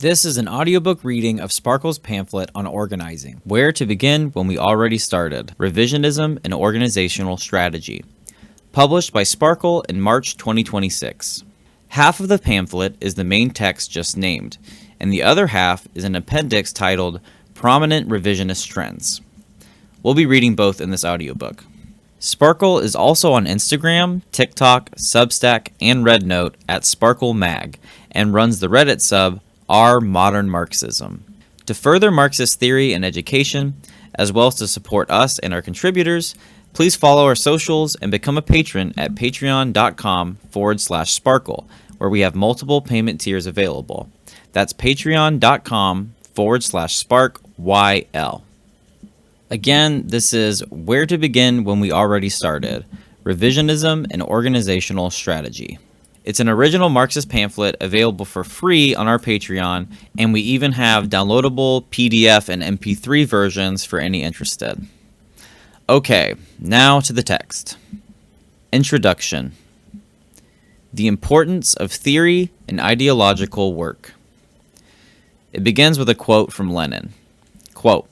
This is an audiobook reading of Sparkyl's pamphlet on organizing, Where to Begin When We Already Started, Revisionism and Organizational Strategy, published by Sparkyl in March 2026. Half of the pamphlet is the main text just named, and the other half is an appendix titled Prominent Revisionist Trends. We'll be reading both in this audiobook. Sparkyl is also on Instagram, TikTok, Substack, and RedNote at SparkylMag, and runs the Reddit sub Our Modern Marxism. To further Marxist theory and education, as well as to support us and our contributors, please follow our socials and become a patron at patreon.com/Sparkyl, where we have multiple payment tiers available. That's patreon.com/SparkYL. Again, this is Where to Begin When We Already Started, Revisionism and Organizational Strategy. It's an original Marxist pamphlet available for free on our Patreon, and we even have downloadable PDF and MP3 versions for any interested. Okay, now to the text. Introduction. The importance of theory and ideological work. It begins with a quote from Lenin. Quote,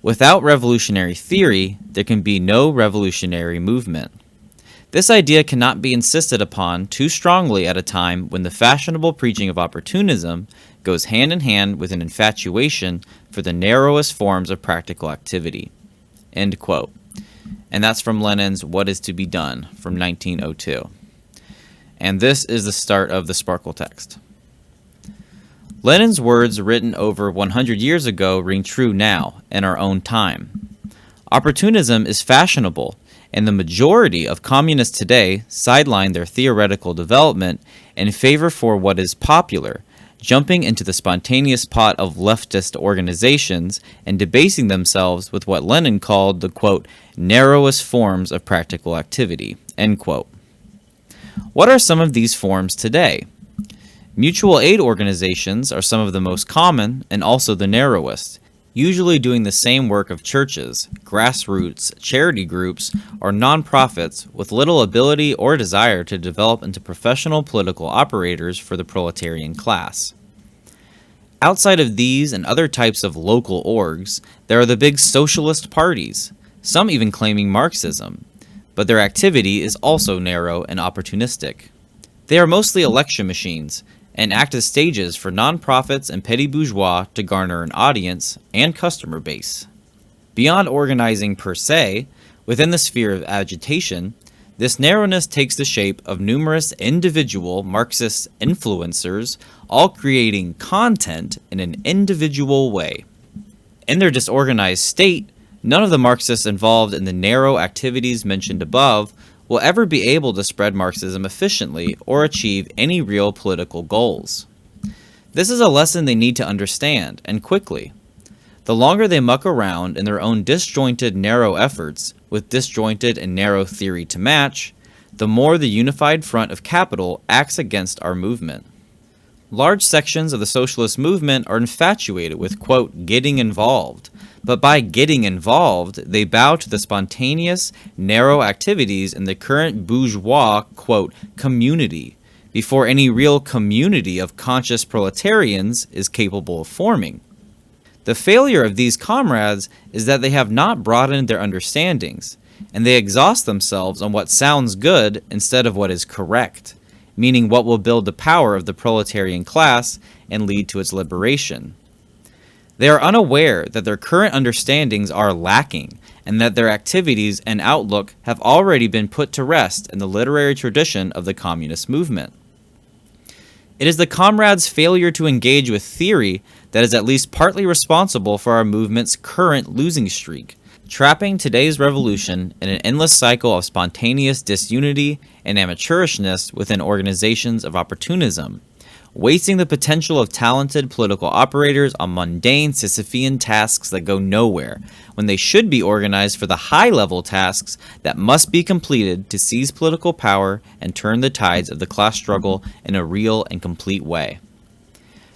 "Without revolutionary theory, there can be no revolutionary movement. This idea cannot be insisted upon too strongly at a time when the fashionable preaching of opportunism goes hand in hand with an infatuation for the narrowest forms of practical activity." End quote. And that's from Lenin's What is to be Done from 1902. And this is the start of the Sparkyl text. Lenin's words written over 100 years ago ring true now, in our own time. Opportunism is fashionable, and the majority of communists today sideline their theoretical development in favor for what is popular, jumping into the spontaneous pot of leftist organizations and debasing themselves with what Lenin called the, quote, narrowest forms of practical activity, end quote. What are some of these forms today? Mutual aid organizations are some of the most common and also the narrowest, usually doing the same work of churches, grassroots, charity groups, or nonprofits with little ability or desire to develop into professional political operators for the proletarian class. Outside of these and other types of local orgs, there are the big socialist parties, some even claiming Marxism, but their activity is also narrow and opportunistic. They are mostly election machines, and act as stages for nonprofits and petty bourgeois to garner an audience and customer base. Beyond organizing per se, within the sphere of agitation, this narrowness takes the shape of numerous individual Marxist influencers, all creating content in an individual way. In their disorganized state, none of the Marxists involved in the narrow activities mentioned above will ever be able to spread Marxism efficiently or achieve any real political goals. This is a lesson they need to understand, and quickly. The longer they muck around in their own disjointed narrow efforts, with disjointed and narrow theory to match, the more the unified front of capital acts against our movement. Large sections of the socialist movement are infatuated with, quote, getting involved, but by getting involved, they bow to the spontaneous, narrow activities in the current bourgeois, quote, community, before any real community of conscious proletarians is capable of forming. The failure of these comrades is that they have not broadened their understandings, and they exhaust themselves on what sounds good instead of what is correct, meaning what will build the power of the proletarian class and lead to its liberation. They are unaware that their current understandings are lacking, and that their activities and outlook have already been put to rest in the literary tradition of the communist movement. It is the comrades' failure to engage with theory that is at least partly responsible for our movement's current losing streak, trapping today's revolution in an endless cycle of spontaneous disunity and amateurishness within organizations of opportunism, wasting the potential of talented political operators on mundane Sisyphean tasks that go nowhere, when they should be organized for the high-level tasks that must be completed to seize political power and turn the tides of the class struggle in a real and complete way.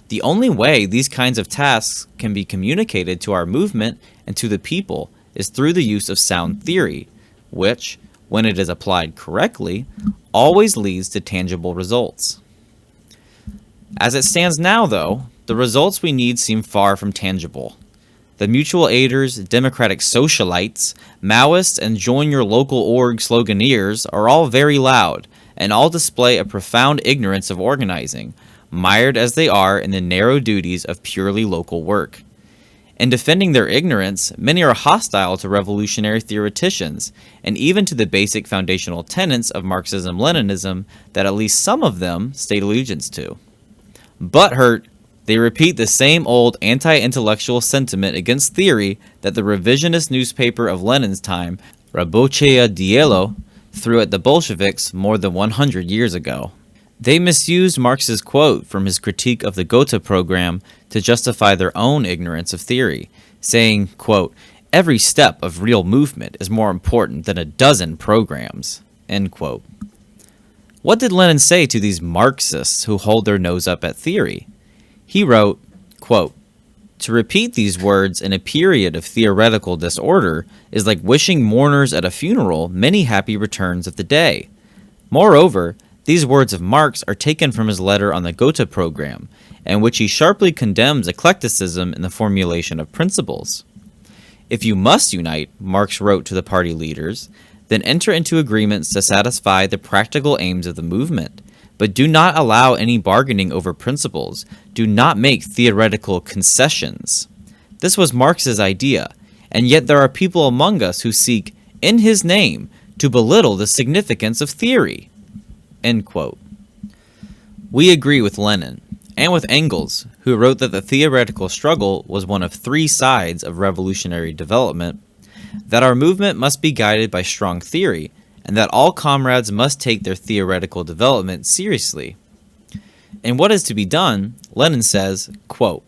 The only way these kinds of tasks can be communicated to our movement and to the people is through the use of sound theory, which, when it is applied correctly, always leads to tangible results. As it stands now, though, the results we need seem far from tangible. The mutual aiders, democratic socialites, Maoists, and join your local org sloganeers are all very loud, and all display a profound ignorance of organizing, mired as they are in the narrow duties of purely local work. In defending their ignorance, many are hostile to revolutionary theoreticians, and even to the basic foundational tenets of Marxism-Leninism that at least some of them state allegiance to. Butthurt, they repeat the same old anti-intellectual sentiment against theory that the revisionist newspaper of Lenin's time, Рабочее Дело, threw at the Bolsheviks more than 100 years ago. They misused Marx's quote from his critique of the Gotha program to justify their own ignorance of theory, saying, quote, "Every step of real movement is more important than a dozen programs," end quote. What did Lenin say to these Marxists who hold their nose up at theory? He wrote, quote, "To repeat these words in a period of theoretical disorder is like wishing mourners at a funeral many happy returns of the day. Moreover, these words of Marx are taken from his letter on the Gotha program, in which he sharply condemns eclecticism in the formulation of principles. If you must unite," Marx wrote to the party leaders, "then enter into agreements to satisfy the practical aims of the movement. But do not allow any bargaining over principles. Do not make theoretical concessions." This was Marx's idea, and yet there are people among us who seek, in his name, to belittle the significance of theory. End quote. We agree with Lenin, and with Engels, who wrote that the theoretical struggle was one of three sides of revolutionary development, that our movement must be guided by strong theory, and that all comrades must take their theoretical development seriously. In What is to be Done, Lenin says, quote,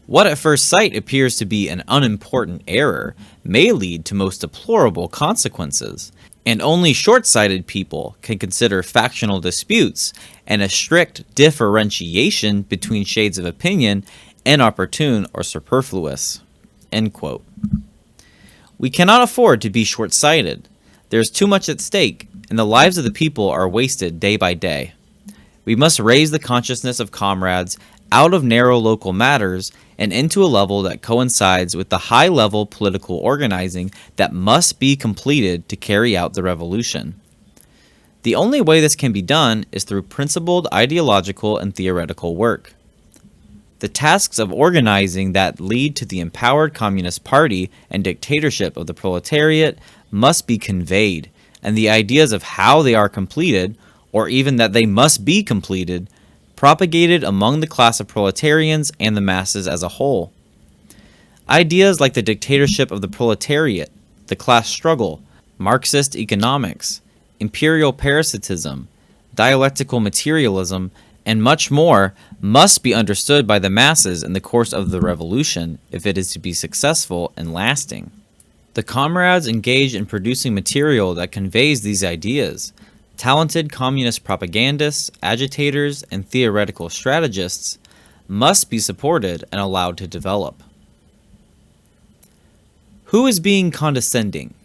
"What at first sight appears to be an unimportant error may lead to most deplorable consequences, and only short-sighted people can consider factional disputes and a strict differentiation between shades of opinion inopportune or superfluous." End quote. We cannot afford to be short-sighted. There is too much at stake, and the lives of the people are wasted day by day. We must raise the consciousness of comrades out of narrow local matters and into a level that coincides with the high-level political organizing that must be completed to carry out the revolution. The only way this can be done is through principled ideological and theoretical work. The tasks of organizing that lead to the empowered Communist Party and dictatorship of the proletariat must be conveyed, and the ideas of how they are completed, or even that they must be completed, propagated among the class of proletarians and the masses as a whole. Ideas like the dictatorship of the proletariat, the class struggle, Marxist economics, imperial parasitism, dialectical materialism, and much more must be understood by the masses in the course of the revolution if it is to be successful and lasting. The comrades engaged in producing material that conveys these ideas, talented communist propagandists, agitators, and theoretical strategists, must be supported and allowed to develop. Who is being condescending?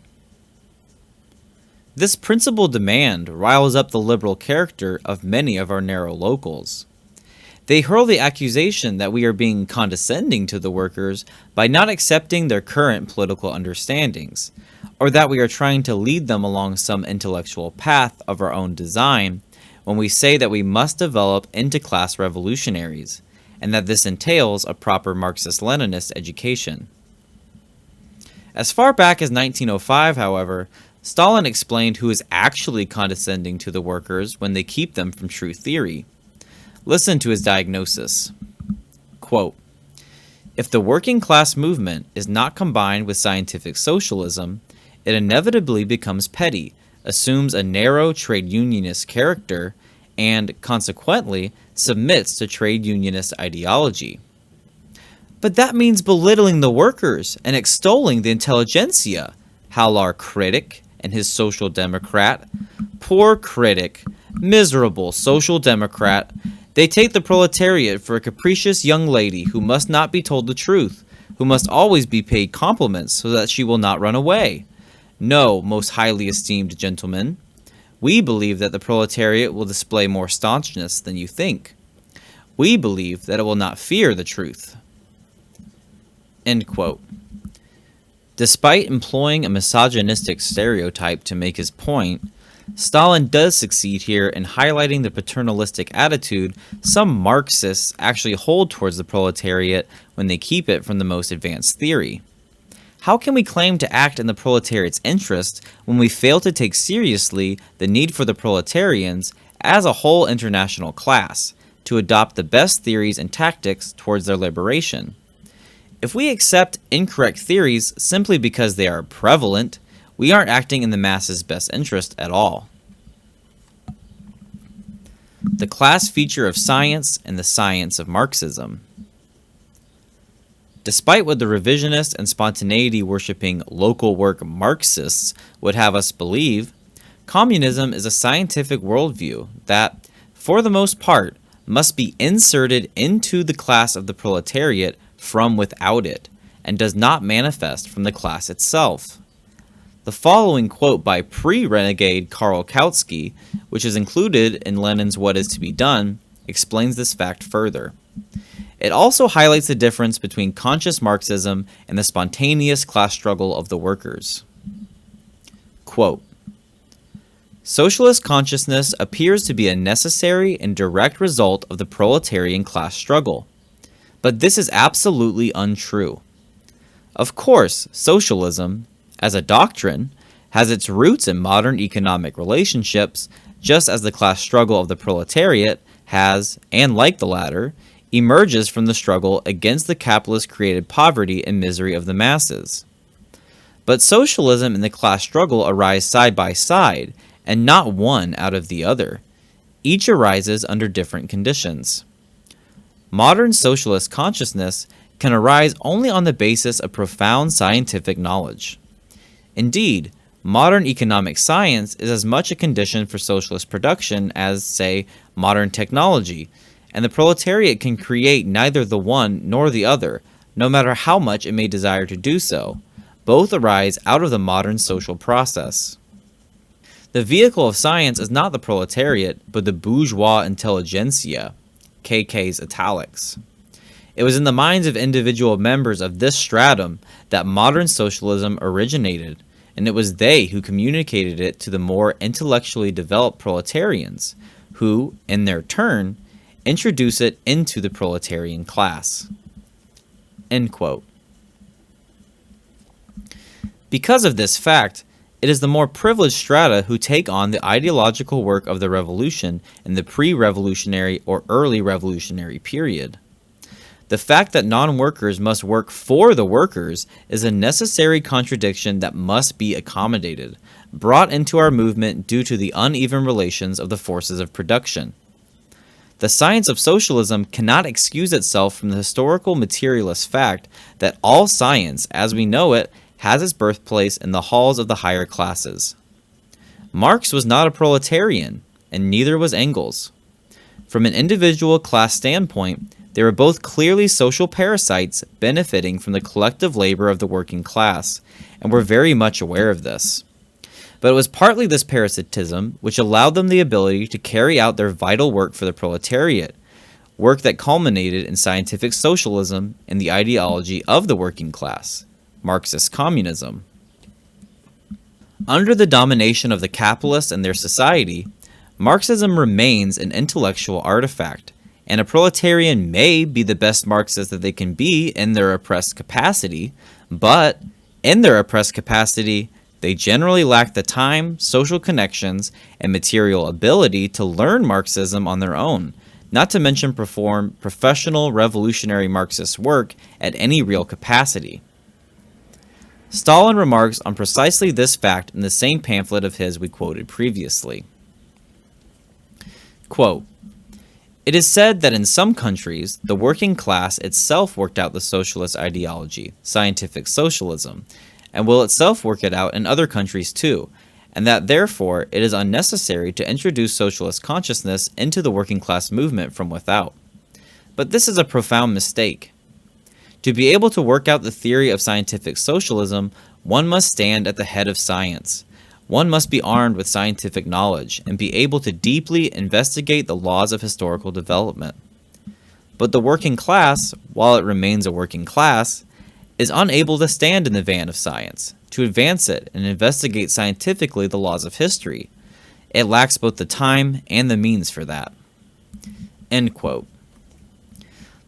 This principal demand riles up the liberal character of many of our narrow locals. They hurl the accusation that we are being condescending to the workers by not accepting their current political understandings, or that we are trying to lead them along some intellectual path of our own design when we say that we must develop into class revolutionaries, and that this entails a proper Marxist-Leninist education. As far back as 1905, however, Stalin explained who is actually condescending to the workers when they keep them from true theory. Listen to his diagnosis. Quote, "If the working class movement is not combined with scientific socialism, it inevitably becomes petty, assumes a narrow trade unionist character, and, consequently, submits to trade unionist ideology." "But that means belittling the workers and extolling the intelligentsia," howl our critic and his social democrat. Poor critic, miserable social democrat. They take the proletariat for a capricious young lady who must not be told the truth, who must always be paid compliments so that she will not run away. No, most highly esteemed gentlemen, we believe that the proletariat will display more staunchness than you think. We believe that it will not fear the truth." End quote. Despite employing a misogynistic stereotype to make his point, Stalin does succeed here in highlighting the paternalistic attitude some Marxists actually hold towards the proletariat when they keep it from the most advanced theory. How can we claim to act in the proletariat's interest when we fail to take seriously the need for the proletarians as a whole international class to adopt the best theories and tactics towards their liberation? If we accept incorrect theories simply because they are prevalent, we aren't acting in the masses' best interest at all. The class feature of science and the science of Marxism. Despite what the revisionist and spontaneity-worshipping local work Marxists would have us believe, communism is a scientific worldview that, for the most part, must be inserted into the class of the proletariat from without it, and does not manifest from the class itself. The following quote by pre-renegade Karl Kautsky, which is included in Lenin's What Is to Be Done, explains this fact further. It also highlights the difference between conscious Marxism and the spontaneous class struggle of the workers. Quote, "Socialist consciousness appears to be a necessary and direct result of the proletarian class struggle. But this is absolutely untrue. Of course, socialism, as a doctrine, has its roots in modern economic relationships, just as the class struggle of the proletariat has, and like the latter, emerges from the struggle against the capitalist-created poverty and misery of the masses. But socialism and the class struggle arise side by side, and not one out of the other. Each arises under different conditions. Modern socialist consciousness can arise only on the basis of profound scientific knowledge. Indeed, modern economic science is as much a condition for socialist production as, say, modern technology, and the proletariat can create neither the one nor the other, no matter how much it may desire to do so. Both arise out of the modern social process. The vehicle of science is not the proletariat, but the bourgeois intelligentsia, KK's italics. It was in the minds of individual members of this stratum that modern socialism originated, and it was they who communicated it to the more intellectually developed proletarians, who, in their turn, introduce it into the proletarian class." End quote. Because of this fact, it is the more privileged strata who take on the ideological work of the revolution in the pre-revolutionary or early revolutionary period. The fact that non-workers must work for the workers is a necessary contradiction that must be accommodated, brought into our movement due to the uneven relations of the forces of production. The science of socialism cannot excuse itself from the historical materialist fact that all science, as we know it, has its birthplace in the halls of the higher classes. Marx was not a proletarian, and neither was Engels. From an individual class standpoint, they were both clearly social parasites benefiting from the collective labor of the working class, and were very much aware of this. But it was partly this parasitism which allowed them the ability to carry out their vital work for the proletariat, work that culminated in scientific socialism and the ideology of the working class, Marxist communism. Under the domination of the capitalists and their society, Marxism remains an intellectual artifact, and a proletarian may be the best Marxist that they can be in their oppressed capacity, but in their oppressed capacity, they generally lack the time, social connections, and material ability to learn Marxism on their own, not to mention perform professional revolutionary Marxist work at any real capacity. Stalin remarks on precisely this fact in the same pamphlet of his we quoted previously. Quote, "It is said that in some countries, the working class itself worked out the socialist ideology, scientific socialism, and will itself work it out in other countries too, and that therefore it is unnecessary to introduce socialist consciousness into the working class movement from without. But this is a profound mistake. To be able to work out the theory of scientific socialism, one must stand at the head of science. One must be armed with scientific knowledge and be able to deeply investigate the laws of historical development. But the working class, while it remains a working class, is unable to stand in the van of science, to advance it and investigate scientifically the laws of history. It lacks both the time and the means for that." End quote.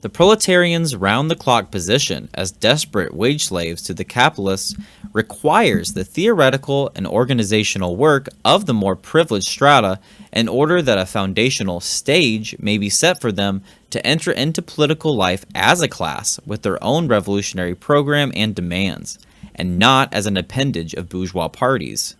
The proletarians' round-the-clock position as desperate wage slaves to the capitalists requires the theoretical and organizational work of the more privileged strata in order that a foundational stage may be set for them to enter into political life as a class with their own revolutionary program and demands, and not as an appendage of bourgeois parties.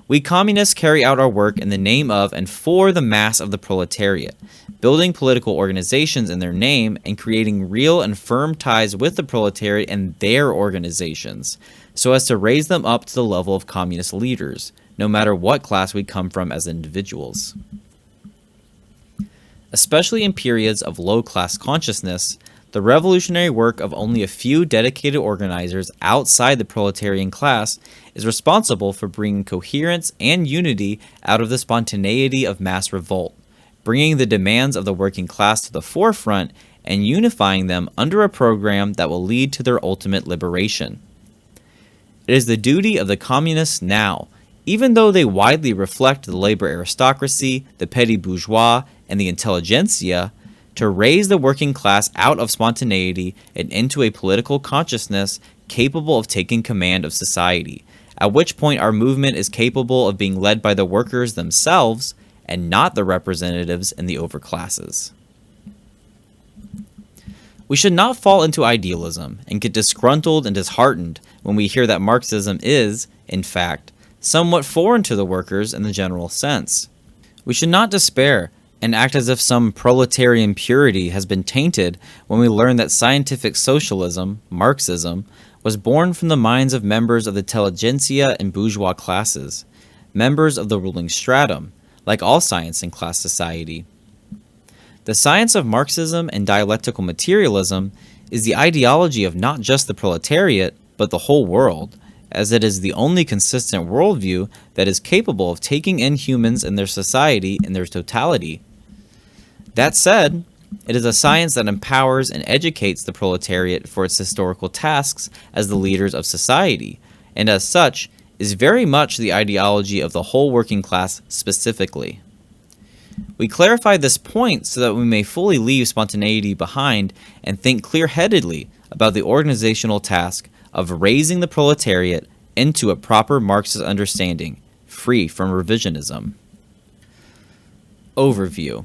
We communists carry out our work in the name of and for the mass of the proletariat, building political organizations in their name and creating real and firm ties with the proletariat and their organizations, so as to raise them up to the level of communist leaders, no matter what class we come from as individuals. Especially in periods of low-class consciousness, the revolutionary work of only a few dedicated organizers outside the proletarian class is responsible for bringing coherence and unity out of the spontaneity of mass revolt, bringing the demands of the working class to the forefront and unifying them under a program that will lead to their ultimate liberation. It is the duty of the communists now, even though they widely reflect the labor aristocracy, the petty bourgeois, and the intelligentsia, to raise the working class out of spontaneity and into a political consciousness capable of taking command of society, at which point our movement is capable of being led by the workers themselves and not the representatives in the overclasses. We should not fall into idealism and get disgruntled and disheartened when we hear that Marxism is, in fact, somewhat foreign to the workers in the general sense. We should not despair and act as if some proletarian purity has been tainted when we learn that scientific socialism, Marxism, was born from the minds of members of the intelligentsia and bourgeois classes, members of the ruling stratum, like all science and class society. The science of Marxism and dialectical materialism is the ideology of not just the proletariat, but the whole world, as it is the only consistent worldview that is capable of taking in humans and their society in their totality. That said, it is a science that empowers and educates the proletariat for its historical tasks as the leaders of society, and as such, is very much the ideology of the whole working class specifically. We clarify this point so that we may fully leave spontaneity behind and think clear-headedly about the organizational task of raising the proletariat into a proper Marxist understanding, free from revisionism. Overview.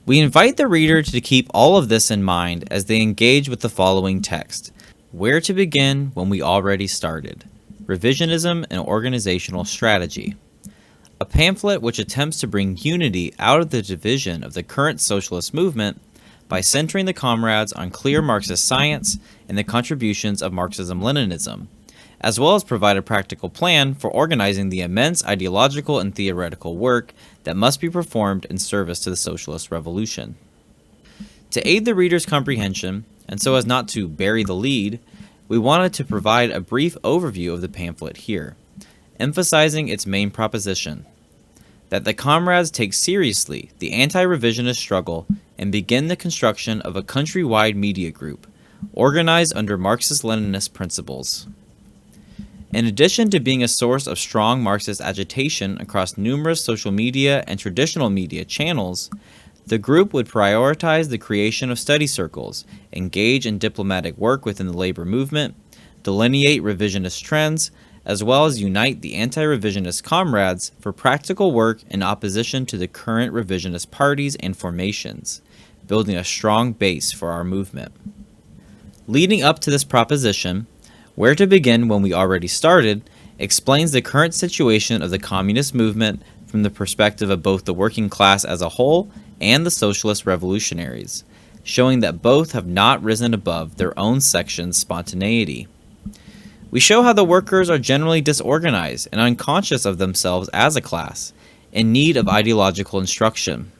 We invite the reader to keep all of this in mind as they engage with the following text: Where to Begin When We Already Started, Revisionism and Organizational Strategy, a pamphlet which attempts to bring unity out of the division of the current socialist movement by centering the comrades on clear Marxist science and the contributions of Marxism-Leninism, as well as provide a practical plan for organizing the immense ideological and theoretical work that must be performed in service to the socialist revolution. To aid the reader's comprehension, and so as not to bury the lead, we wanted to provide a brief overview of the pamphlet here, emphasizing its main proposition, that the comrades take seriously the anti-revisionist struggle and begin the construction of a countrywide media group, organized under Marxist-Leninist principles. In addition to being a source of strong Marxist agitation across numerous social media and traditional media channels, the group would prioritize the creation of study circles, engage in diplomatic work within the labor movement, delineate revisionist trends, as well as unite the anti-revisionist comrades for practical work in opposition to the current revisionist parties and formations, building a strong base for our movement. Leading up to this proposition, Where to Begin When We Already Started explains the current situation of the communist movement from the perspective of both the working class as a whole and the socialist revolutionaries, showing that both have not risen above their own section's spontaneity. We show how the workers are generally disorganized and unconscious of themselves as a class, in need of ideological instruction.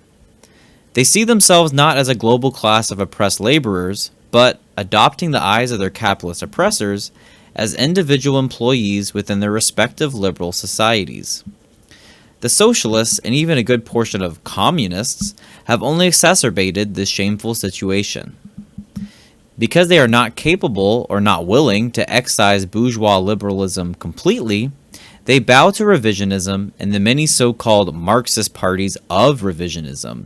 They see themselves not as a global class of oppressed laborers, but, adopting the eyes of their capitalist oppressors, as individual employees within their respective liberal societies. The socialists, and even a good portion of communists, have only exacerbated this shameful situation. Because they are not capable or not willing to excise bourgeois liberalism completely, they bow to revisionism and the many so-called Marxist parties of revisionism,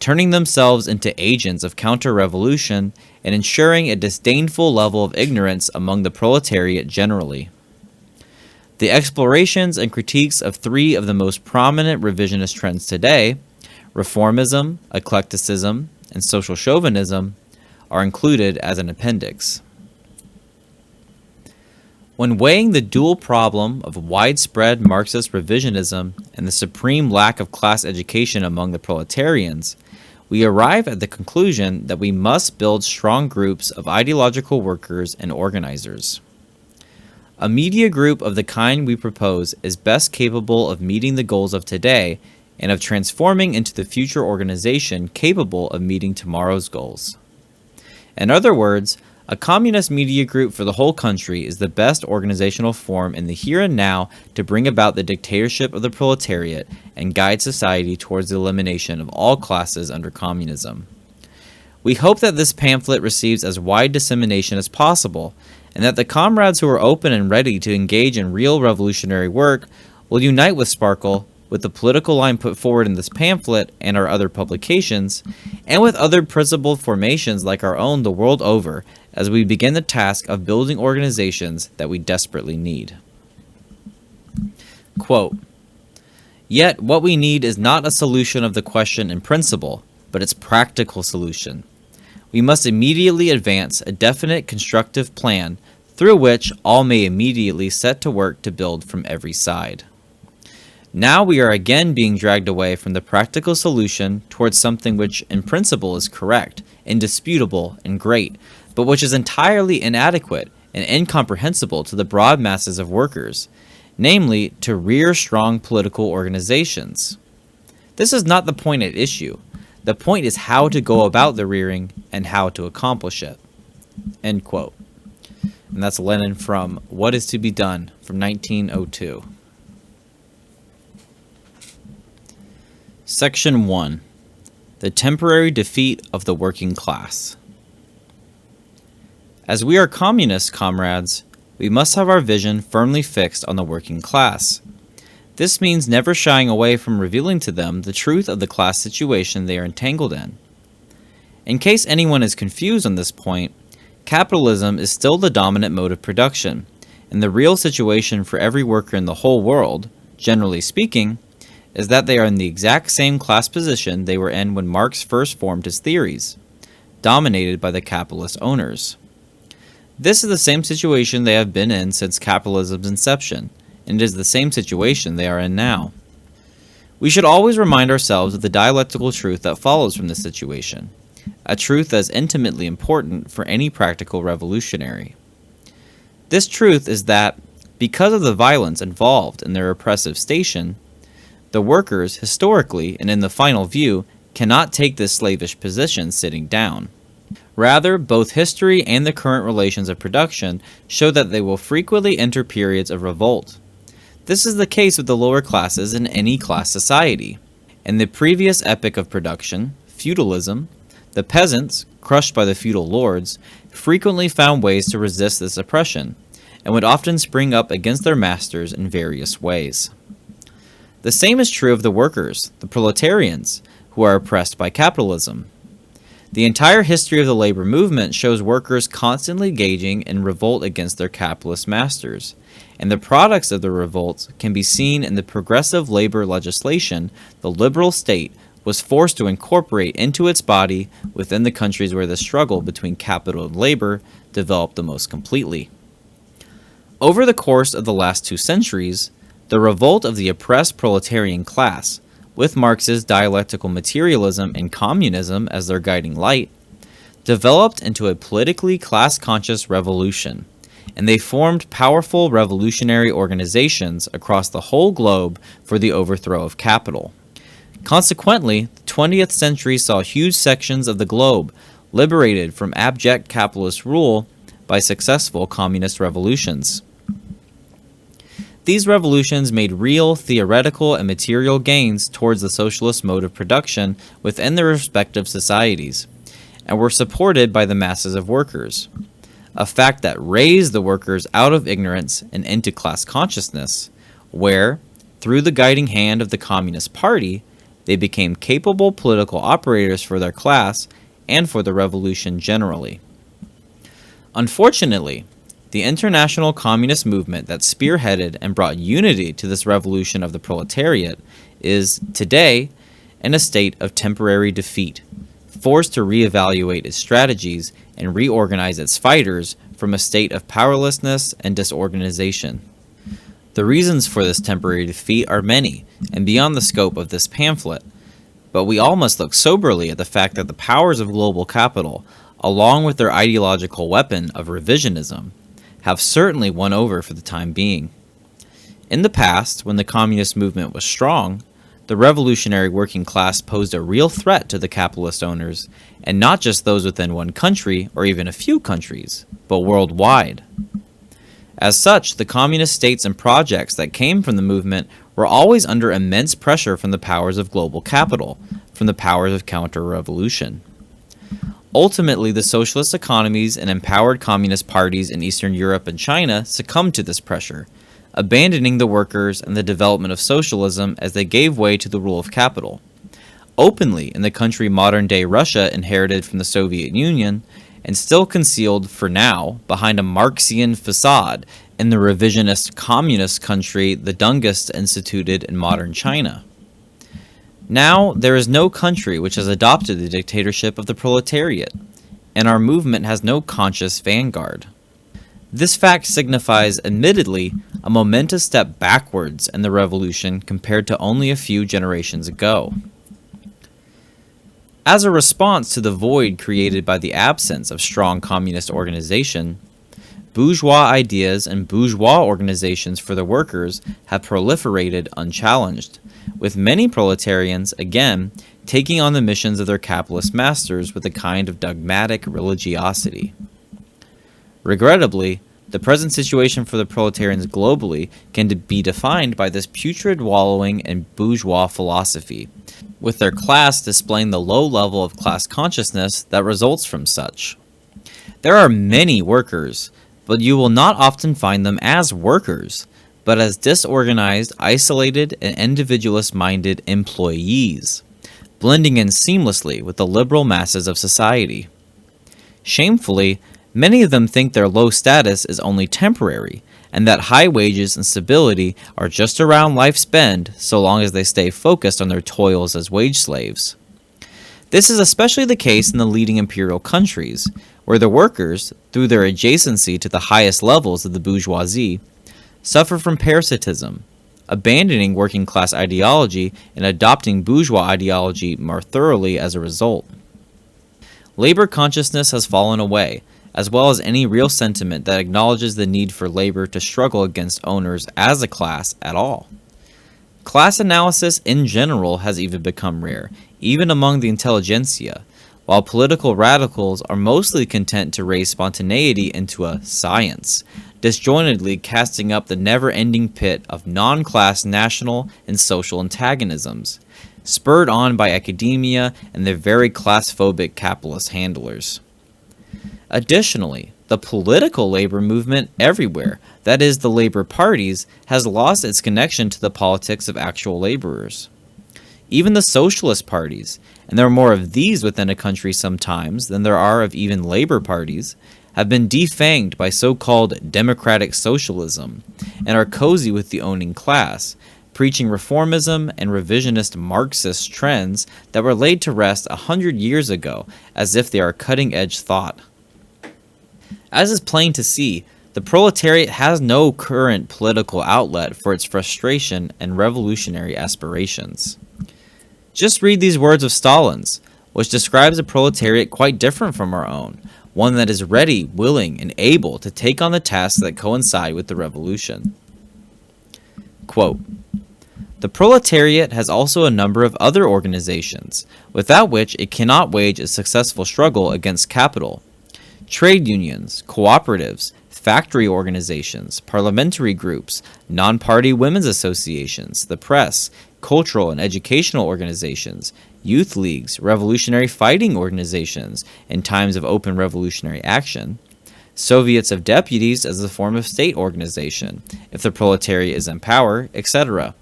turning themselves into agents of counter-revolution and ensuring a disdainful level of ignorance among the proletariat generally. The explorations and critiques of three of the most prominent revisionist trends today, Reformism, Eclecticism, and Social-Chauvinism, are included as an appendix. When weighing the dual problem of widespread Marxist revisionism and the supreme lack of class education among the proletarians, we arrive at the conclusion that we must build strong groups of ideological workers and organizers. A media group of the kind we propose is best capable of meeting the goals of today and of transforming into the future organization capable of meeting tomorrow's goals. In other words, a communist media group for the whole country is the best organizational form in the here and now to bring about the dictatorship of the proletariat and guide society towards the elimination of all classes under communism. We hope that this pamphlet receives as wide dissemination as possible, and that the comrades who are open and ready to engage in real revolutionary work will unite with Sparkyl, with the political line put forward in this pamphlet and our other publications, and with other principled formations like our own the world over, as we begin the task of building organizations that we desperately need. Quote, "Yet what we need is not a solution of the question in principle, but its practical solution. We must immediately advance a definite constructive plan through which all may immediately set to work to build from every side. Now we are again being dragged away from the practical solution towards something which in principle is correct, indisputable, and great, but which is entirely inadequate and incomprehensible to the broad masses of workers, namely to rear strong political organizations. This is not the point at issue. The point is how to go about the rearing and how to accomplish it." End quote. And that's Lenin from What is to be Done from 1902. Section 1. The Temporary Defeat of the Working Class. As we are communists, comrades, we must have our vision firmly fixed on the working class. This means never shying away from revealing to them the truth of the class situation they are entangled in. In case anyone is confused on this point, capitalism is still the dominant mode of production, and the real situation for every worker in the whole world, generally speaking, is that they are in the exact same class position they were in when Marx first formed his theories, dominated by the capitalist owners. This is the same situation they have been in since capitalism's inception, and it is the same situation they are in now. We should always remind ourselves of the dialectical truth that follows from this situation, a truth that is intimately important for any practical revolutionary. This truth is that, because of the violence involved in their oppressive station, the workers, historically and in the final view, cannot take this slavish position sitting down. Rather, both history and the current relations of production show that they will frequently enter periods of revolt. This is the case with the lower classes in any class society. In the previous epoch of production, feudalism, the peasants, crushed by the feudal lords, frequently found ways to resist this oppression, and would often spring up against their masters in various ways. The same is true of the workers, the proletarians, who are oppressed by capitalism. The entire history of the labor movement shows workers constantly engaging in revolt against their capitalist masters, and the products of the revolts can be seen in the progressive labor legislation the liberal state was forced to incorporate into its body within the countries where the struggle between capital and labor developed the most completely. Over the course of the last 2 centuries, the revolt of the oppressed proletarian class, with Marx's dialectical materialism and communism as their guiding light, developed into a politically class-conscious revolution, and they formed powerful revolutionary organizations across the whole globe for the overthrow of capital. Consequently, the 20th century saw huge sections of the globe liberated from abject capitalist rule by successful communist revolutions. These revolutions made real theoretical and material gains towards the socialist mode of production within their respective societies, and were supported by the masses of workers, a fact that raised the workers out of ignorance and into class consciousness, where, through the guiding hand of the Communist Party, they became capable political operators for their class and for the revolution generally. Unfortunately, the international communist movement that spearheaded and brought unity to this revolution of the proletariat is, today, in a state of temporary defeat, forced to reevaluate its strategies and reorganize its fighters from a state of powerlessness and disorganization. The reasons for this temporary defeat are many and beyond the scope of this pamphlet, but we all must look soberly at the fact that the powers of global capital, along with their ideological weapon of revisionism, have certainly won over for the time being. In the past, when the communist movement was strong, the revolutionary working class posed a real threat to the capitalist owners, and not just those within one country or even a few countries, but worldwide. As such, the communist states and projects that came from the movement were always under immense pressure from the powers of global capital, from the powers of counter-revolution. Ultimately, the socialist economies and empowered communist parties in Eastern Europe and China succumbed to this pressure, abandoning the workers and the development of socialism as they gave way to the rule of capital. Openly in the country modern-day Russia inherited from the Soviet Union, and still concealed, for now, behind a Marxian facade in the revisionist communist country the Dengist instituted in modern China. Now, there is no country which has adopted the dictatorship of the proletariat, and our movement has no conscious vanguard. This fact signifies, admittedly, a momentous step backwards in the revolution compared to only a few generations ago. As a response to the void created by the absence of strong communist organization, bourgeois ideas and bourgeois organizations for the workers have proliferated unchallenged, with many proletarians, again, taking on the missions of their capitalist masters with a kind of dogmatic religiosity. Regrettably, the present situation for the proletarians globally can be defined by this putrid wallowing in bourgeois philosophy, with their class displaying the low level of class consciousness that results from such. There are many workers, but you will not often find them as workers, but as disorganized, isolated, and individualist-minded employees, blending in seamlessly with the liberal masses of society. Shamefully, many of them think their low status is only temporary, and that high wages and stability are just around life's bend so long as they stay focused on their toils as wage slaves. This is especially the case in the leading imperial countries, where the workers, through their adjacency to the highest levels of the bourgeoisie, suffer from parasitism, abandoning working class ideology and adopting bourgeois ideology more thoroughly as a result. Labor consciousness has fallen away, as well as any real sentiment that acknowledges the need for labor to struggle against owners as a class at all. Class analysis in general has even become rare, even among the intelligentsia, while political radicals are mostly content to raise spontaneity into a science, disjointedly casting up the never-ending pit of non-class national and social antagonisms, spurred on by academia and their very class-phobic capitalist handlers. Additionally, the political labor movement everywhere, that is, the labor parties, has lost its connection to the politics of actual laborers. Even the socialist parties, and there are more of these within a country sometimes than there are of even labor parties, have been defanged by so-called democratic socialism, and are cozy with the owning class, preaching reformism and revisionist Marxist trends that were laid to rest 100 years ago as if they are cutting-edge thought. As is plain to see, the proletariat has no current political outlet for its frustration and revolutionary aspirations. Just read these words of Stalin's, which describes a proletariat quite different from our own, one that is ready, willing, and able to take on the tasks that coincide with the revolution. Quote, "The proletariat has also a number of other organizations, without which it cannot wage a successful struggle against capital. Trade unions, cooperatives, factory organizations, parliamentary groups, non-party women's associations, the press, cultural and educational organizations, youth leagues, revolutionary fighting organizations in times of open revolutionary action, Soviets of deputies as a form of state organization, if the proletariat is in power, etc.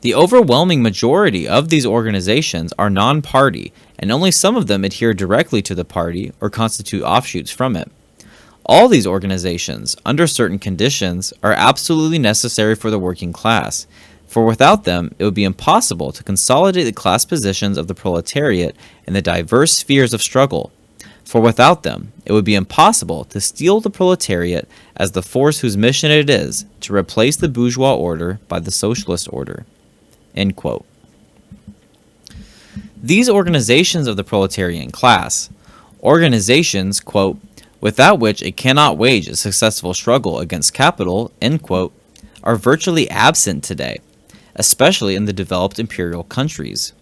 The overwhelming majority of these organizations are non-party, and only some of them adhere directly to the party or constitute offshoots from it. All these organizations, under certain conditions, are absolutely necessary for the working class, for without them it would be impossible to consolidate the class positions of the proletariat in the diverse spheres of struggle. For without them, it would be impossible to steel the proletariat as the force whose mission it is to replace the bourgeois order by the socialist order." End quote. These organizations of the proletarian class, organizations, quote, "without which it cannot wage a successful struggle against capital," end quote, are virtually absent today, especially in the developed imperial countries.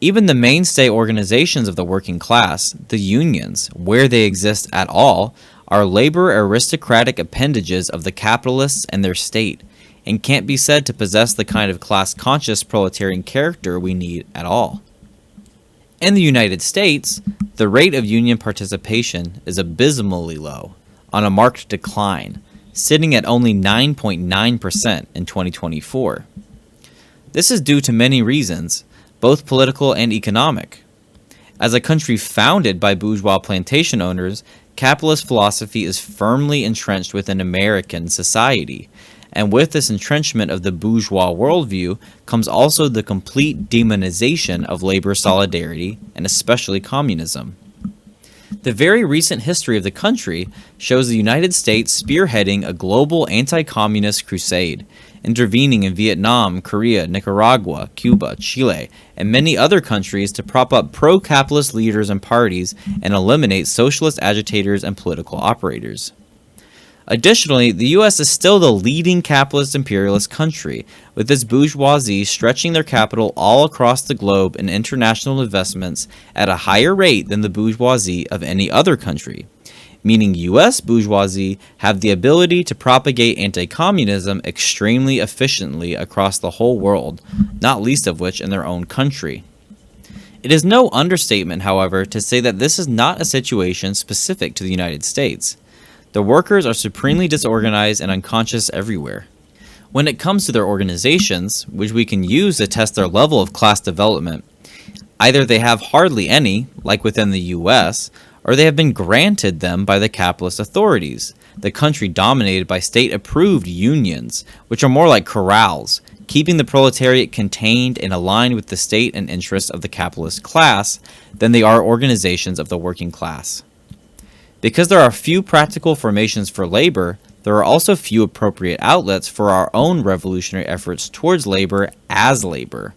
Even the mainstay organizations of the working class, the unions, where they exist at all, are labor aristocratic appendages of the capitalists and their state, and can't be said to possess the kind of class-conscious proletarian character we need at all. In the United States, the rate of union participation is abysmally low, on a marked decline, sitting at only 9.9% in 2024. This is due to many reasons, both political and economic. As a country founded by bourgeois plantation owners, capitalist philosophy is firmly entrenched within American society, and with this entrenchment of the bourgeois worldview comes also the complete demonization of labor solidarity, and especially communism. The very recent history of the country shows the United States spearheading a global anti-communist crusade, intervening in Vietnam, Korea, Nicaragua, Cuba, Chile, and many other countries to prop up pro-capitalist leaders and parties and eliminate socialist agitators and political operators. Additionally, the U.S. is still the leading capitalist imperialist country, with its bourgeoisie stretching their capital all across the globe in international investments at a higher rate than the bourgeoisie of any other country, meaning U.S. bourgeoisie have the ability to propagate anti-communism extremely efficiently across the whole world, not least of which in their own country. It is no understatement, however, to say that this is not a situation specific to the United States. The workers are supremely disorganized and unconscious everywhere. When it comes to their organizations, which we can use to test their level of class development, either they have hardly any, like within the U.S., or they have been granted them by the capitalist authorities, the country dominated by state-approved unions, which are more like corrals, keeping the proletariat contained and aligned with the state and interests of the capitalist class than they are organizations of the working class. Because there are few practical formations for labor, there are also few appropriate outlets for our own revolutionary efforts towards labor as labor.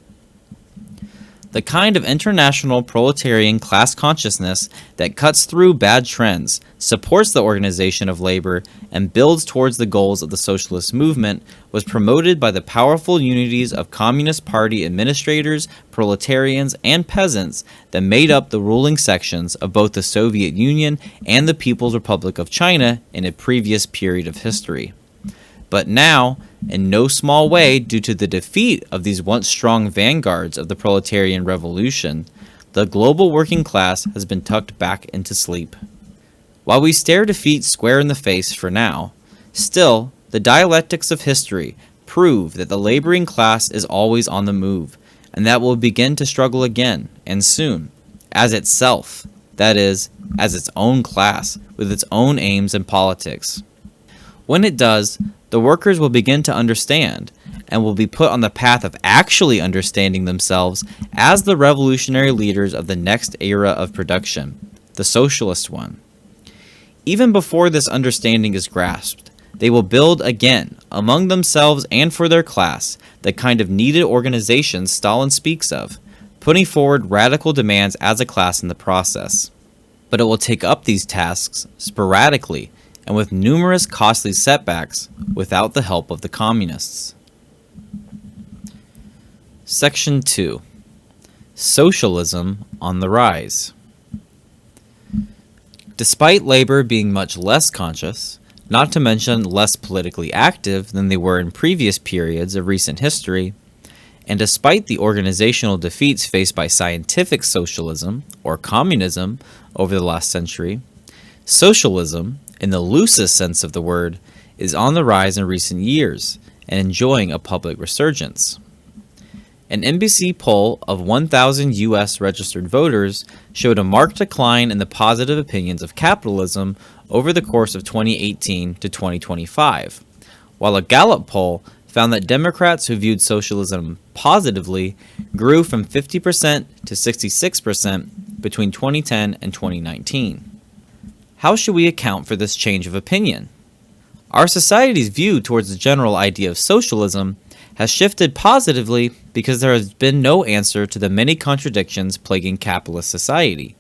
The kind of international proletarian class consciousness that cuts through bad trends, supports the organization of labor, and builds towards the goals of the socialist movement was promoted by the powerful unities of Communist Party administrators, proletarians, and peasants that made up the ruling sections of both the Soviet Union and the People's Republic of China in a previous period of history. But now, in no small way due to the defeat of these once strong vanguards of the proletarian revolution, the global working class has been tucked back into sleep. While we stare defeat square in the face for now, still, the dialectics of history prove that the laboring class is always on the move, and that will begin to struggle again, and soon, as itself, that is, as its own class, with its own aims and politics. When it does, the workers will begin to understand, and will be put on the path of actually understanding themselves as the revolutionary leaders of the next era of production, the socialist one. Even before this understanding is grasped, they will build again, among themselves and for their class, the kind of needed organization Stalin speaks of, putting forward radical demands as a class in the process. But it will take up these tasks sporadically, and with numerous costly setbacks, without the help of the communists. Section 2. Socialism on the rise. Despite labor being much less conscious, not to mention less politically active than they were in previous periods of recent history, and despite the organizational defeats faced by scientific socialism or communism over the last century, socialism, in the loosest sense of the word, is on the rise in recent years and enjoying a public resurgence. An NBC poll of 1,000 U.S. registered voters showed a marked decline in the positive opinions of capitalism over the course of 2018 to 2025, while a Gallup poll found that Democrats who viewed socialism positively grew from 50% to 66% between 2010 and 2019. How should we account for this change of opinion? Our society's view towards the general idea of socialism has shifted positively because there has been no answer to the many contradictions plaguing capitalist society.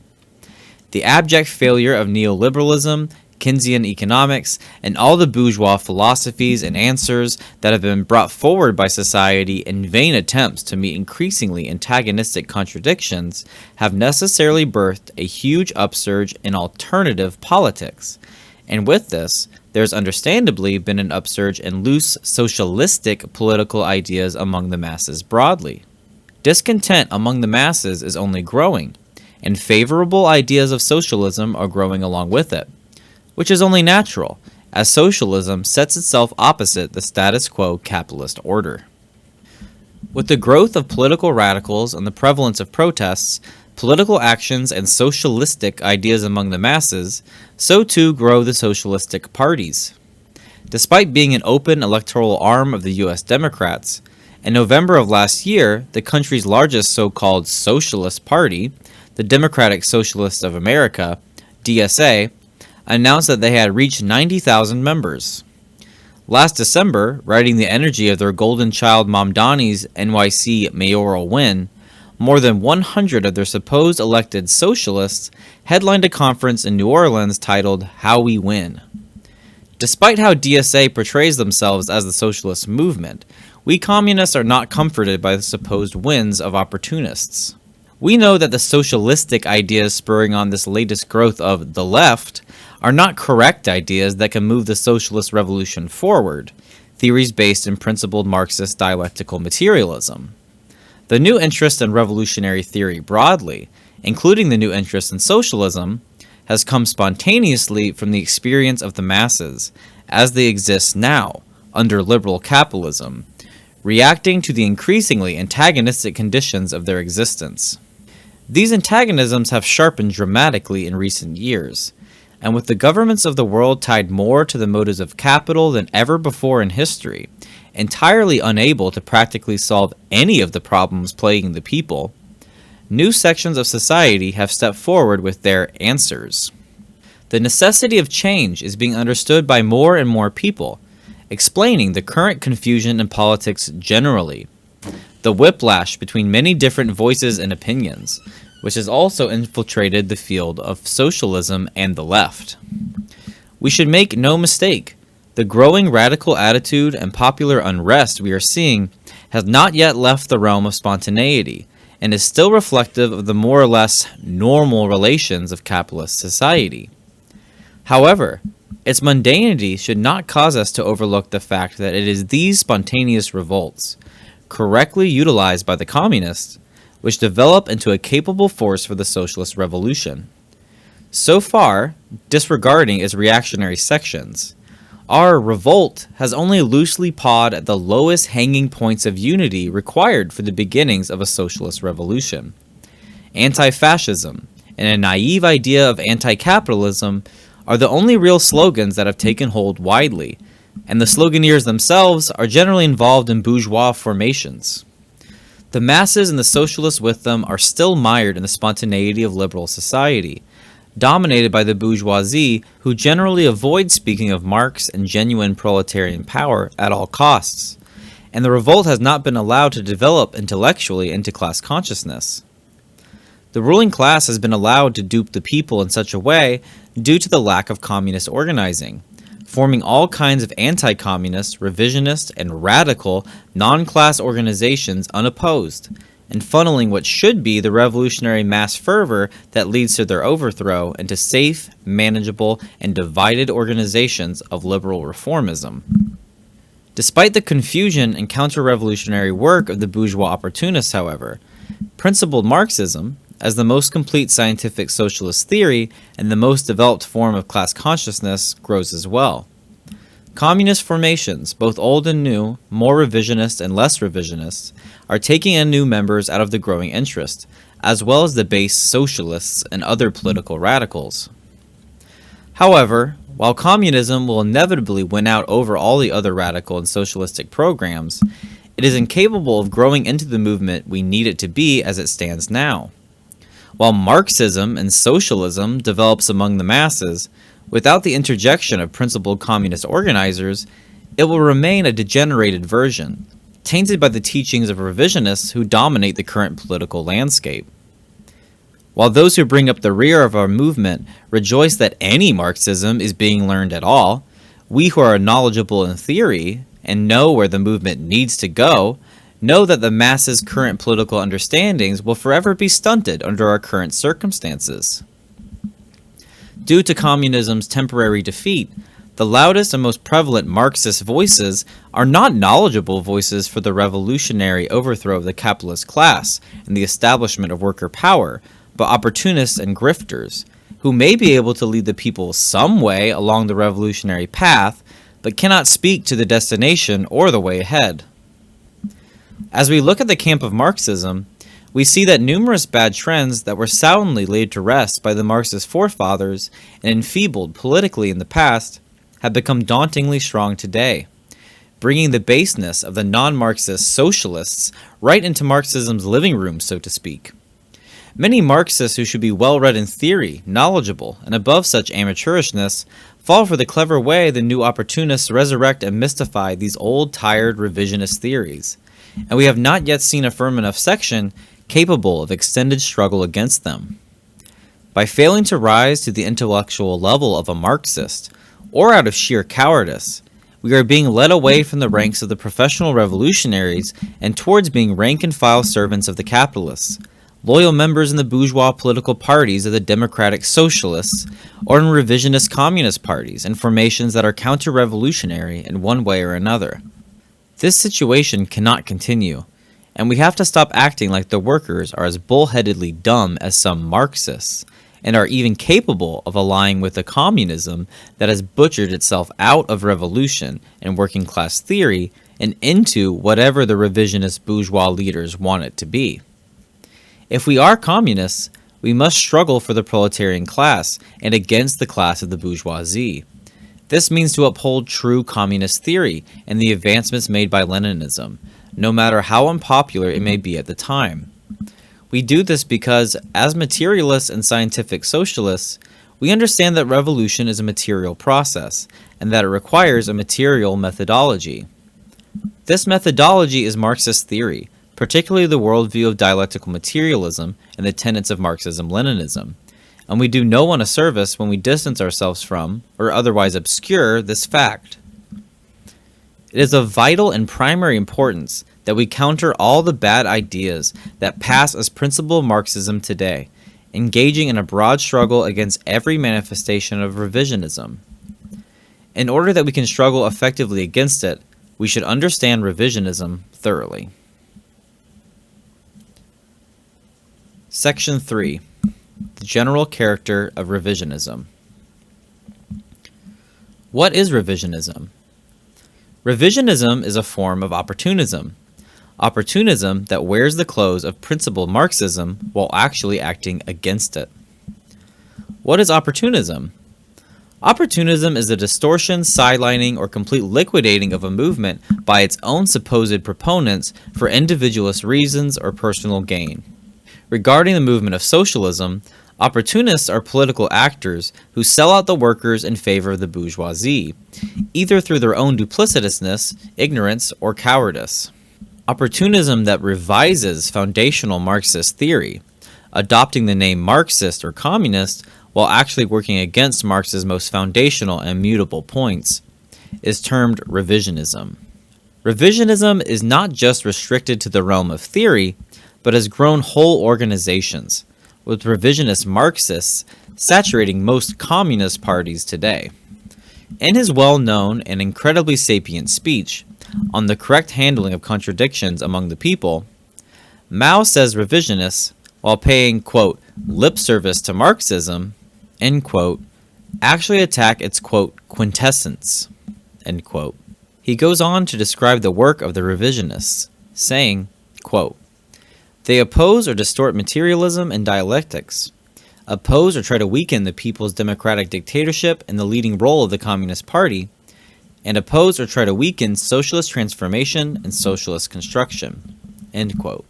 The abject failure of neoliberalism, Keynesian economics, and all the bourgeois philosophies and answers that have been brought forward by society in vain attempts to meet increasingly antagonistic contradictions have necessarily birthed a huge upsurge in alternative politics. And with this, there's understandably been an upsurge in loose socialistic political ideas among the masses broadly. Discontent among the masses is only growing, and favorable ideas of socialism are growing along with it, which is only natural, as socialism sets itself opposite the status quo capitalist order. With the growth of political radicals and the prevalence of protests, political actions, and socialistic ideas among the masses, so too grow the socialistic parties. Despite being an open electoral arm of the U.S. Democrats, in November of last year, the country's largest so-called socialist party, the Democratic Socialists of America, DSA, announced that they had reached 90,000 members. Last December, riding the energy of their golden child Mamdani's NYC mayoral win, more than 100 of their supposed elected socialists headlined a conference in New Orleans titled How We Win. Despite how DSA portrays themselves as the socialist movement, we communists are not comforted by the supposed wins of opportunists. We know that the socialistic ideas spurring on this latest growth of the left are not correct ideas that can move the socialist revolution forward, theories based in principled Marxist dialectical materialism. The new interest in revolutionary theory broadly, including the new interest in socialism, has come spontaneously from the experience of the masses, as they exist now, under liberal capitalism, reacting to the increasingly antagonistic conditions of their existence. These antagonisms have sharpened dramatically in recent years, and with the governments of the world tied more to the motives of capital than ever before in history, entirely unable to practically solve any of the problems plaguing the people, new sections of society have stepped forward with their answers. The necessity of change is being understood by more and more people, explaining the current confusion in politics generally, the whiplash between many different voices and opinions, which has also infiltrated the field of socialism and the left. We should make no mistake, the growing radical attitude and popular unrest we are seeing has not yet left the realm of spontaneity, and is still reflective of the more or less normal relations of capitalist society. However, its mundanity should not cause us to overlook the fact that it is these spontaneous revolts, correctly utilized by the communists, which develop into a capable force for the socialist revolution. So far, disregarding its reactionary sections, our revolt has only loosely pawed at the lowest hanging points of unity required for the beginnings of a socialist revolution. Anti-fascism and a naive idea of anti-capitalism are the only real slogans that have taken hold widely, and the sloganeers themselves are generally involved in bourgeois formations. The masses and the socialists with them are still mired in the spontaneity of liberal society, dominated by the bourgeoisie, who generally avoid speaking of Marx and genuine proletarian power at all costs, and the revolt has not been allowed to develop intellectually into class consciousness. The ruling class has been allowed to dupe the people in such a way due to the lack of communist organizing, forming all kinds of anti-communist, revisionist, and radical non-class organizations unopposed, and funneling what should be the revolutionary mass fervor that leads to their overthrow into safe, manageable, and divided organizations of liberal reformism. Despite the confusion and counter-revolutionary work of the bourgeois opportunists, however, principled Marxism, as the most complete scientific socialist theory and the most developed form of class consciousness, grows as well. Communist formations, both old and new, more revisionist and less revisionist, are taking in new members out of the growing interest, as well as the base socialists and other political radicals. However, while communism will inevitably win out over all the other radical and socialistic programs, it is incapable of growing into the movement we need it to be as it stands now. While Marxism and socialism develops among the masses, without the interjection of principled communist organizers, it will remain a degenerated version, tainted by the teachings of revisionists who dominate the current political landscape. While those who bring up the rear of our movement rejoice that any Marxism is being learned at all, we who are knowledgeable in theory and know where the movement needs to go, know that the masses' current political understandings will forever be stunted under our current circumstances. Due to communism's temporary defeat, the loudest and most prevalent Marxist voices are not knowledgeable voices for the revolutionary overthrow of the capitalist class and the establishment of worker power, but opportunists and grifters, who may be able to lead the people some way along the revolutionary path, but cannot speak to the destination or the way ahead. As we look at the camp of Marxism, we see that numerous bad trends that were soundly laid to rest by the Marxist forefathers and enfeebled politically in the past have become dauntingly strong today, bringing the baseness of the non-Marxist socialists right into Marxism's living room, so to speak. Many Marxists who should be well-read in theory, knowledgeable, and above such amateurishness fall for the clever way the new opportunists resurrect and mystify these old, tired, revisionist theories, and we have not yet seen a firm enough section capable of extended struggle against them. By failing to rise to the intellectual level of a Marxist, or out of sheer cowardice, we are being led away from the ranks of the professional revolutionaries and towards being rank-and-file servants of the capitalists, loyal members in the bourgeois political parties of the democratic socialists, or in revisionist communist parties and formations that are counter-revolutionary in one way or another. This situation cannot continue, and we have to stop acting like the workers are as bullheadedly dumb as some Marxists, and are even capable of allying with a communism that has butchered itself out of revolution and working class theory and into whatever the revisionist bourgeois leaders want it to be. If we are communists, we must struggle for the proletarian class and against the class of the bourgeoisie. This means to uphold true communist theory and the advancements made by Leninism, no matter how unpopular it may be at the time. We do this because, as materialists and scientific socialists, we understand that revolution is a material process, and that it requires a material methodology. This methodology is Marxist theory, particularly the worldview of dialectical materialism and the tenets of Marxism-Leninism, and we do no one a service when we distance ourselves from, or otherwise obscure, this fact. It is of vital and primary importance that we counter all the bad ideas that pass as principled Marxism today, engaging in a broad struggle against every manifestation of revisionism. In order that we can struggle effectively against it, we should understand revisionism thoroughly. Section 3. The general character of revisionism. What is revisionism? Revisionism is a form of opportunism. Opportunism that wears the clothes of principled Marxism while actually acting against it. What is opportunism? Opportunism is the distortion, sidelining, or complete liquidating of a movement by its own supposed proponents for individualist reasons or personal gain. Regarding the movement of socialism, opportunists are political actors who sell out the workers in favor of the bourgeoisie, either through their own duplicitousness, ignorance, or cowardice. Opportunism that revises foundational Marxist theory, adopting the name Marxist or communist while actually working against Marx's most foundational and mutable points, is termed revisionism. Revisionism is not just restricted to the realm of theory, but has grown whole organizations, with revisionist Marxists saturating most communist parties today. In his well-known and incredibly sapient speech on the correct handling of contradictions among the people, Mao says revisionists, while paying, quote, lip service to Marxism, end quote, actually attack its, quote, quintessence, end quote. He goes on to describe the work of the revisionists, saying, quote, they oppose or distort materialism and dialectics, oppose or try to weaken the people's democratic dictatorship and the leading role of the Communist Party, and oppose or try to weaken socialist transformation and socialist construction, end quote.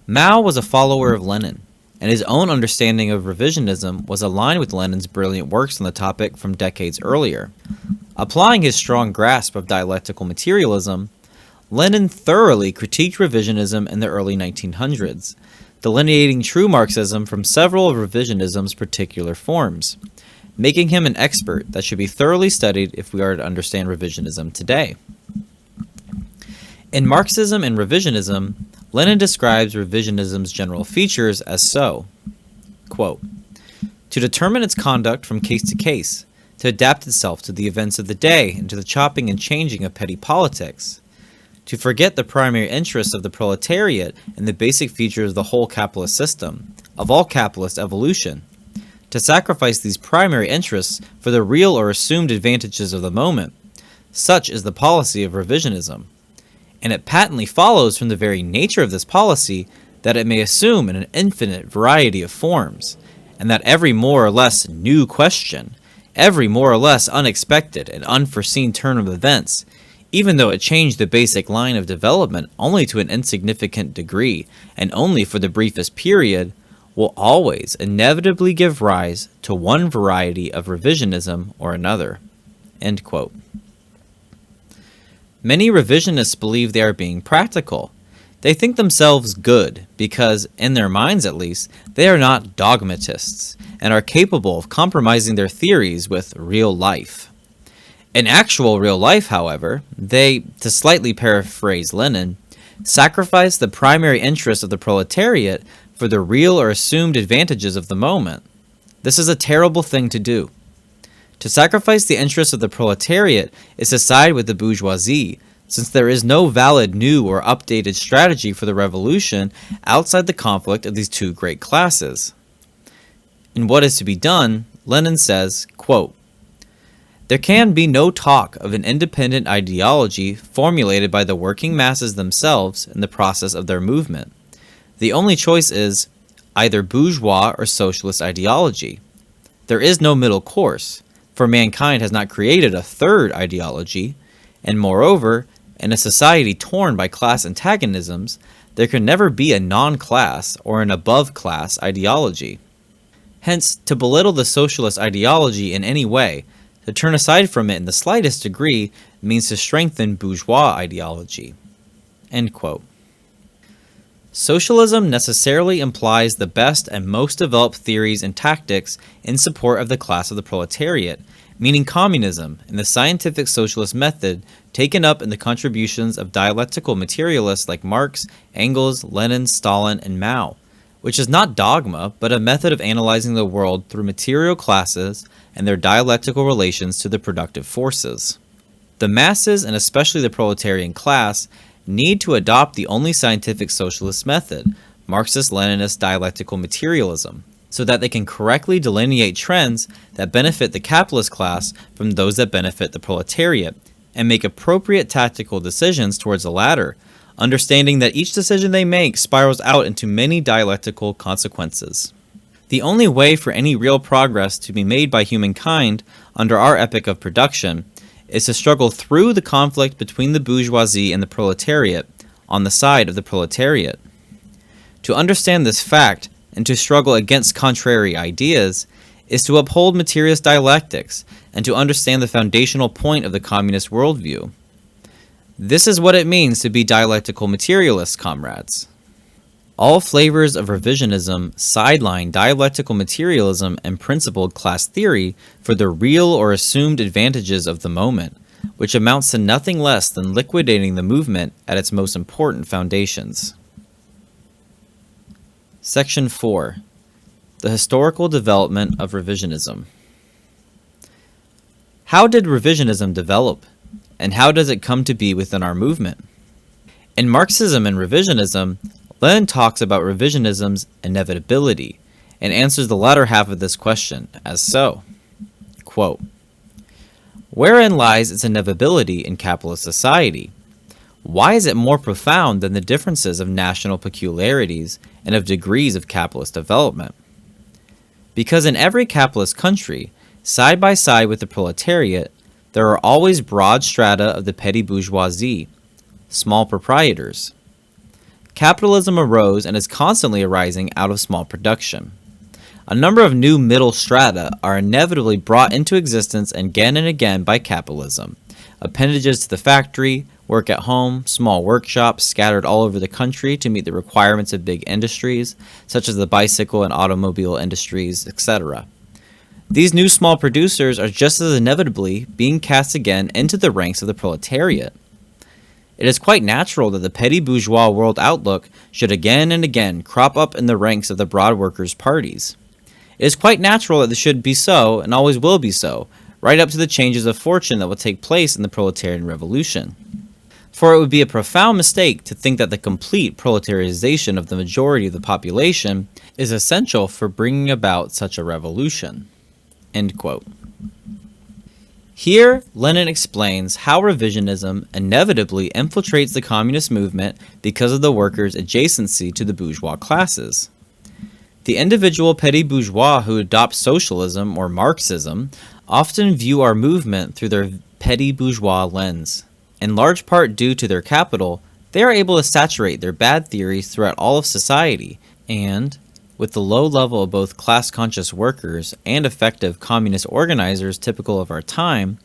Mao was a follower of Lenin, and his own understanding of revisionism was aligned with Lenin's brilliant works on the topic from decades earlier. Applying his strong grasp of dialectical materialism, Lenin thoroughly critiqued revisionism in the early 1900s, delineating true Marxism from several of revisionism's particular forms, making him an expert that should be thoroughly studied if we are to understand revisionism today. In Marxism and Revisionism, Lenin describes revisionism's general features as so, quote, to determine its conduct from case to case, to adapt itself to the events of the day and to the chopping and changing of petty politics, to forget the primary interests of the proletariat and the basic features of the whole capitalist system, of all capitalist evolution, to sacrifice these primary interests for the real or assumed advantages of the moment. Such is the policy of revisionism. And it patently follows from the very nature of this policy that it may assume an infinite variety of forms, and that every more or less new question, every more or less unexpected and unforeseen turn of events, even though it changed the basic line of development only to an insignificant degree and only for the briefest period, will always inevitably give rise to one variety of revisionism or another. End quote. Many revisionists believe they are being practical. They think themselves good because, in their minds at least, they are not dogmatists and are capable of compromising their theories with real life. In actual real life, however, they, to slightly paraphrase Lenin, sacrifice the primary interests of the proletariat for the real or assumed advantages of the moment. This is a terrible thing to do. To sacrifice the interests of the proletariat is to side with the bourgeoisie, since there is no valid new or updated strategy for the revolution outside the conflict of these two great classes. In what is to be done, Lenin says, quote, there can be no talk of an independent ideology formulated by the working masses themselves in the process of their movement. The only choice is either bourgeois or socialist ideology. There is no middle course, for mankind has not created a third ideology, and moreover, in a society torn by class antagonisms, there can never be a non-class or an above-class ideology. Hence, to belittle the socialist ideology in any way, to turn aside from it in the slightest degree, means to strengthen bourgeois ideology. End quote. Socialism necessarily implies the best and most developed theories and tactics in support of the class of the proletariat, meaning communism and the scientific socialist method taken up in the contributions of dialectical materialists like Marx, Engels, Lenin, Stalin, and Mao, which is not dogma, but a method of analyzing the world through material classes and their dialectical relations to the productive forces. The masses, and especially the proletarian class, need to adopt the only scientific socialist method, Marxist-Leninist dialectical materialism, so that they can correctly delineate trends that benefit the capitalist class from those that benefit the proletariat, and make appropriate tactical decisions towards the latter, understanding that each decision they make spirals out into many dialectical consequences. The only way for any real progress to be made by humankind under our epoch of production is to struggle through the conflict between the bourgeoisie and the proletariat on the side of the proletariat. To understand this fact and to struggle against contrary ideas is to uphold materialist dialectics and to understand the foundational point of the communist worldview. This is what it means to be dialectical materialists, comrades. All flavors of revisionism sideline dialectical materialism and principled class theory for the real or assumed advantages of the moment, which amounts to nothing less than liquidating the movement at its most important foundations. Section 4. The historical development of revisionism. How did revisionism develop, and how does it come to be within our movement? In Marxism and Revisionism, Lenin talks about revisionism's inevitability and answers the latter half of this question as so. Quote, "Wherein lies its inevitability in capitalist society? Why is it more profound than the differences of national peculiarities and of degrees of capitalist development? Because in every capitalist country, side by side with the proletariat, there are always broad strata of the petty bourgeoisie, small proprietors. Capitalism arose and is constantly arising out of small production. A number of new middle strata are inevitably brought into existence again and again by capitalism. Appendages to the factory, work at home, small workshops scattered all over the country to meet the requirements of big industries, such as the bicycle and automobile industries, etc. These new small producers are just as inevitably being cast again into the ranks of the proletariat. It is quite natural that the petty bourgeois world outlook should again and again crop up in the ranks of the broad workers' parties. It is quite natural that this should be so, and always will be so, right up to the changes of fortune that will take place in the proletarian revolution. For it would be a profound mistake to think that the complete proletarization of the majority of the population is essential for bringing about such a revolution." End quote. Here, Lenin explains how revisionism inevitably infiltrates the communist movement because of the workers' adjacency to the bourgeois classes. The individual petty bourgeois who adopt socialism or Marxism often view our movement through their petty bourgeois lens. In large part due to their capital, they are able to saturate their bad theories throughout all of society, and, with the low level of both class-conscious workers and effective communist organizers typical of our time,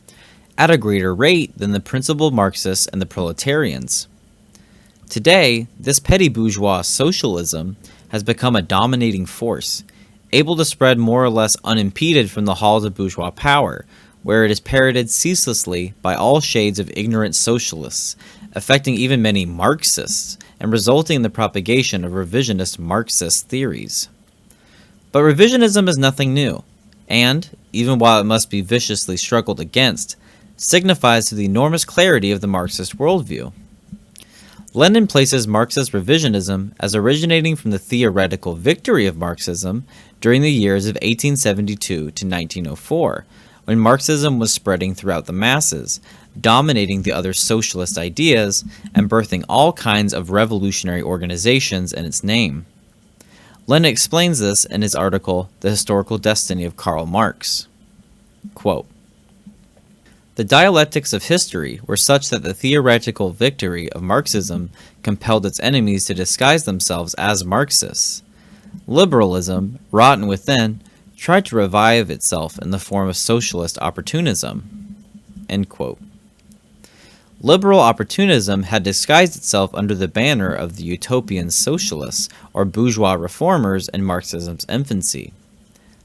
at a greater rate than the principal Marxists and the proletarians. Today, this petty bourgeois socialism has become a dominating force, able to spread more or less unimpeded from the halls of bourgeois power, where it is parroted ceaselessly by all shades of ignorant socialists, affecting even many Marxists, and resulting in the propagation of revisionist Marxist theories. But revisionism is nothing new, and, even while it must be viciously struggled against, signifies to the enormous clarity of the Marxist worldview. Lenin places Marxist revisionism as originating from the theoretical victory of Marxism during the years of 1872 to 1904, when Marxism was spreading throughout the masses, dominating the other socialist ideas, and birthing all kinds of revolutionary organizations in its name. Lenin explains this in his article, The Historical Destiny of Karl Marx. Quote, "The dialectics of history were such that the theoretical victory of Marxism compelled its enemies to disguise themselves as Marxists. Liberalism, rotten within, tried to revive itself in the form of socialist opportunism." End quote. Liberal opportunism had disguised itself under the banner of the utopian socialists or bourgeois reformers in Marxism's infancy.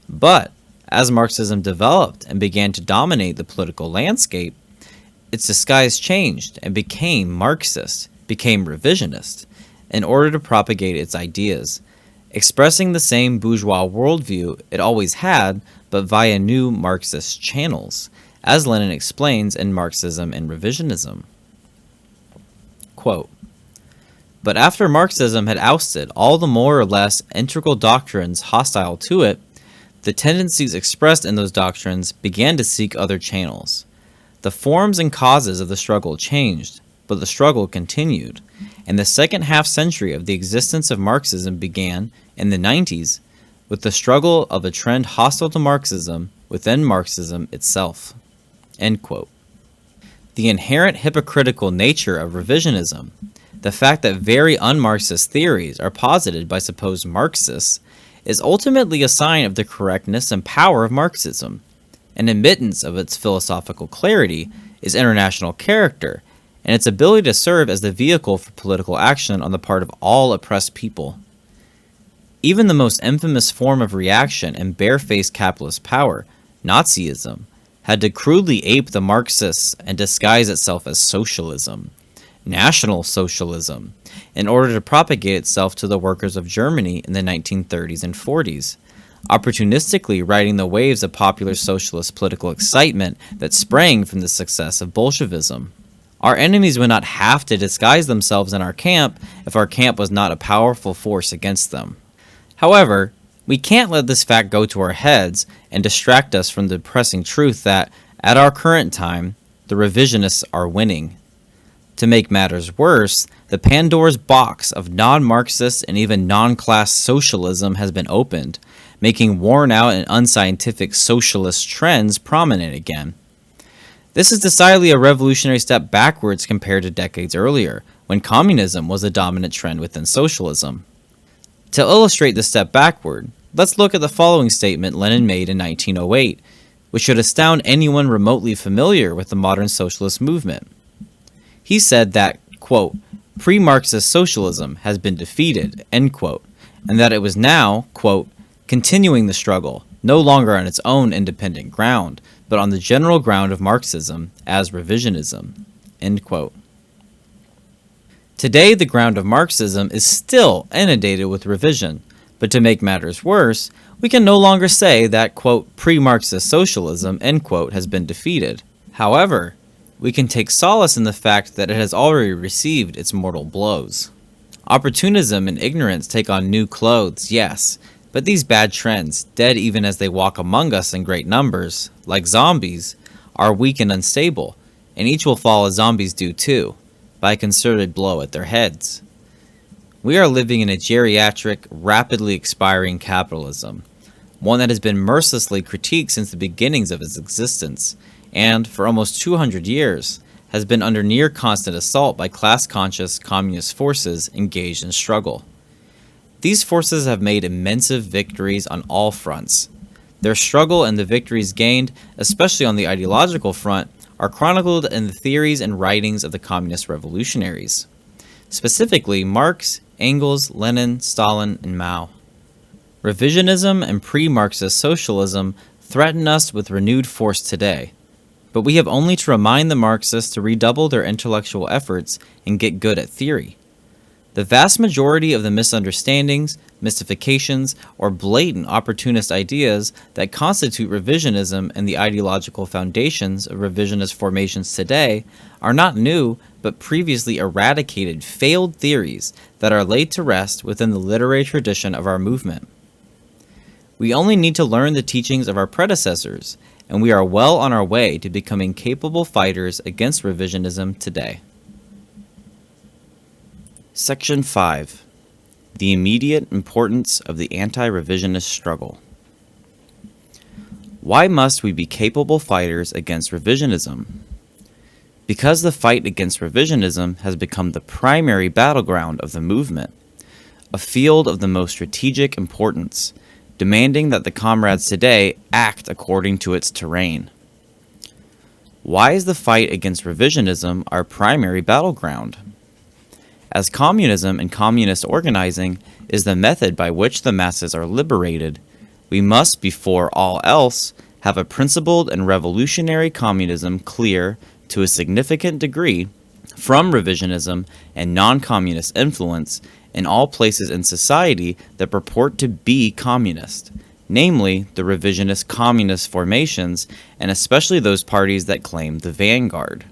But, as Marxism developed and began to dominate the political landscape, its disguise changed and became Marxist, became revisionist, in order to propagate its ideas, expressing the same bourgeois worldview it always had, but via new Marxist channels, as Lenin explains in Marxism and Revisionism. Quote, "But after Marxism had ousted all the more or less integral doctrines hostile to it, the tendencies expressed in those doctrines began to seek other channels. The forms and causes of the struggle changed, but the struggle continued, and the second half-century of the existence of Marxism began, in the 90s, with the struggle of a trend hostile to Marxism within Marxism itself." End quote. The inherent hypocritical nature of revisionism, the fact that very un-Marxist theories are posited by supposed Marxists, is ultimately a sign of the correctness and power of Marxism. An admittance of its philosophical clarity is international character, and its ability to serve as the vehicle for political action on the part of all oppressed people. Even the most infamous form of reaction and barefaced capitalist power, Nazism, had to crudely ape the Marxists and disguise itself as socialism, National Socialism, in order to propagate itself to the workers of Germany in the 1930s and 40s, opportunistically riding the waves of popular socialist political excitement that sprang from the success of Bolshevism. Our enemies would not have to disguise themselves in our camp if our camp was not a powerful force against them. However, we can't let this fact go to our heads and distract us from the depressing truth that, at our current time, the revisionists are winning. To make matters worse, the Pandora's box of non-Marxist and even non-class socialism has been opened, making worn-out and unscientific socialist trends prominent again. This is decidedly a revolutionary step backwards compared to decades earlier, when communism was the dominant trend within socialism. To illustrate this step backward, let's look at the following statement Lenin made in 1908, which should astound anyone remotely familiar with the modern socialist movement. He said that, quote, pre-Marxist socialism has been defeated, end quote, and that it was now, quote, continuing the struggle, no longer on its own independent ground, but on the general ground of Marxism as revisionism, end quote. Today, the ground of Marxism is still inundated with revision, but to make matters worse, we can no longer say that, quote, pre-Marxist socialism, end quote, has been defeated. However, we can take solace in the fact that it has already received its mortal blows. Opportunism and ignorance take on new clothes, yes, but these bad trends, dead even as they walk among us in great numbers, like zombies, are weak and unstable, and each will fall as zombies do too, by a concerted blow at their heads. We are living in a geriatric, rapidly expiring capitalism, one that has been mercilessly critiqued since the beginnings of its existence, and, for almost 200 years, has been under near constant assault by class-conscious communist forces engaged in struggle. These forces have made immense victories on all fronts. Their struggle and the victories gained, especially on the ideological front, are chronicled in the theories and writings of the communist revolutionaries, specifically Marx, Engels, Lenin, Stalin, and Mao. Revisionism and pre-Marxist socialism threaten us with renewed force today, but we have only to remind the Marxists to redouble their intellectual efforts and get good at theory. The vast majority of the misunderstandings, mystifications, or blatant opportunist ideas that constitute revisionism and the ideological foundations of revisionist formations today are not new, but previously eradicated failed theories that are laid to rest within the literary tradition of our movement. We only need to learn the teachings of our predecessors, and we are well on our way to becoming capable fighters against revisionism today. Section 5. The immediate importance of the anti-revisionist struggle. Why must we be capable fighters against revisionism? Because the fight against revisionism has become the primary battleground of the movement, a field of the most strategic importance, demanding that the comrades today act according to its terrain. Why is the fight against revisionism our primary battleground? As communism and communist organizing is the method by which the masses are liberated, we must, before all else, have a principled and revolutionary communism clear, to a significant degree, from revisionism and non-communist influence in all places in society that purport to be communist, namely the revisionist communist formations, and especially those parties that claim the vanguard.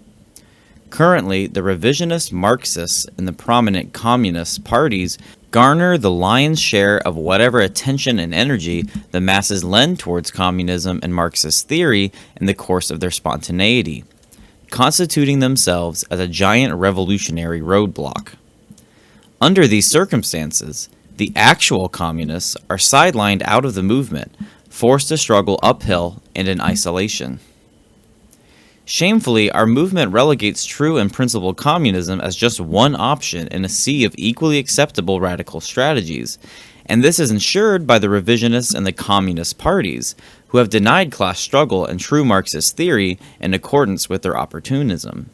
Currently, the revisionist Marxists and the prominent communist parties garner the lion's share of whatever attention and energy the masses lend towards communism and Marxist theory in the course of their spontaneity, constituting themselves as a giant revolutionary roadblock. Under these circumstances, the actual communists are sidelined out of the movement, forced to struggle uphill and in isolation. Shamefully, our movement relegates true and principled communism as just one option in a sea of equally acceptable radical strategies, and this is ensured by the revisionists and the communist parties, who have denied class struggle and true Marxist theory in accordance with their opportunism.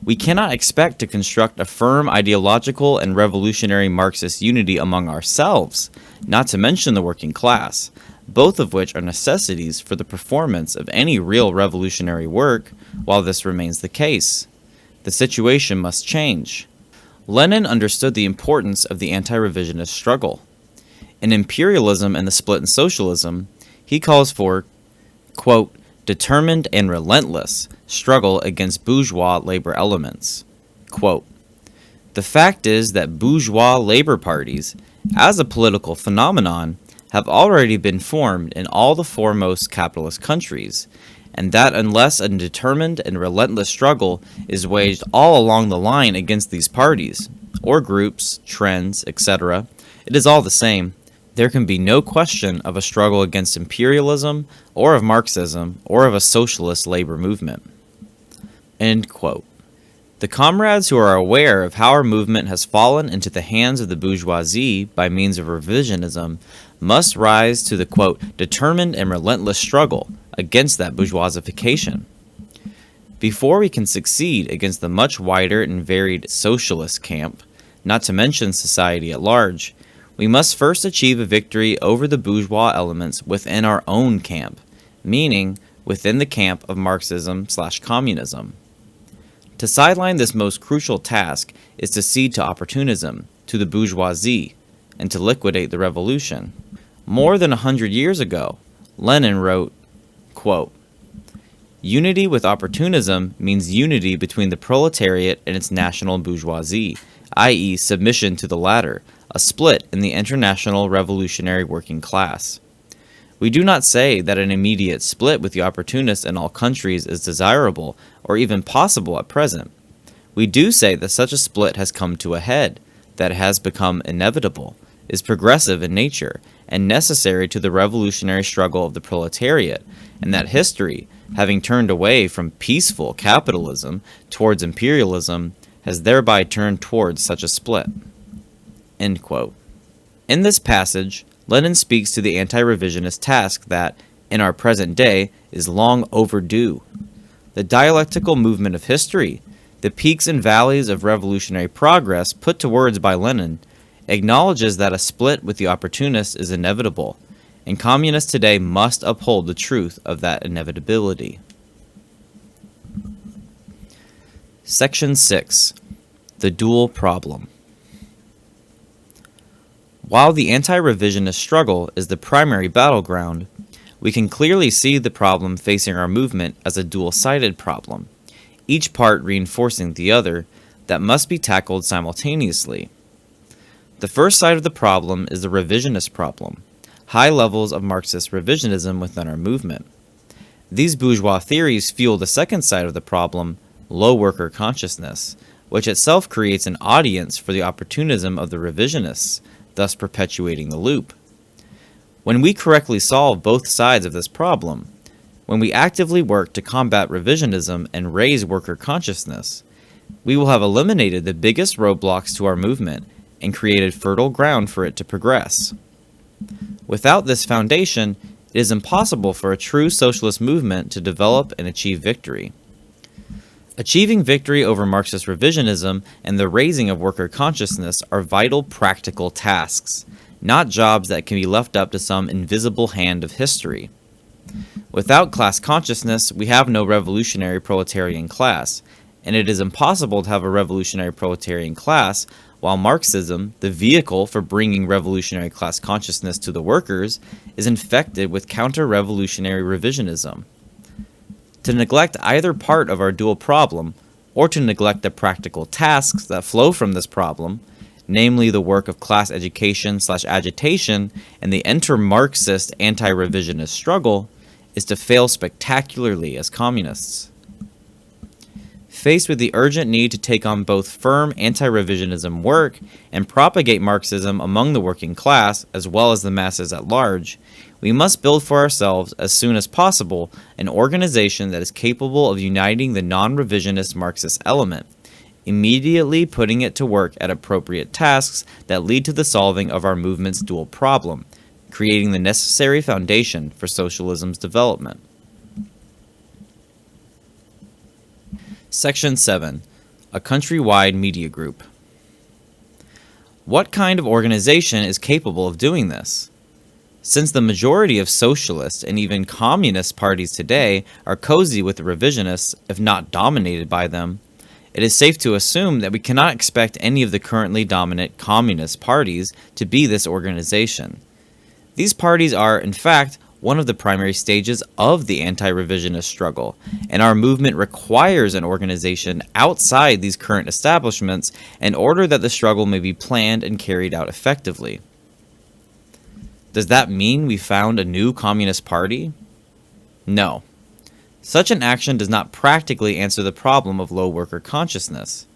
We cannot expect to construct a firm ideological and revolutionary Marxist unity among ourselves, not to mention the working class, both of which are necessities for the performance of any real revolutionary work, while this remains the case. The situation must change. Lenin understood the importance of the anti-revisionist struggle. In Imperialism and the Split in Socialism, he calls for, quote, determined and relentless struggle against bourgeois labor elements. Quote, the fact is that bourgeois labor parties, as a political phenomenon, have already been formed in all the foremost capitalist countries, and that unless a determined and relentless struggle is waged all along the line against these parties, or groups, trends, etc., it is all the same. There can be no question of a struggle against imperialism, or of Marxism, or of a socialist labor movement. End quote. The comrades who are aware of how our movement has fallen into the hands of the bourgeoisie by means of revisionism must rise to the, quote, determined and relentless struggle against that bourgeoisification. Before we can succeed against the much wider and varied socialist camp, not to mention society at large, we must first achieve a victory over the bourgeois elements within our own camp, meaning within the camp of Marxism/communism. To sideline this most crucial task is to cede to opportunism, to the bourgeoisie, and to liquidate the revolution. More than 100 years ago, Lenin wrote, quote, unity with opportunism means unity between the proletariat and its national bourgeoisie, i.e. submission to the latter, a split in the international revolutionary working class. We do not say that an immediate split with the opportunists in all countries is desirable or even possible at present. We do say that such a split has come to a head, that it has become inevitable, is progressive in nature, and necessary to the revolutionary struggle of the proletariat, and that history, having turned away from peaceful capitalism towards imperialism, has thereby turned towards such a split. End quote. In this passage, Lenin speaks to the anti-revisionist task that, in our present day, is long overdue. The dialectical movement of history, the peaks and valleys of revolutionary progress put to words by Lenin, acknowledges that a split with the opportunists is inevitable, and communists today must uphold the truth of that inevitability. Section 6. The Dual Problem. While the anti-revisionist struggle is the primary battleground, we can clearly see the problem facing our movement as a dual-sided problem, each part reinforcing the other, that must be tackled simultaneously. The first side of the problem is the revisionist problem, high levels of Marxist revisionism within our movement. These bourgeois theories fuel the second side of the problem, low worker consciousness, which itself creates an audience for the opportunism of the revisionists, thus perpetuating the loop. When we correctly solve both sides of this problem, when we actively work to combat revisionism and raise worker consciousness, we will have eliminated the biggest roadblocks to our movement and created fertile ground for it to progress. Without this foundation, it is impossible for a true socialist movement to develop and achieve victory. Achieving victory over Marxist revisionism and the raising of worker consciousness are vital practical tasks, not jobs that can be left up to some invisible hand of history. Without class consciousness, we have no revolutionary proletarian class, and it is impossible to have a revolutionary proletarian class while Marxism, the vehicle for bringing revolutionary class consciousness to the workers, is infected with counter-revolutionary revisionism. To neglect either part of our dual problem, or to neglect the practical tasks that flow from this problem, namely the work of class education/agitation and the enter-Marxist anti-revisionist struggle, is to fail spectacularly as communists. Faced with the urgent need to take on both firm anti-revisionism work and propagate Marxism among the working class as well as the masses at large, we must build for ourselves as soon as possible an organization that is capable of uniting the non-revisionist Marxist element, immediately putting it to work at appropriate tasks that lead to the solving of our movement's dual problem, creating the necessary foundation for socialism's development. Section 7. A countrywide media group. What kind of organization is capable of doing this? Since the majority of socialist and even communist parties today are cozy with the revisionists, if not dominated by them, it is safe to assume that we cannot expect any of the currently dominant communist parties to be this organization. These parties are, in fact, one of the primary stages of the anti-revisionist struggle, and our movement requires an organization outside these current establishments in order that the struggle may be planned and carried out effectively. Does that mean we found a new communist party? No. Such an action does not practically answer the problem of low worker consciousness.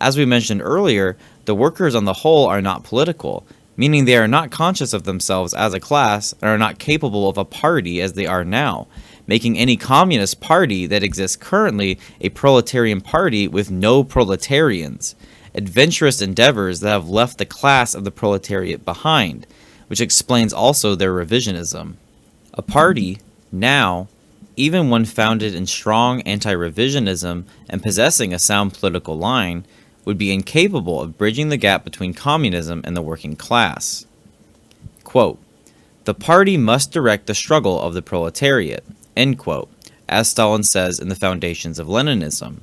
As we mentioned earlier, the workers on the whole are not political, meaning they are not conscious of themselves as a class and are not capable of a party as they are now, making any communist party that exists currently a proletarian party with no proletarians, adventurous endeavors that have left the class of the proletariat behind, which explains also their revisionism. A party, now, even one founded in strong anti-revisionism and possessing a sound political line, would be incapable of bridging the gap between communism and the working class. Quote, "The party must direct the struggle of the proletariat," end quote, as Stalin says in the Foundations of Leninism.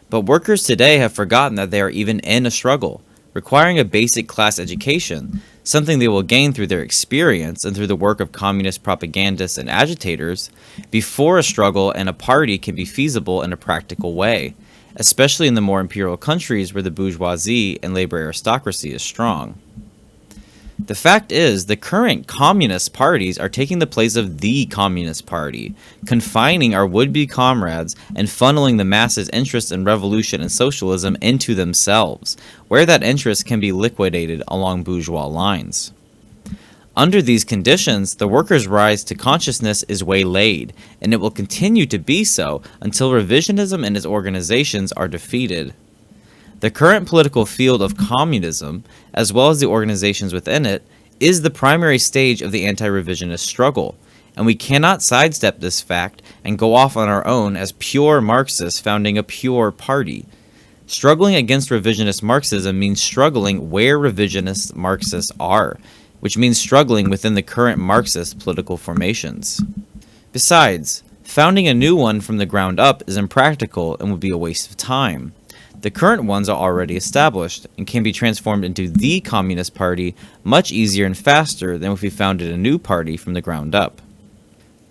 But workers today have forgotten that they are even in a struggle, requiring a basic class education, something they will gain through their experience and through the work of communist propagandists and agitators, before a struggle and a party can be feasible in a practical way, especially in the more imperial countries where the bourgeoisie and labor aristocracy is strong. The fact is, the current communist parties are taking the place of the Communist Party, confining our would-be comrades and funneling the masses' interest in revolution and socialism into themselves, where that interest can be liquidated along bourgeois lines. Under these conditions, the workers' rise to consciousness is waylaid, and it will continue to be so until revisionism and its organizations are defeated. The current political field of communism, as well as the organizations within it, is the primary stage of the anti-revisionist struggle, and we cannot sidestep this fact and go off on our own as pure Marxists founding a pure party. Struggling against revisionist Marxism means struggling where revisionist Marxists are, which means struggling within the current Marxist political formations. Besides, founding a new one from the ground up is impractical and would be a waste of time. The current ones are already established and can be transformed into the Communist Party much easier and faster than if we founded a new party from the ground up.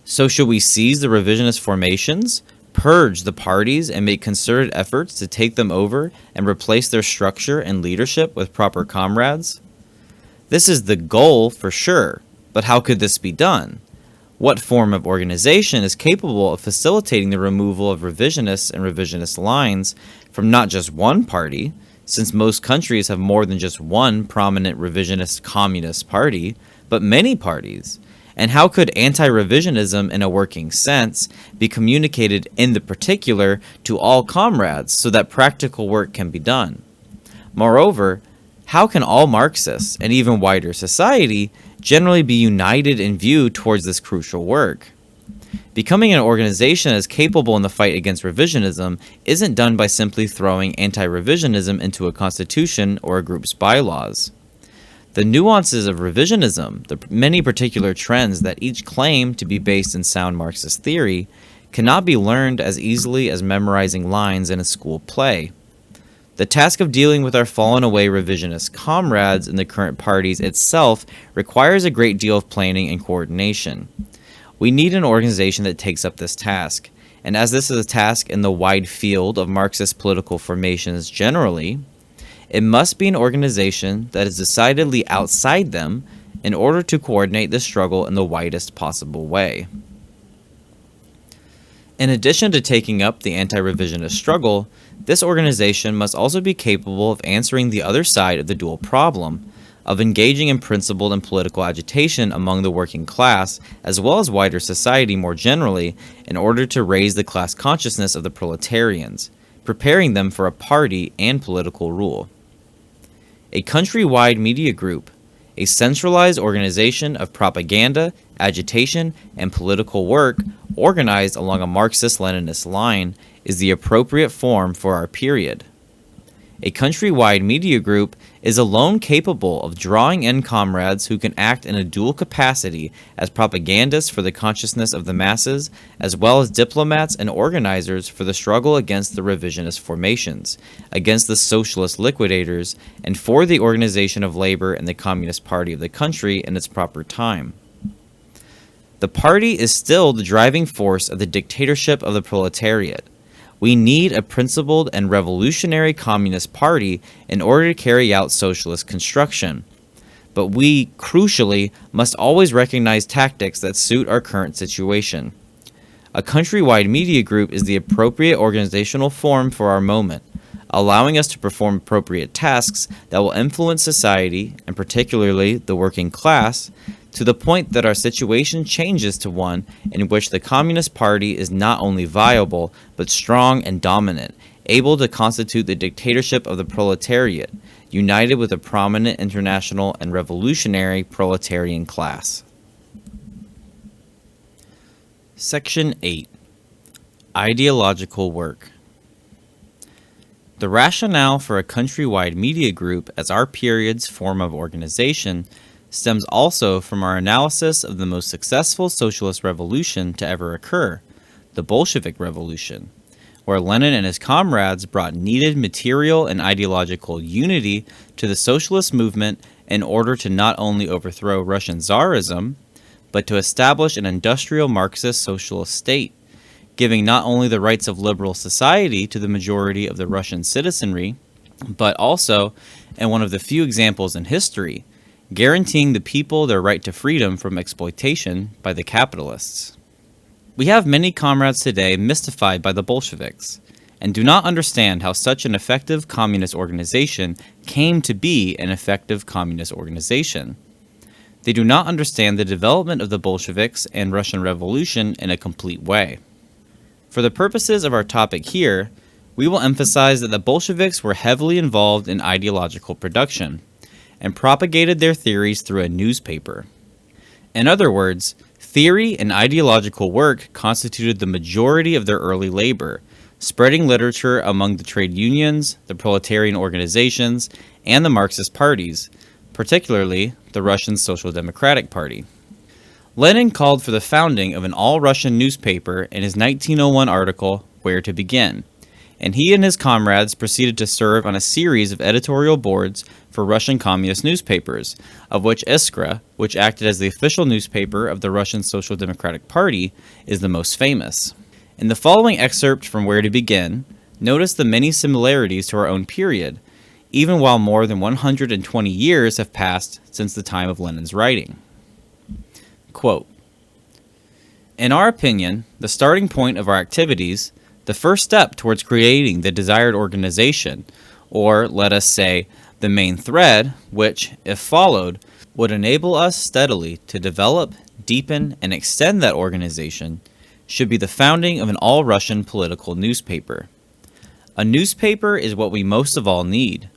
So should we seize the revisionist formations, purge the parties, and make concerted efforts to take them over and replace their structure and leadership with proper comrades? This is the goal for sure, but how could this be done? What form of organization is capable of facilitating the removal of revisionists and revisionist lines from not just one party, since most countries have more than just one prominent revisionist communist party, but many parties? And how could anti-revisionism in a working sense be communicated in the particular to all comrades so that practical work can be done? Moreover, how can all Marxists, and even wider society, generally be united in view towards this crucial work? Becoming an organization that is capable in the fight against revisionism isn't done by simply throwing anti-revisionism into a constitution or a group's bylaws. The nuances of revisionism, the many particular trends that each claim to be based in sound Marxist theory, cannot be learned as easily as memorizing lines in a school play. The task of dealing with our fallen away revisionist comrades in the current parties itself requires a great deal of planning and coordination. We need an organization that takes up this task, and as this is a task in the wide field of Marxist political formations generally, it must be an organization that is decidedly outside them in order to coordinate the struggle in the widest possible way. In addition to taking up the anti-revisionist struggle, this organization must also be capable of answering the other side of the dual problem, of engaging in principled and political agitation among the working class, as well as wider society more generally, in order to raise the class consciousness of the proletarians, preparing them for a party and political rule. A country-wide media group, a centralized organization of propaganda, agitation, and political work organized along a Marxist-Leninist line is the appropriate form for our period. A countrywide media group is alone capable of drawing in comrades who can act in a dual capacity as propagandists for the consciousness of the masses, as well as diplomats and organizers for the struggle against the revisionist formations, against the socialist liquidators, and for the organization of labor in the Communist Party of the country in its proper time. The party is still the driving force of the dictatorship of the proletariat. We need a principled and revolutionary communist party in order to carry out socialist construction. But we, crucially, must always recognize tactics that suit our current situation. A countrywide media group is the appropriate organizational form for our moment, allowing us to perform appropriate tasks that will influence society, and particularly the working class, to the point that our situation changes to one in which the Communist Party is not only viable, but strong and dominant, able to constitute the dictatorship of the proletariat, united with a prominent international and revolutionary proletarian class. Section 8. Ideological Work. The rationale for a countrywide media group as our period's form of organization stems also from our analysis of the most successful socialist revolution to ever occur, the Bolshevik Revolution, where Lenin and his comrades brought needed material and ideological unity to the socialist movement in order to not only overthrow Russian Tsarism, but to establish an industrial Marxist socialist state, giving not only the rights of liberal society to the majority of the Russian citizenry, but also, and one of the few examples in history, guaranteeing the people their right to freedom from exploitation by the capitalists. We have many comrades today mystified by the Bolsheviks, and do not understand how such an effective communist organization came to be an effective communist organization. They do not understand the development of the Bolsheviks and Russian Revolution in a complete way. For the purposes of our topic here, we will emphasize that the Bolsheviks were heavily involved in ideological production, and propagated their theories through a newspaper. In other words, theory and ideological work constituted the majority of their early labor, spreading literature among the trade unions, the proletarian organizations, and the Marxist parties, particularly the Russian Social Democratic Party. Lenin called for the founding of an all-Russian newspaper in his 1901 article, Where to Begin, and he and his comrades proceeded to serve on a series of editorial boards for Russian communist newspapers, of which Iskra, which acted as the official newspaper of the Russian Social Democratic Party, is the most famous. In the following excerpt from Where to Begin, notice the many similarities to our own period, even while more than 120 years have passed since the time of Lenin's writing. Quote, "In our opinion, the starting point of our activities, the first step towards creating the desired organization, or let us say, the main thread, which, if followed, would enable us steadily to develop, deepen, and extend that organization, should be the founding of an all-Russian political newspaper. A newspaper is what we most of all need.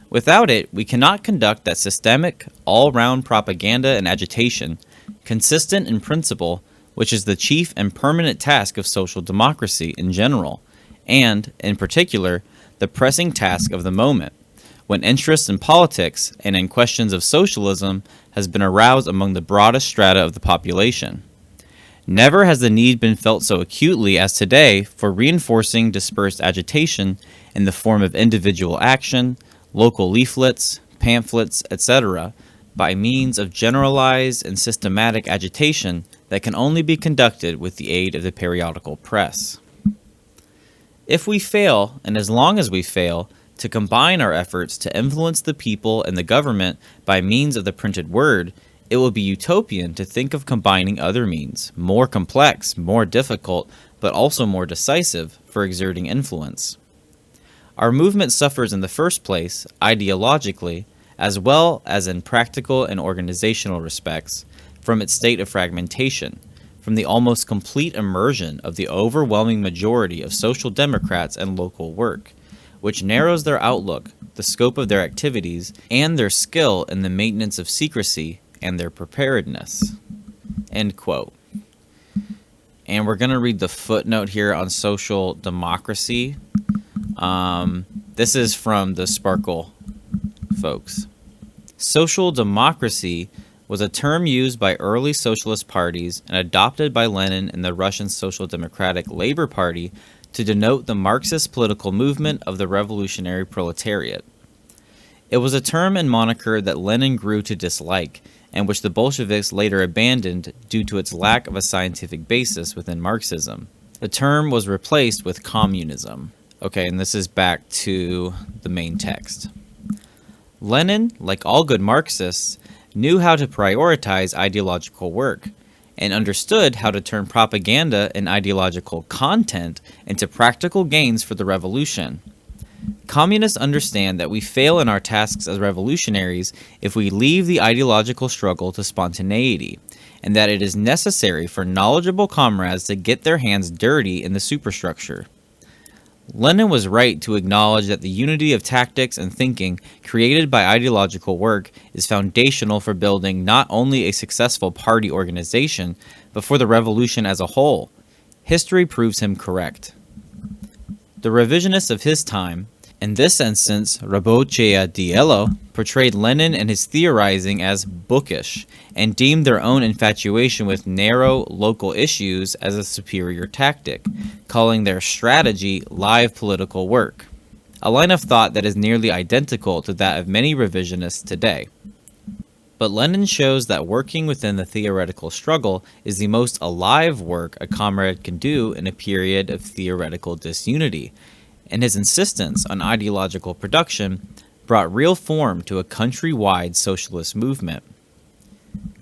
Without it, we cannot conduct that systemic, all-round propaganda and agitation, consistent in principle, which is the chief and permanent task of social democracy in general, and, in particular, the pressing task of the moment, when interest in politics and in questions of socialism has been aroused among the broadest strata of the population. Never has the need been felt so acutely as today for reinforcing dispersed agitation in the form of individual action, local leaflets, pamphlets, etc., by means of generalized and systematic agitation that can only be conducted with the aid of the periodical press. If we fail, and as long as we fail, to combine our efforts to influence the people and the government by means of the printed word, it will be utopian to think of combining other means, more complex, more difficult, but also more decisive, for exerting influence. Our movement suffers in the first place, ideologically, as well as in practical and organizational respects, from its state of fragmentation, from the almost complete immersion of the overwhelming majority of social democrats and local work, which narrows their outlook, the scope of their activities, and their skill in the maintenance of secrecy and their preparedness." End quote. And we're going to read the footnote here on social democracy. This is from the Sparkyl folks. Social democracy was a term used by early socialist parties and adopted by Lenin and the Russian Social Democratic Labor Party to denote the Marxist political movement of the revolutionary proletariat. It was a term and moniker that Lenin grew to dislike, and which the Bolsheviks later abandoned due to its lack of a scientific basis within Marxism. The term was replaced with communism. Okay, and this is back to the main text. Lenin, like all good Marxists, knew how to prioritize ideological work, and understood how to turn propaganda and ideological content into practical gains for the revolution. Communists understand that we fail in our tasks as revolutionaries if we leave the ideological struggle to spontaneity, and that it is necessary for knowledgeable comrades to get their hands dirty in the superstructure. Lenin was right to acknowledge that the unity of tactics and thinking created by ideological work is foundational for building not only a successful party organization, but for the revolution as a whole. History proves him correct. The revisionists of his time, in this instance Rабочее дело, portrayed Lenin and his theorizing as bookish, and deemed their own infatuation with narrow, local issues as a superior tactic, calling their strategy live political work, a line of thought that is nearly identical to that of many revisionists today. But Lenin shows that working within the theoretical struggle is the most alive work a comrade can do in a period of theoretical disunity, and his insistence on ideological production brought real form to a country-wide socialist movement.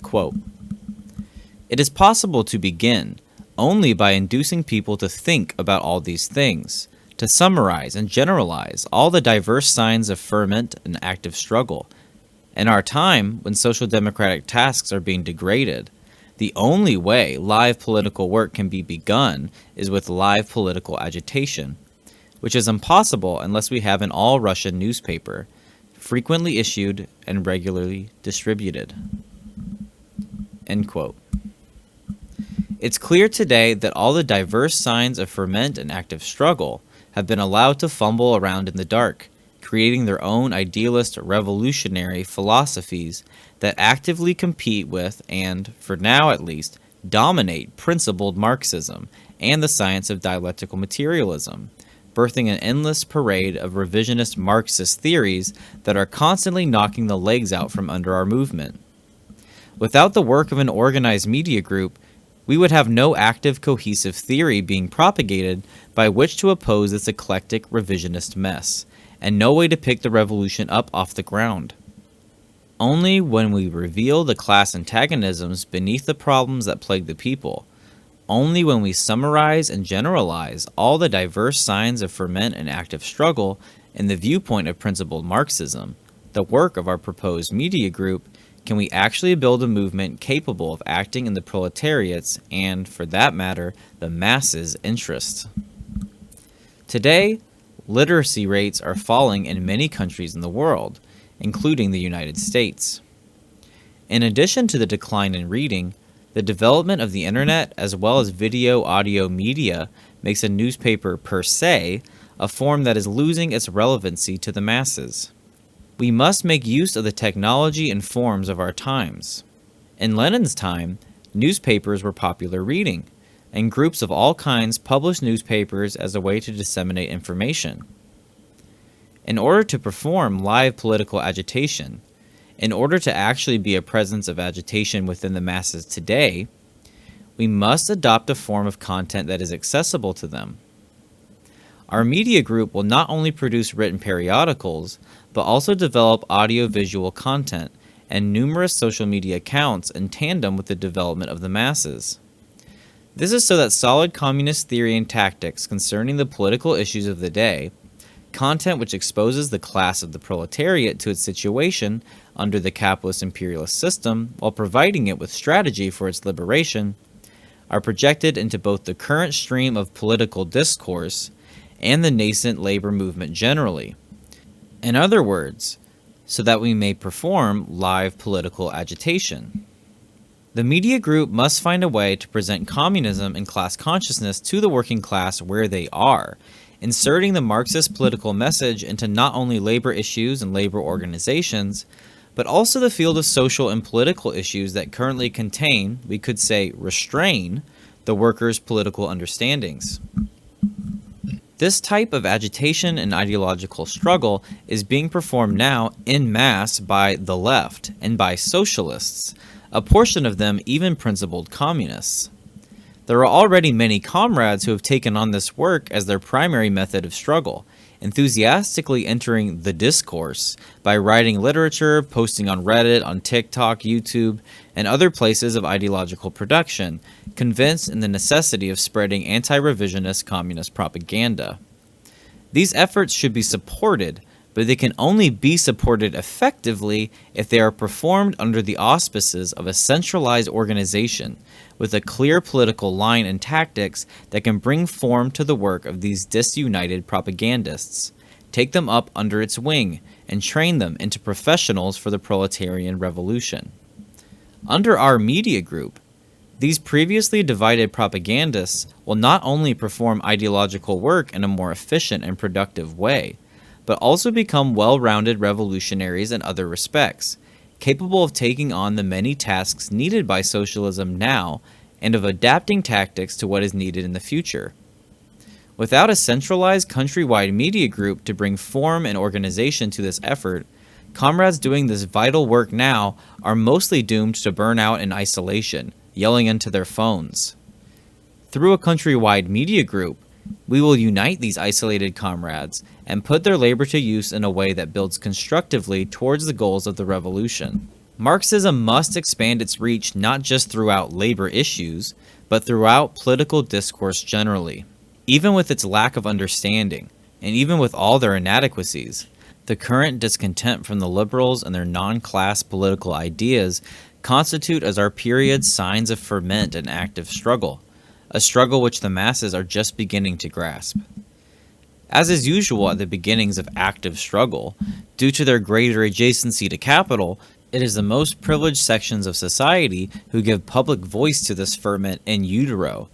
Quote, "It is possible to begin only by inducing people to think about all these things, to summarize and generalize all the diverse signs of ferment and active struggle. In our time, when social democratic tasks are being degraded, the only way live political work can be begun is with live political agitation, which is impossible unless we have an all-Russian newspaper, frequently issued and regularly distributed." End quote. It's clear today that all the diverse signs of ferment and active struggle have been allowed to fumble around in the dark, creating their own idealist revolutionary philosophies that actively compete with and, for now at least, dominate principled Marxism and the science of dialectical materialism, birthing an endless parade of revisionist Marxist theories that are constantly knocking the legs out from under our movement. Without the work of an organized media group, we would have no active, cohesive theory being propagated by which to oppose this eclectic revisionist mess, and no way to pick the revolution up off the ground. Only when we reveal the class antagonisms beneath the problems that plague the people, only when we summarize and generalize all the diverse signs of ferment and active struggle in the viewpoint of principled Marxism, the work of our proposed media group, can we actually build a movement capable of acting in the proletariat's and, for that matter, the masses' interest. Today, literacy rates are falling in many countries in the world, including the United States. In addition to the decline in reading, the development of the internet as well as video-audio media makes a newspaper per se a form that is losing its relevancy to the masses. We must make use of the technology and forms of our times. In Lenin's time, newspapers were popular reading, and groups of all kinds published newspapers as a way to disseminate information. In order to perform live political agitation, in order to actually be a presence of agitation within the masses today, we must adopt a form of content that is accessible to them. Our media group will not only produce written periodicals, but also develop audio-visual content and numerous social media accounts in tandem with the development of the masses. This is so that solid communist theory and tactics concerning the political issues of the day, content which exposes the class of the proletariat to its situation under the capitalist imperialist system while providing it with strategy for its liberation, are projected into both the current stream of political discourse and the nascent labor movement generally. In other words, so that we may perform live political agitation. The media group must find a way to present communism and class consciousness to the working class where they are, inserting the Marxist political message into not only labor issues and labor organizations, but also the field of social and political issues that currently contain, we could say restrain, the workers' political understandings. This type of agitation and ideological struggle is being performed now en masse by the left and by socialists, a portion of them even principled communists. There are already many comrades who have taken on this work as their primary method of struggle, enthusiastically entering the discourse by writing literature, posting on Reddit, on TikTok, YouTube, and other places of ideological production, convinced in the necessity of spreading anti-revisionist communist propaganda. These efforts should be supported, but they can only be supported effectively if they are performed under the auspices of a centralized organization with a clear political line and tactics that can bring form to the work of these disunited propagandists, take them up under its wing, and train them into professionals for the proletarian revolution. Under our media group, these previously divided propagandists will not only perform ideological work in a more efficient and productive way, but also become well-rounded revolutionaries in other respects, capable of taking on the many tasks needed by socialism now and of adapting tactics to what is needed in the future. Without a centralized countrywide media group to bring form and organization to this effort, comrades doing this vital work now are mostly doomed to burn out in isolation, yelling into their phones. Through a countrywide media group, we will unite these isolated comrades and put their labor to use in a way that builds constructively towards the goals of the revolution. Marxism must expand its reach not just throughout labor issues, but throughout political discourse generally. Even with its lack of understanding, and even with all their inadequacies, the current discontent from the liberals and their non-class political ideas constitute as our period's signs of ferment and active struggle, a struggle which the masses are just beginning to grasp. As is usual at the beginnings of active struggle, due to their greater adjacency to capital, it is the most privileged sections of society who give public voice to this ferment in utero.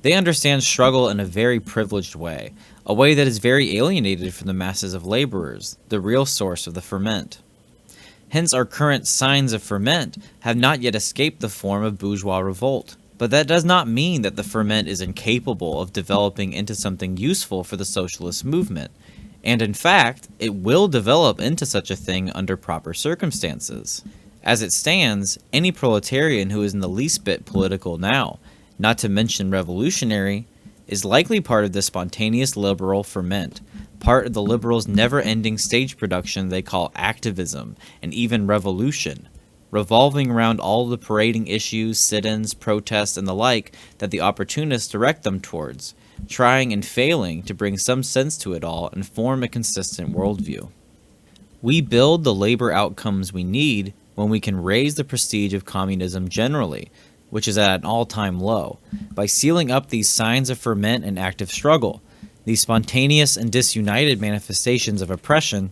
They understand struggle in a very privileged way, a way that is very alienated from the masses of laborers, the real source of the ferment. Hence our current signs of ferment have not yet escaped the form of bourgeois revolt. But that does not mean that the ferment is incapable of developing into something useful for the socialist movement, and in fact, it will develop into such a thing under proper circumstances. As it stands, any proletarian who is in the least bit political now, not to mention revolutionary, is likely part of the spontaneous liberal ferment, part of the liberals' never-ending stage production they call activism and even revolution, revolving around all the parading issues, sit-ins, protests, and the like that the opportunists direct them towards, trying and failing to bring some sense to it all and form a consistent worldview. We build the labor outcomes we need when we can raise the prestige of communism generally, which is at an all-time low, by sealing up these signs of ferment and active struggle, these spontaneous and disunited manifestations of oppression,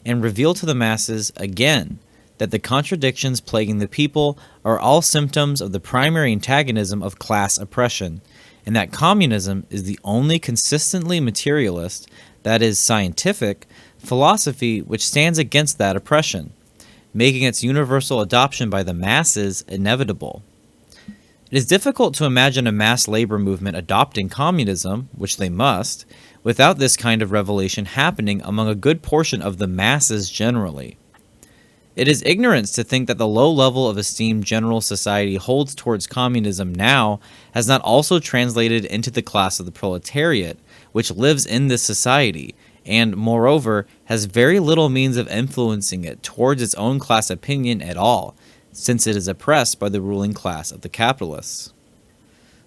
and reveal to the masses, again, that the contradictions plaguing the people are all symptoms of the primary antagonism of class oppression, and that communism is the only consistently materialist, that is, scientific, philosophy which stands against that oppression, making its universal adoption by the masses inevitable. It is difficult to imagine a mass labor movement adopting communism, which they must, without this kind of revelation happening among a good portion of the masses generally. It is ignorance to think that the low level of esteem general society holds towards communism now has not also translated into the class of the proletariat, which lives in this society, and, moreover, has very little means of influencing it towards its own class opinion at all, since it is oppressed by the ruling class of the capitalists.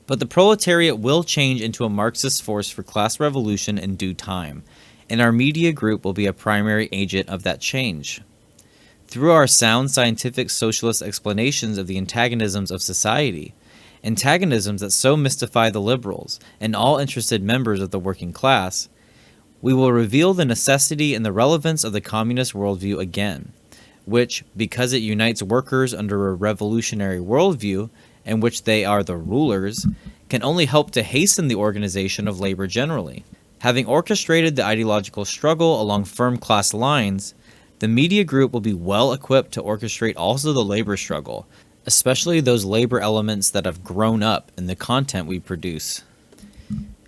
But the proletariat will change into a Marxist force for class revolution in due time, and our media group will be a primary agent of that change. Through our sound scientific socialist explanations of the antagonisms of society, antagonisms that so mystify the liberals and all interested members of the working class, we will reveal the necessity and the relevance of the communist worldview again, which, because it unites workers under a revolutionary worldview, in which they are the rulers, can only help to hasten the organization of labor generally. Having orchestrated the ideological struggle along firm class lines, the media group will be well equipped to orchestrate also the labor struggle, especially those labor elements that have grown up in the content we produce.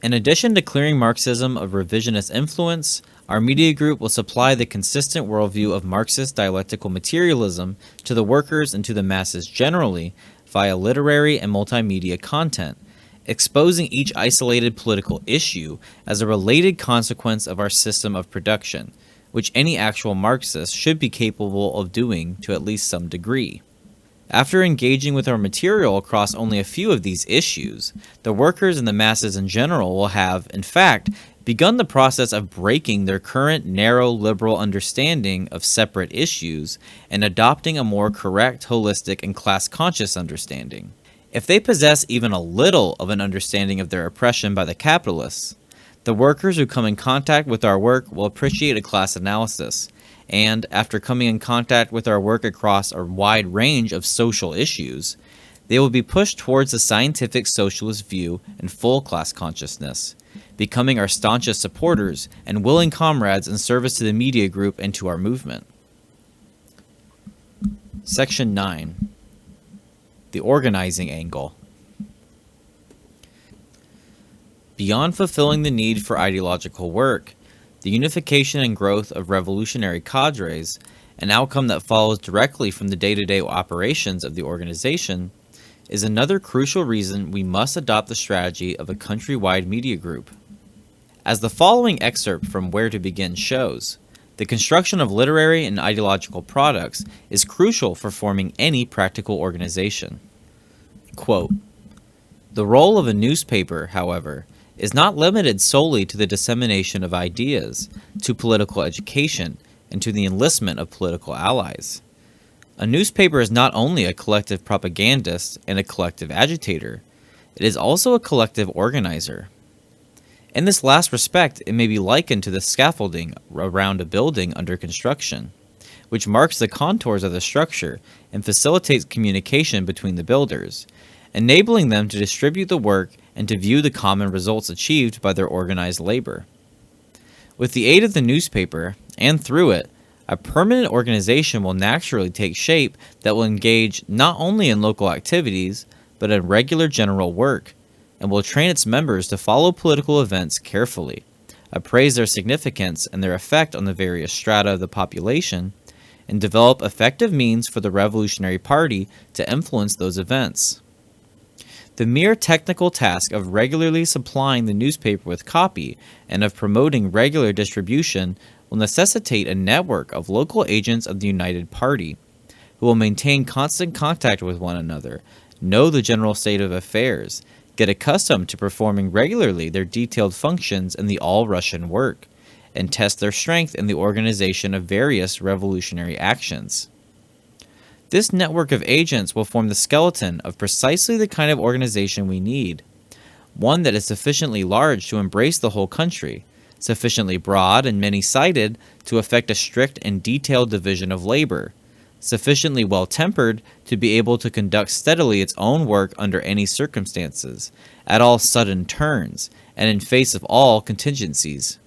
In addition to clearing Marxism of revisionist influence, our media group will supply the consistent worldview of Marxist dialectical materialism to the workers and to the masses generally via literary and multimedia content, exposing each isolated political issue as a related consequence of our system of production, which any actual Marxist should be capable of doing to at least some degree. After engaging with our material across only a few of these issues, the workers and the masses in general will have, in fact, begun the process of breaking their current narrow liberal understanding of separate issues and adopting a more correct, holistic, and class-conscious understanding. If they possess even a little of an understanding of their oppression by the capitalists, the workers who come in contact with our work will appreciate a class analysis, and after coming in contact with our work across a wide range of social issues, they will be pushed towards the scientific socialist view and full class consciousness, becoming our staunchest supporters and willing comrades in service to the media group and to our movement. Section 9. The organizing angle. Beyond fulfilling the need for ideological work, the unification and growth of revolutionary cadres, an outcome that follows directly from the day-to-day operations of the organization, is another crucial reason we must adopt the strategy of a countrywide media group. As the following excerpt from Where to Begin shows, the construction of literary and ideological products is crucial for forming any practical organization. Quote, "The role of a newspaper, however, is not limited solely to the dissemination of ideas, to political education, and to the enlistment of political allies. A newspaper is not only a collective propagandist and a collective agitator, it is also a collective organizer. In this last respect, it may be likened to the scaffolding around a building under construction, which marks the contours of the structure and facilitates communication between the builders, enabling them to distribute the work and to view the common results achieved by their organized labor. With the aid of the newspaper, and through it, a permanent organization will naturally take shape that will engage not only in local activities, but in regular general work, and will train its members to follow political events carefully, appraise their significance and their effect on the various strata of the population, and develop effective means for the Revolutionary Party to influence those events. The mere technical task of regularly supplying the newspaper with copy and of promoting regular distribution will necessitate a network of local agents of the United Party, who will maintain constant contact with one another, know the general state of affairs, get accustomed to performing regularly their detailed functions in the all-Russian work, and test their strength in the organization of various revolutionary actions. This network of agents will form the skeleton of precisely the kind of organization we need, one that is sufficiently large to embrace the whole country, sufficiently broad and many-sided to effect a strict and detailed division of labor, sufficiently well-tempered to be able to conduct steadily its own work under any circumstances, at all sudden turns, and in face of all contingencies,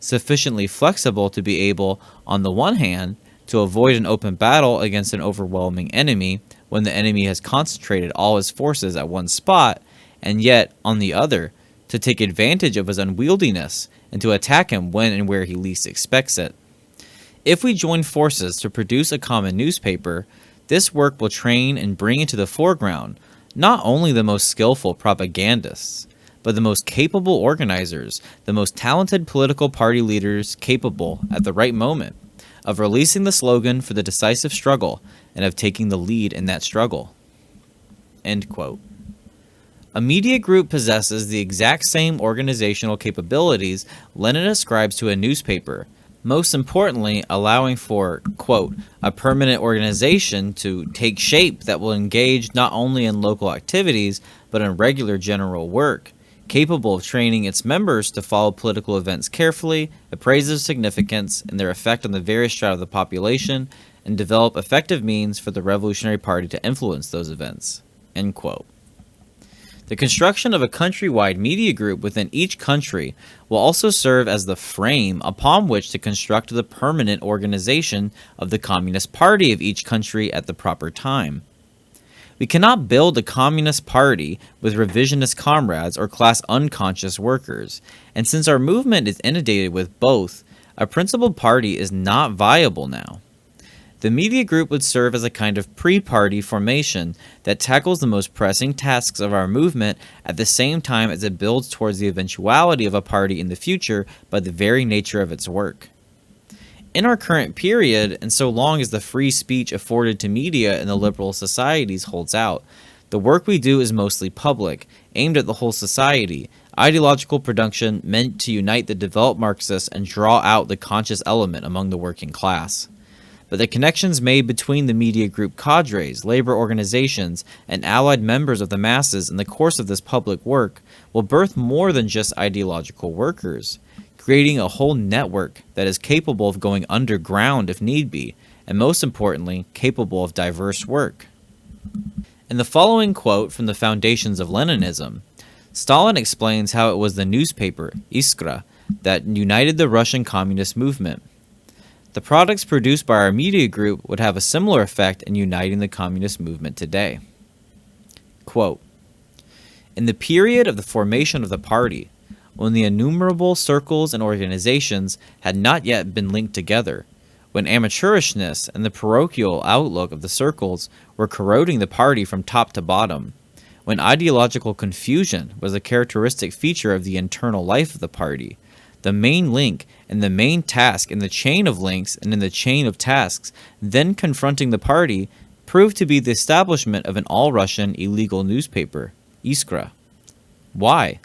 sufficiently flexible to be able, on the one hand, to avoid an open battle against an overwhelming enemy when the enemy has concentrated all his forces at one spot, and yet, on the other, to take advantage of his unwieldiness and to attack him when and where he least expects it. If we join forces to produce a common newspaper, this work will train and bring into the foreground not only the most skillful propagandists, but the most capable organizers, the most talented political party leaders capable, at the right moment, of releasing the slogan for the decisive struggle and of taking the lead in that struggle." End quote. A media group possesses the exact same organizational capabilities Lenin ascribes to a newspaper, most importantly allowing for, quote, "a permanent organization to take shape that will engage not only in local activities, but in regular general work, capable of training its members to follow political events carefully, appraise their significance and their effect on the various strata of the population, and develop effective means for the Revolutionary Party to influence those events." End quote. The construction of a countrywide media group within each country will also serve as the frame upon which to construct the permanent organization of the Communist Party of each country at the proper time. We cannot build a Communist Party with revisionist comrades or class unconscious workers, and since our movement is inundated with both, a principled party is not viable now. The media group would serve as a kind of pre-party formation that tackles the most pressing tasks of our movement at the same time as it builds towards the eventuality of a party in the future by the very nature of its work. In our current period, and so long as the free speech afforded to media in the liberal societies holds out, the work we do is mostly public, aimed at the whole society, ideological production meant to unite the developed Marxists and draw out the conscious element among the working class. But the connections made between the media group cadres, labor organizations, and allied members of the masses in the course of this public work will birth more than just ideological workers, creating a whole network that is capable of going underground if need be, and most importantly, capable of diverse work. In the following quote from the Foundations of Leninism, Stalin explains how it was the newspaper, Iskra, that united the Russian communist movement. The products produced by our media group would have a similar effect in uniting the communist movement today. Quote, in the period of the formation of the party, when the innumerable circles and organizations had not yet been linked together, when amateurishness and the parochial outlook of the circles were corroding the party from top to bottom, when ideological confusion was a characteristic feature of the internal life of the party, the main link and the main task in the chain of links and in the chain of tasks then confronting the party proved to be the establishment of an all-Russian illegal newspaper, Iskra. Why?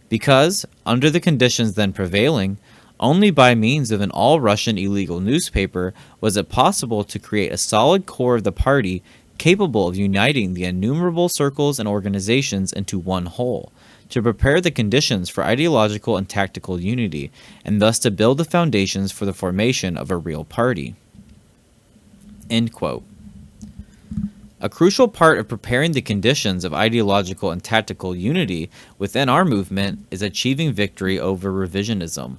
Because, under the conditions then prevailing, only by means of an all-Russian illegal newspaper was it possible to create a solid core of the party capable of uniting the innumerable circles and organizations into one whole, to prepare the conditions for ideological and tactical unity, and thus to build the foundations for the formation of a real party. End quote. A crucial part of preparing the conditions of ideological and tactical unity within our movement is achieving victory over revisionism.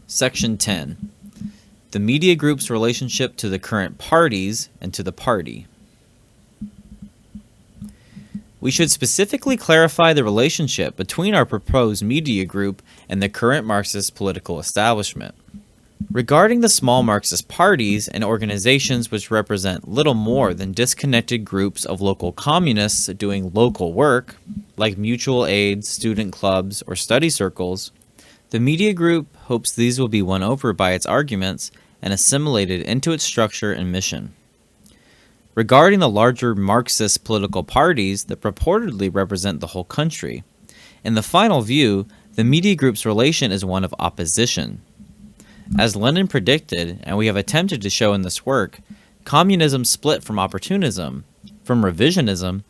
Section 10. The media group's relationship to the current parties and to the party. We should specifically clarify the relationship between our proposed media group and the current Marxist political establishment. Regarding the small Marxist parties and organizations which represent little more than disconnected groups of local communists doing local work, like mutual aid, student clubs, or study circles, the media group hopes these will be won over by its arguments and assimilated into its structure and mission. Regarding the larger Marxist political parties that purportedly represent the whole country, in the final view, the media group's relation is one of opposition. As Lenin predicted, and we have attempted to show in this work, communism split from opportunism, from revisionism,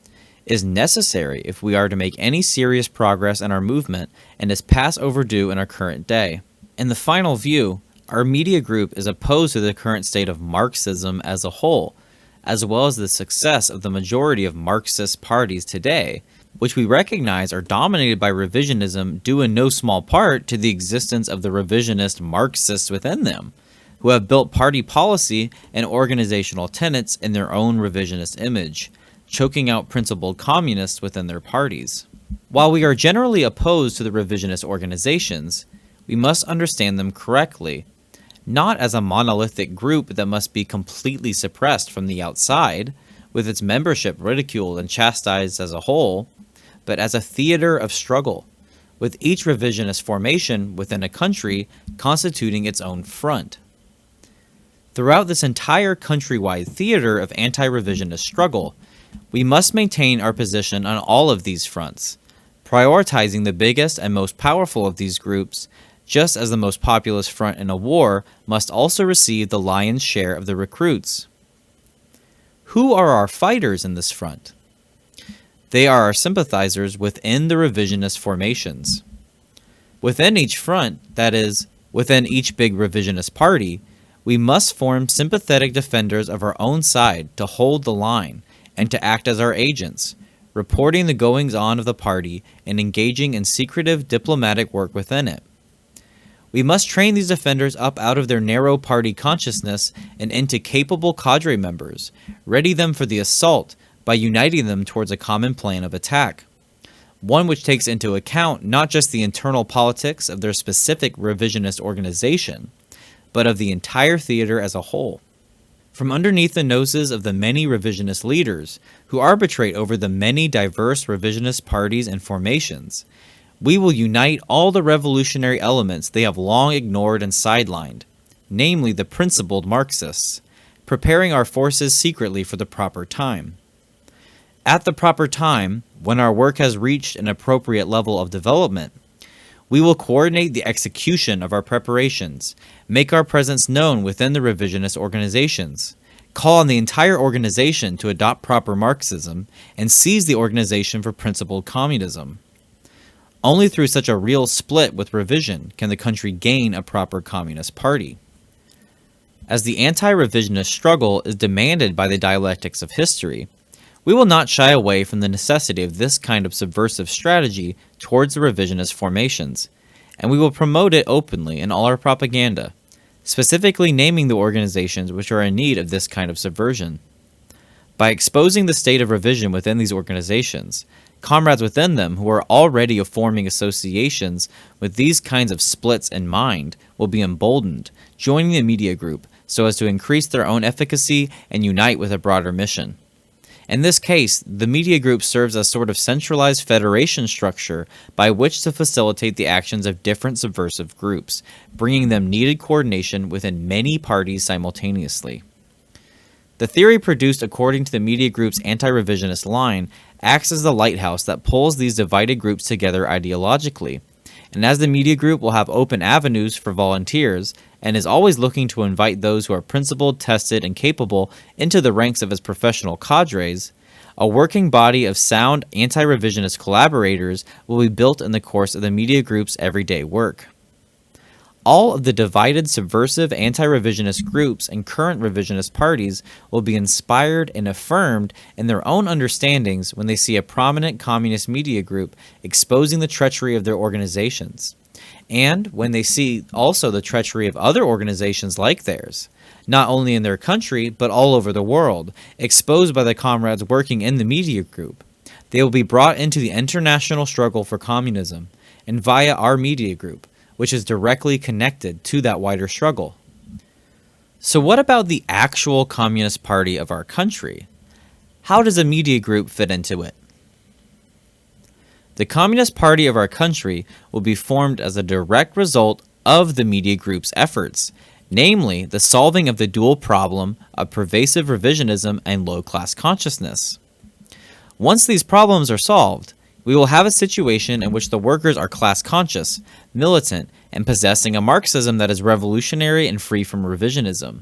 is necessary if we are to make any serious progress in our movement and is past overdue in our current day. In the final view, our media group is opposed to the current state of Marxism as a whole, as well as the success of the majority of Marxist parties today, which we recognize are dominated by revisionism due in no small part to the existence of the revisionist Marxists within them, who have built party policy and organizational tenets in their own revisionist image, choking out principled communists within their parties. While we are generally opposed to the revisionist organizations, we must understand them correctly, not as a monolithic group that must be completely suppressed from the outside, with its membership ridiculed and chastised as a whole, but as a theater of struggle, with each revisionist formation within a country constituting its own front. Throughout this entire countrywide theater of anti-revisionist struggle, we must maintain our position on all of these fronts, prioritizing the biggest and most powerful of these groups, just as the most populous front in a war must also receive the lion's share of the recruits. Who are our fighters in this front? They are our sympathizers within the revisionist formations. Within each front, that is, within each big revisionist party, we must form sympathetic defenders of our own side to hold the line, and to act as our agents, reporting the goings-on of the party and engaging in secretive diplomatic work within it. We must train these offenders up out of their narrow party consciousness and into capable cadre members, ready them for the assault by uniting them towards a common plan of attack, one which takes into account not just the internal politics of their specific revisionist organization, but of the entire theater as a whole. From underneath the noses of the many revisionist leaders who arbitrate over the many diverse revisionist parties and formations, we will unite all the revolutionary elements they have long ignored and sidelined, namely the principled Marxists, preparing our forces secretly for the proper time. At the proper time, when our work has reached an appropriate level of development, we will coordinate the execution of our preparations, make our presence known within the revisionist organizations, call on the entire organization to adopt proper Marxism, and seize the organization for principled communism. Only through such a real split with revision can the country gain a proper communist party. As the anti-revisionist struggle is demanded by the dialectics of history, we will not shy away from the necessity of this kind of subversive strategy towards the revisionist formations, and we will promote it openly in all our propaganda, specifically naming the organizations which are in need of this kind of subversion. By exposing the state of revision within these organizations, comrades within them who are already forming associations with these kinds of splits in mind will be emboldened, joining the media group so as to increase their own efficacy and unite with a broader mission. In this case, the media group serves as a sort of centralized federation structure by which to facilitate the actions of different subversive groups, bringing them needed coordination within many parties simultaneously. The theory produced according to the media group's anti-revisionist line acts as the lighthouse that pulls these divided groups together ideologically, and as the media group will have open avenues for volunteers and is always looking to invite those who are principled, tested, and capable into the ranks of its professional cadres, a working body of sound anti-revisionist collaborators will be built in the course of the media group's everyday work. All of the divided subversive anti-revisionist groups and current revisionist parties will be inspired and affirmed in their own understandings when they see a prominent communist media group exposing the treachery of their organizations, and when they see also the treachery of other organizations like theirs, not only in their country but all over the world, exposed by the comrades working in the media group. They will be brought into the international struggle for communism, and via our media group, which is directly connected to that wider struggle. So what about the actual Communist Party of our country? How does a media group fit into it? The Communist Party of our country will be formed as a direct result of the media group's efforts, namely the solving of the dual problem of pervasive revisionism and low-class consciousness. Once these problems are solved, we will have a situation in which the workers are class-conscious, militant, and possessing a Marxism that is revolutionary and free from revisionism.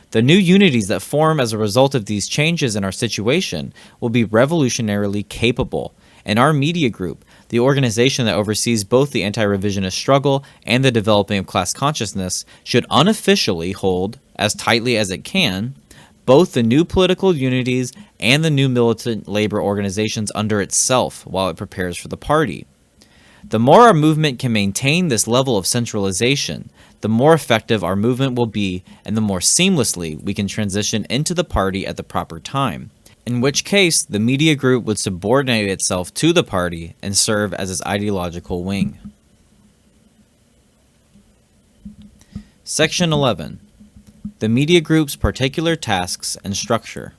The new unities that form as a result of these changes in our situation will be revolutionarily capable, and our media group, the organization that oversees both the anti-revisionist struggle and the developing of class consciousness, should unofficially hold, as tightly as it can, both the new political unities and the new militant labor organizations under itself while it prepares for the party. The more our movement can maintain this level of centralization, the more effective our movement will be and the more seamlessly we can transition into the party at the proper time, in which case the media group would subordinate itself to the party and serve as its ideological wing. Section 11. The media group's particular tasks and structure.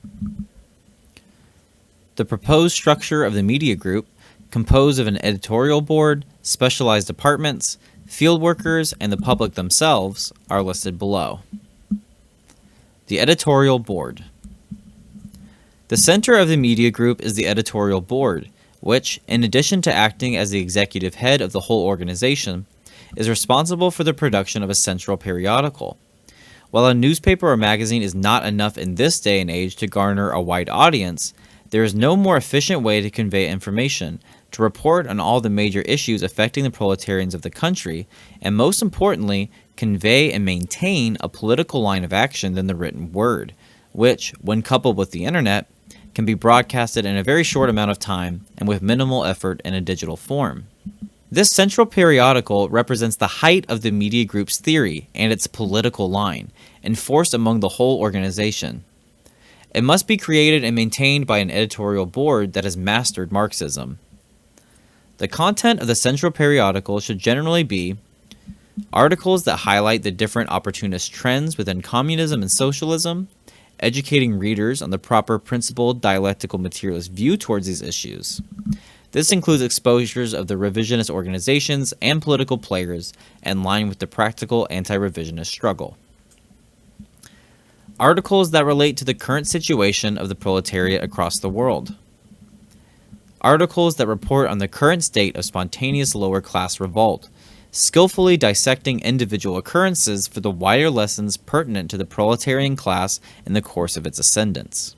The proposed structure of the media group, composed of an editorial board, specialized departments, field workers, and the public themselves, are listed below. The editorial board. The center of the media group is the editorial board, which, in addition to acting as the executive head of the whole organization, is responsible for the production of a central periodical. While a newspaper or magazine is not enough in this day and age to garner a wide audience, there is no more efficient way to convey information, to report on all the major issues affecting the proletarians of the country, and most importantly, convey and maintain a political line of action than the written word, which, when coupled with the internet, can be broadcasted in a very short amount of time and with minimal effort in a digital form. This central periodical represents the height of the media group's theory and its political line, enforced among the whole organization. It must be created and maintained by an editorial board that has mastered Marxism. The content of the central periodical should generally be articles that highlight the different opportunist trends within communism and socialism, educating readers on the proper principled dialectical materialist view towards these issues. This includes exposures of the revisionist organizations and political players in line with the practical anti-revisionist struggle. Articles that relate to the current situation of the proletariat across the world. Articles that report on the current state of spontaneous lower class revolt, skillfully dissecting individual occurrences for the wider lessons pertinent to the proletarian class in the course of its ascendance.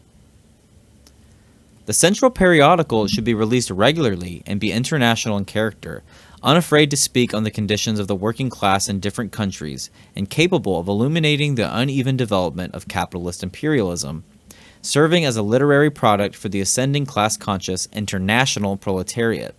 The central periodical should be released regularly and be international in character, unafraid to speak on the conditions of the working class in different countries, and capable of illuminating the uneven development of capitalist imperialism, serving as a literary product for the ascending class-conscious international proletariat.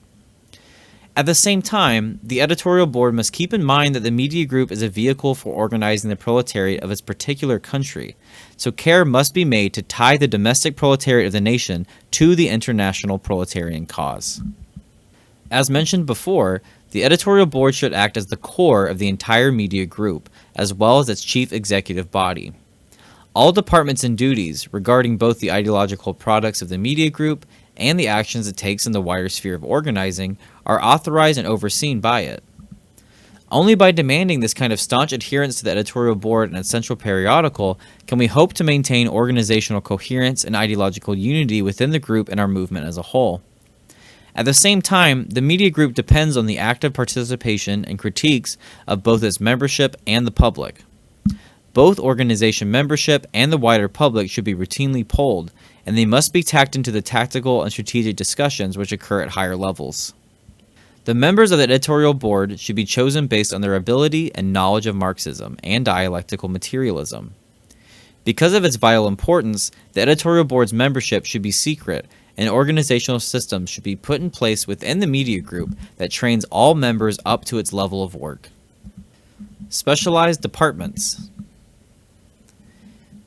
At the same time, the editorial board must keep in mind that the media group is a vehicle for organizing the proletariat of its particular country, so care must be made to tie the domestic proletariat of the nation to the international proletarian cause. As mentioned before, the editorial board should act as the core of the entire media group, as well as its chief executive body. All departments and duties regarding both the ideological products of the media group and the actions it takes in the wider sphere of organizing are authorized and overseen by it. Only by demanding this kind of staunch adherence to the editorial board and its central periodical can we hope to maintain organizational coherence and ideological unity within the group and our movement as a whole. At the same time, the media group depends on the active participation and critiques of both its membership and the public. Both organization membership and the wider public should be routinely polled, and they must be tacked into the tactical and strategic discussions which occur at higher levels. The members of the editorial board should be chosen based on their ability and knowledge of Marxism and dialectical materialism. Because of its vital importance, the editorial board's membership should be secret, and organizational systems should be put in place within the media group that trains all members up to its level of work. Specialized departments.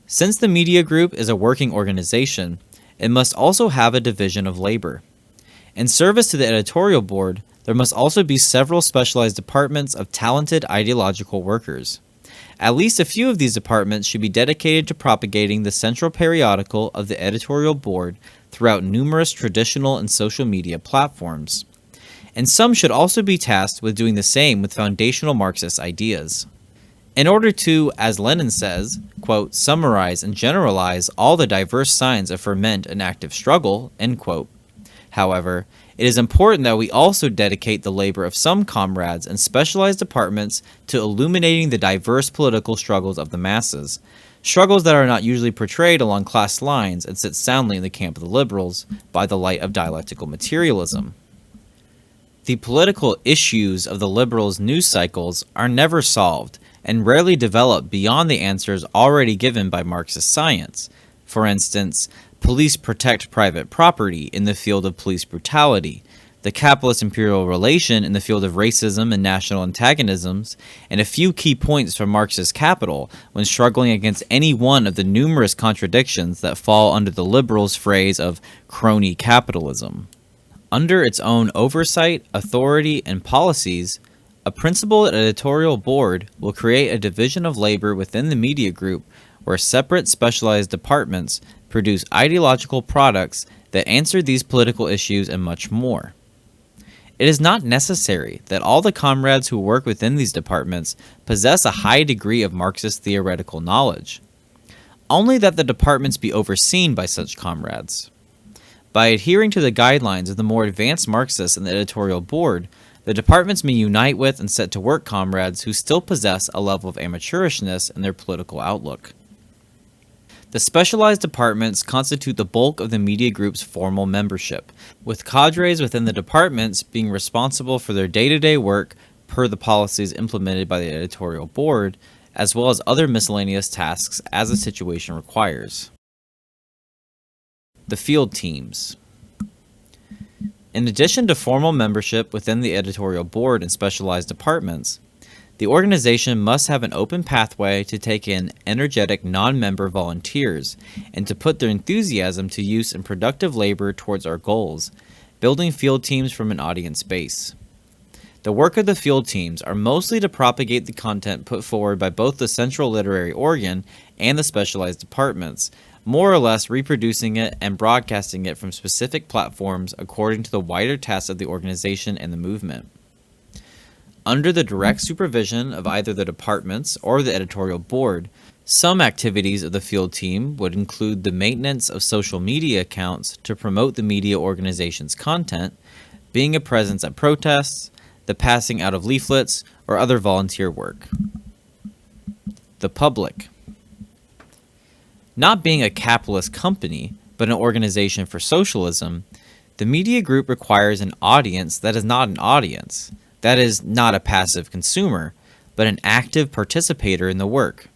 Since the media group is a working organization, it must also have a division of labor. In service to the editorial board, there must also be several specialized departments of talented ideological workers. At least a few of these departments should be dedicated to propagating the central periodical of the editorial board throughout numerous traditional and social media platforms. And some should also be tasked with doing the same with foundational Marxist ideas. In order to, as Lenin says, quote, summarize and generalize all the diverse signs of ferment and active struggle, end quote. However, it is important that we also dedicate the labor of some comrades in specialized departments to illuminating the diverse political struggles of the masses, struggles that are not usually portrayed along class lines and sit soundly in the camp of the liberals by the light of dialectical materialism. The political issues of the liberals' news cycles are never solved and rarely develop beyond the answers already given by Marxist science. For instance, police protect private property in the field of police brutality, the capitalist-imperial relation in the field of racism and national antagonisms, and a few key points from Marxist Capital when struggling against any one of the numerous contradictions that fall under the liberals' phrase of crony capitalism. Under its own oversight, authority, and policies, a principled editorial board will create a division of labor within the media group where separate specialized departments produce ideological products that answer these political issues and much more. It is not necessary that all the comrades who work within these departments possess a high degree of Marxist theoretical knowledge, only that the departments be overseen by such comrades. By adhering to the guidelines of the more advanced Marxists in the editorial board, the departments may unite with and set to work comrades who still possess a level of amateurishness in their political outlook. The specialized departments constitute the bulk of the media group's formal membership, with cadres within the departments being responsible for their day-to-day work per the policies implemented by the editorial board, as well as other miscellaneous tasks as the situation requires. The field teams. In addition to formal membership within the editorial board and specialized departments, the organization must have an open pathway to take in energetic non-member volunteers and to put their enthusiasm to use in productive labor towards our goals, building field teams from an audience base. The work of the field teams are mostly to propagate the content put forward by both the central literary organ and the specialized departments, more or less reproducing it and broadcasting it from specific platforms according to the wider tasks of the organization and the movement. Under the direct supervision of either the departments or the editorial board, some activities of the field team would include the maintenance of social media accounts to promote the media organization's content, being a presence at protests, the passing out of leaflets, or other volunteer work. The public. Not being a capitalist company, but an organization for socialism, the media group requires an audience that is not an audience, that is, not a passive consumer, but an active participator in the work.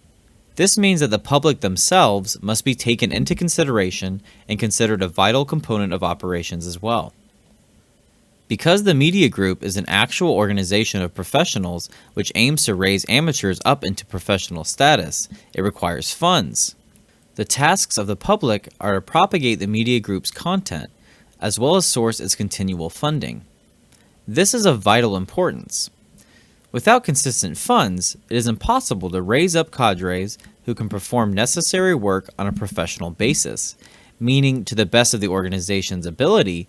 This means that the public themselves must be taken into consideration and considered a vital component of operations as well. Because the media group is an actual organization of professionals which aims to raise amateurs up into professional status, it requires funds. The tasks of the public are to propagate the media group's content, as well as source its continual funding. This is of vital importance. Without consistent funds, it is impossible to raise up cadres who can perform necessary work on a professional basis, meaning to the best of the organization's ability,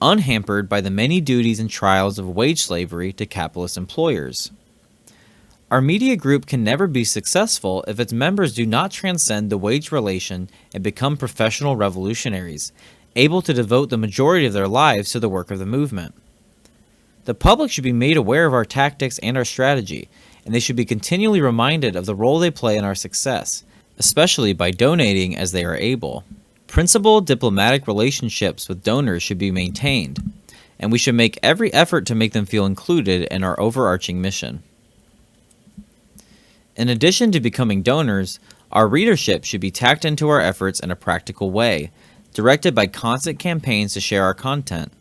unhampered by the many duties and trials of wage slavery to capitalist employers. Our media group can never be successful if its members do not transcend the wage relation and become professional revolutionaries, able to devote the majority of their lives to the work of the movement. The public should be made aware of our tactics and our strategy, and they should be continually reminded of the role they play in our success, especially by donating as they are able. Principled diplomatic relationships with donors should be maintained, and we should make every effort to make them feel included in our overarching mission. In addition to becoming donors, our readership should be tacked into our efforts in a practical way, directed by constant campaigns to share our content.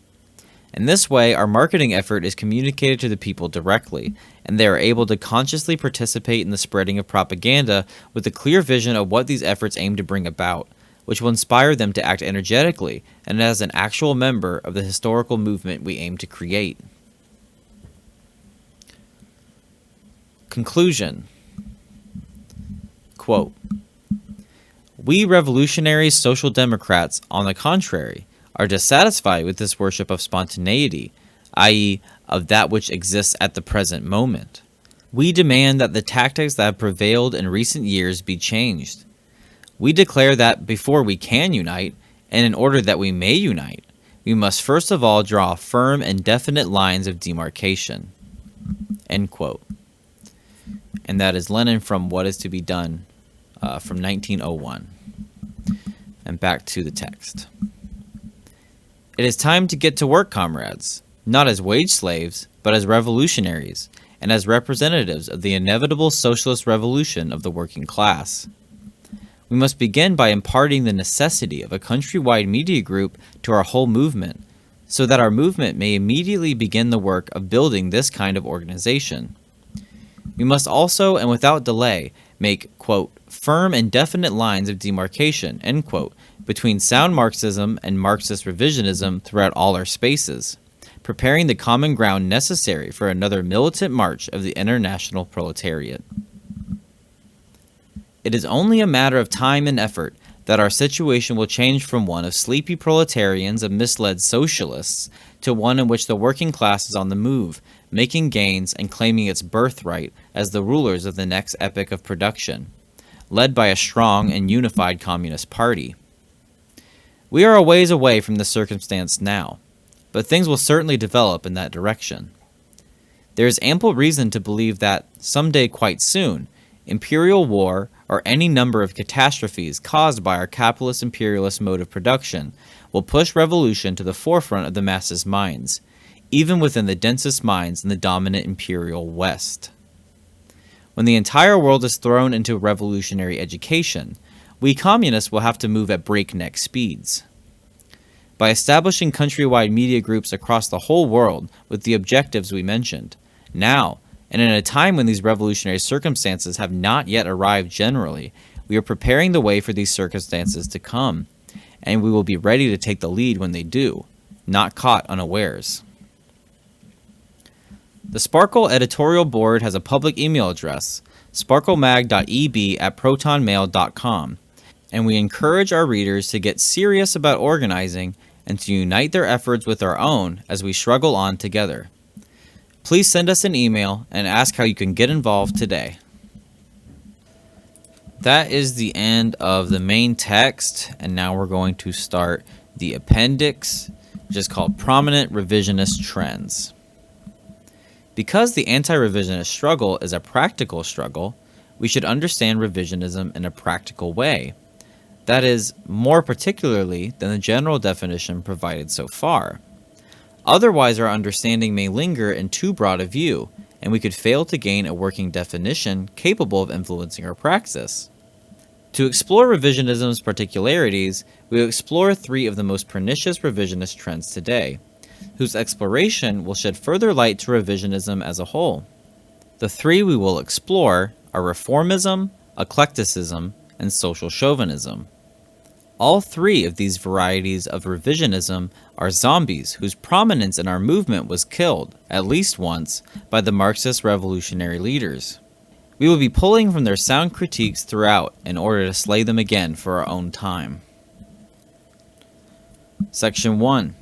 In this way, our marketing effort is communicated to the people directly, and they are able to consciously participate in the spreading of propaganda with a clear vision of what these efforts aim to bring about, which will inspire them to act energetically and as an actual member of the historical movement we aim to create. Conclusion. Quote, "We revolutionary social democrats, on the contrary, are dissatisfied with this worship of spontaneity, i.e., of that which exists at the present moment. We demand that the tactics that have prevailed in recent years be changed. We declare that before we can unite, and in order that we may unite, we must first of all draw firm and definite lines of demarcation." End quote. And that is Lenin from What is to be Done from 1901. And back to the text. "It is time to get to work, comrades, not as wage slaves, but as revolutionaries, and as representatives of the inevitable socialist revolution of the working class. We must begin by imparting the necessity of a countrywide media group to our whole movement, so that our movement may immediately begin the work of building this kind of organization. We must also, and without delay, make, quote, firm and definite lines of demarcation, end quote, between sound Marxism and Marxist revisionism throughout all our spaces, preparing the common ground necessary for another militant march of the international proletariat. It is only a matter of time and effort that our situation will change from one of sleepy proletarians and misled socialists to one in which the working class is on the move, making gains and claiming its birthright as the rulers of the next epoch of production, led by a strong and unified Communist Party. We are a ways away from this circumstance now, but things will certainly develop in that direction. There is ample reason to believe that, someday quite soon, imperial war or any number of catastrophes caused by our capitalist imperialist mode of production will push revolution to the forefront of the masses' minds, even within the densest minds in the dominant imperial West. When the entire world is thrown into revolutionary education, we communists will have to move at breakneck speeds. by establishing countrywide media groups across the whole world with the objectives we mentioned. Now, and in a time when these revolutionary circumstances have not yet arrived generally, we are preparing the way for these circumstances to come, and we will be ready to take the lead when they do, not caught unawares. The Sparkyl editorial board has a public email address, sparkylmag.eb@protonmail.com, and we encourage our readers to get serious about organizing and to unite their efforts with our own as we struggle on together. Please send us an email and ask how you can get involved today. That is the end of the main text, and now we're going to start the appendix, which is called Prominent Revisionist Trends. Because the anti-revisionist struggle is a practical struggle, we should understand revisionism in a practical way. That is, more particularly than the general definition provided so far. Otherwise, our understanding may linger in too broad a view, and we could fail to gain a working definition capable of influencing our praxis. To explore revisionism's particularities, we will explore three of the most pernicious revisionist trends today, whose exploration will shed further light to revisionism as a whole. The three we will explore are Reformism, Eclecticism, and Social-Chauvinism. All three of these varieties of revisionism are zombies whose prominence in our movement was killed, at least once, by the Marxist revolutionary leaders. We will be pulling from their sound critiques throughout in order to slay them again for our own time. Section 1.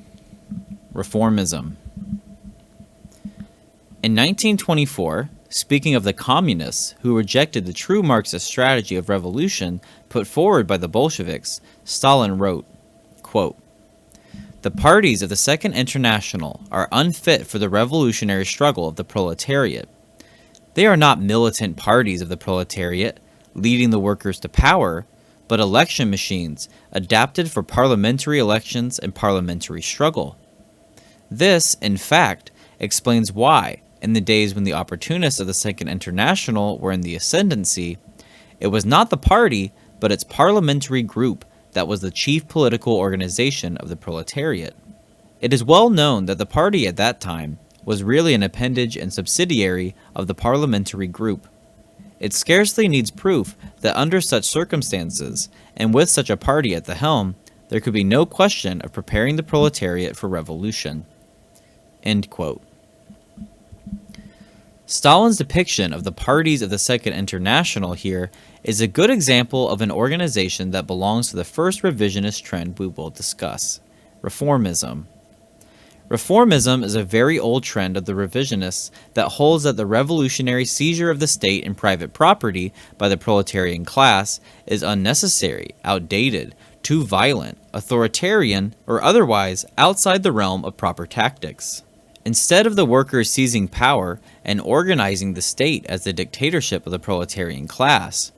Reformism. In 1924, speaking of the communists who rejected the true Marxist strategy of revolution put forward by the Bolsheviks, Stalin wrote, quote, "The parties of the Second International are unfit for the revolutionary struggle of the proletariat. They are not militant parties of the proletariat, leading the workers to power, but election machines adapted for parliamentary elections and parliamentary struggle. This, in fact, explains why, in the days when the opportunists of the Second International were in the ascendancy, it was not the party, but its parliamentary group that was the chief political organization of the proletariat. It is well known that the party at that time was really an appendage and subsidiary of the parliamentary group. It scarcely needs proof that under such circumstances, and with such a party at the helm, there could be no question of preparing the proletariat for revolution." End quote. Stalin's depiction of the parties of the Second International here is a good example of an organization that belongs to the first revisionist trend we will discuss, Reformism. Reformism is a very old trend of the revisionists that holds that the revolutionary seizure of the state and private property by the proletarian class is unnecessary, outdated, too violent, authoritarian, or otherwise outside the realm of proper tactics. Instead of the workers seizing power and organizing the state as the dictatorship of the proletarian class,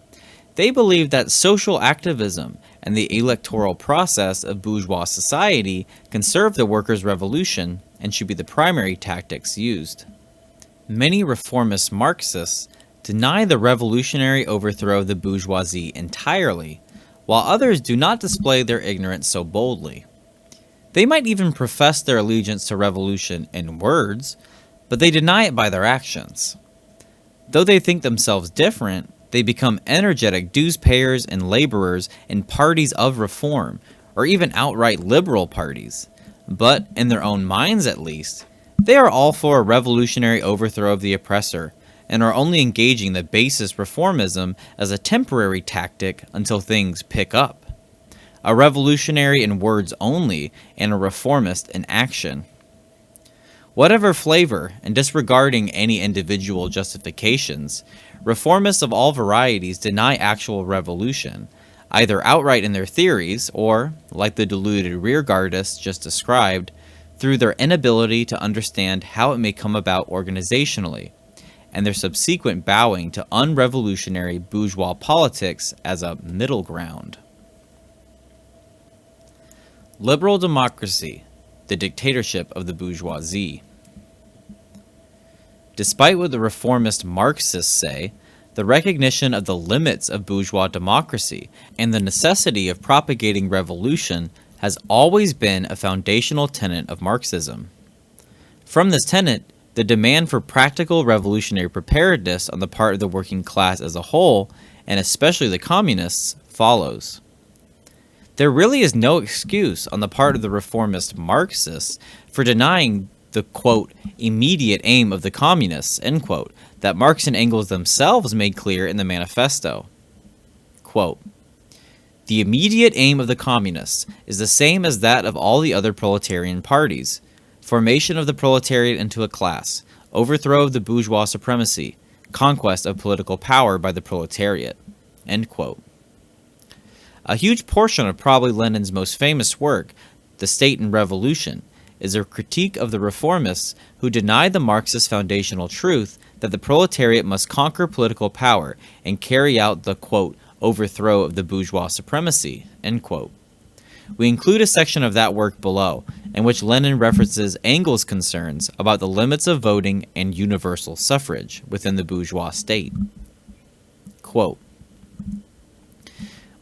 they believed that social activism and the electoral process of bourgeois society can serve the workers' revolution and should be the primary tactics used. Many reformist Marxists deny the revolutionary overthrow of the bourgeoisie entirely, while others do not display their ignorance so boldly. They might even profess their allegiance to revolution in words, but they deny it by their actions. Though they think themselves different, they become energetic dues payers and laborers in parties of reform, or even outright liberal parties. But, in their own minds at least, they are all for a revolutionary overthrow of the oppressor, and are only engaging the basest reformism as a temporary tactic until things pick up. A revolutionary in words only, and a reformist in action. Whatever flavor, and disregarding any individual justifications, reformists of all varieties deny actual revolution, either outright in their theories, or, like the deluded rearguardists just described, through their inability to understand how it may come about organizationally, and their subsequent bowing to unrevolutionary bourgeois politics as a middle ground. Liberal democracy, the dictatorship of the bourgeoisie. Despite what the reformist Marxists say, the recognition of the limits of bourgeois democracy and the necessity of propagating revolution has always been a foundational tenet of Marxism. From this tenet, the demand for practical revolutionary preparedness on the part of the working class as a whole, and especially the communists, follows. There really is no excuse on the part of the reformist Marxists for denying the, quote, immediate aim of the communists, end quote, that Marx and Engels themselves made clear in the manifesto. Quote, the immediate aim of the communists is the same as that of all the other proletarian parties: formation of the proletariat into a class, overthrow of the bourgeois supremacy, conquest of political power by the proletariat. End quote. A huge portion of probably Lenin's most famous work, The State and Revolution, is a critique of the reformists who denied the Marxist foundational truth that the proletariat must conquer political power and carry out the, quote, overthrow of the bourgeois supremacy, end quote. We include a section of that work below, in which Lenin references Engels' concerns about the limits of voting and universal suffrage within the bourgeois state. Quote,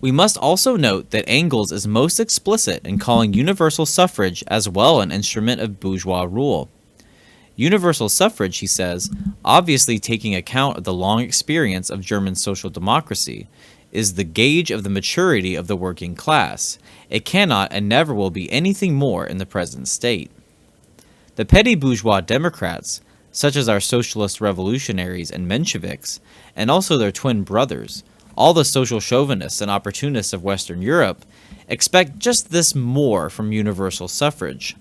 we must also note that Engels is most explicit in calling universal suffrage as well an instrument of bourgeois rule. Universal suffrage, he says, obviously taking account of the long experience of German social democracy, is the gauge of the maturity of the working class. It cannot and never will be anything more in the present state. The petty bourgeois Democrats, such as our socialist revolutionaries and Mensheviks, and also their twin brothers, all the social chauvinists and opportunists of Western Europe, expect just this more from universal suffrage.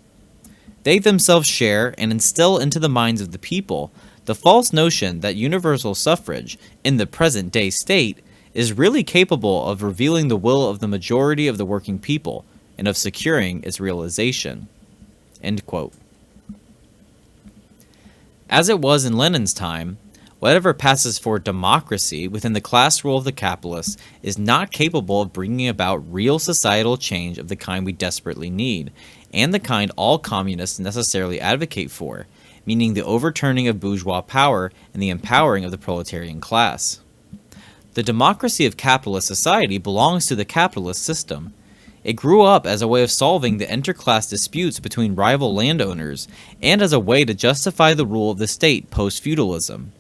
They themselves share and instill into the minds of the people the false notion that universal suffrage, in the present-day state, is really capable of revealing the will of the majority of the working people and of securing its realization. End quote. As it was in Lenin's time, whatever passes for democracy within the class rule of the capitalists is not capable of bringing about real societal change of the kind we desperately need, and the kind all communists necessarily advocate for, meaning the overturning of bourgeois power and the empowering of the proletarian class. The democracy of capitalist society belongs to the capitalist system. It grew up as a way of solving the interclass disputes between rival landowners and as a way to justify the rule of the state post-feudalism.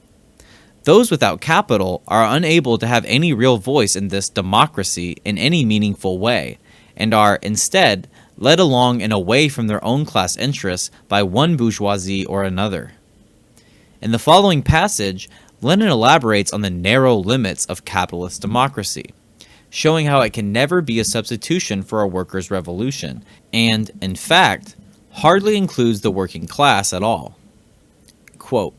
Those without capital are unable to have any real voice in this democracy in any meaningful way, and are, instead, led along and away from their own class interests by one bourgeoisie or another. In the following passage, Lenin elaborates on the narrow limits of capitalist democracy, showing how it can never be a substitution for a workers' revolution, and, in fact, hardly includes the working class at all. Quote,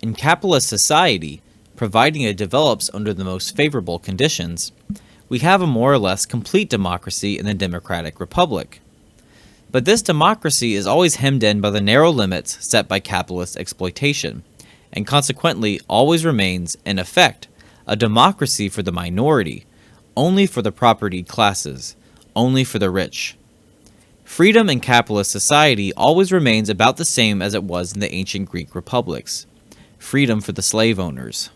in capitalist society, providing it develops under the most favorable conditions, we have a more or less complete democracy in the democratic republic. But this democracy is always hemmed in by the narrow limits set by capitalist exploitation, and consequently always remains, in effect, a democracy for the minority, only for the propertied classes, only for the rich. Freedom in capitalist society always remains about the same as it was in the ancient Greek republics. Freedom for the slave owners.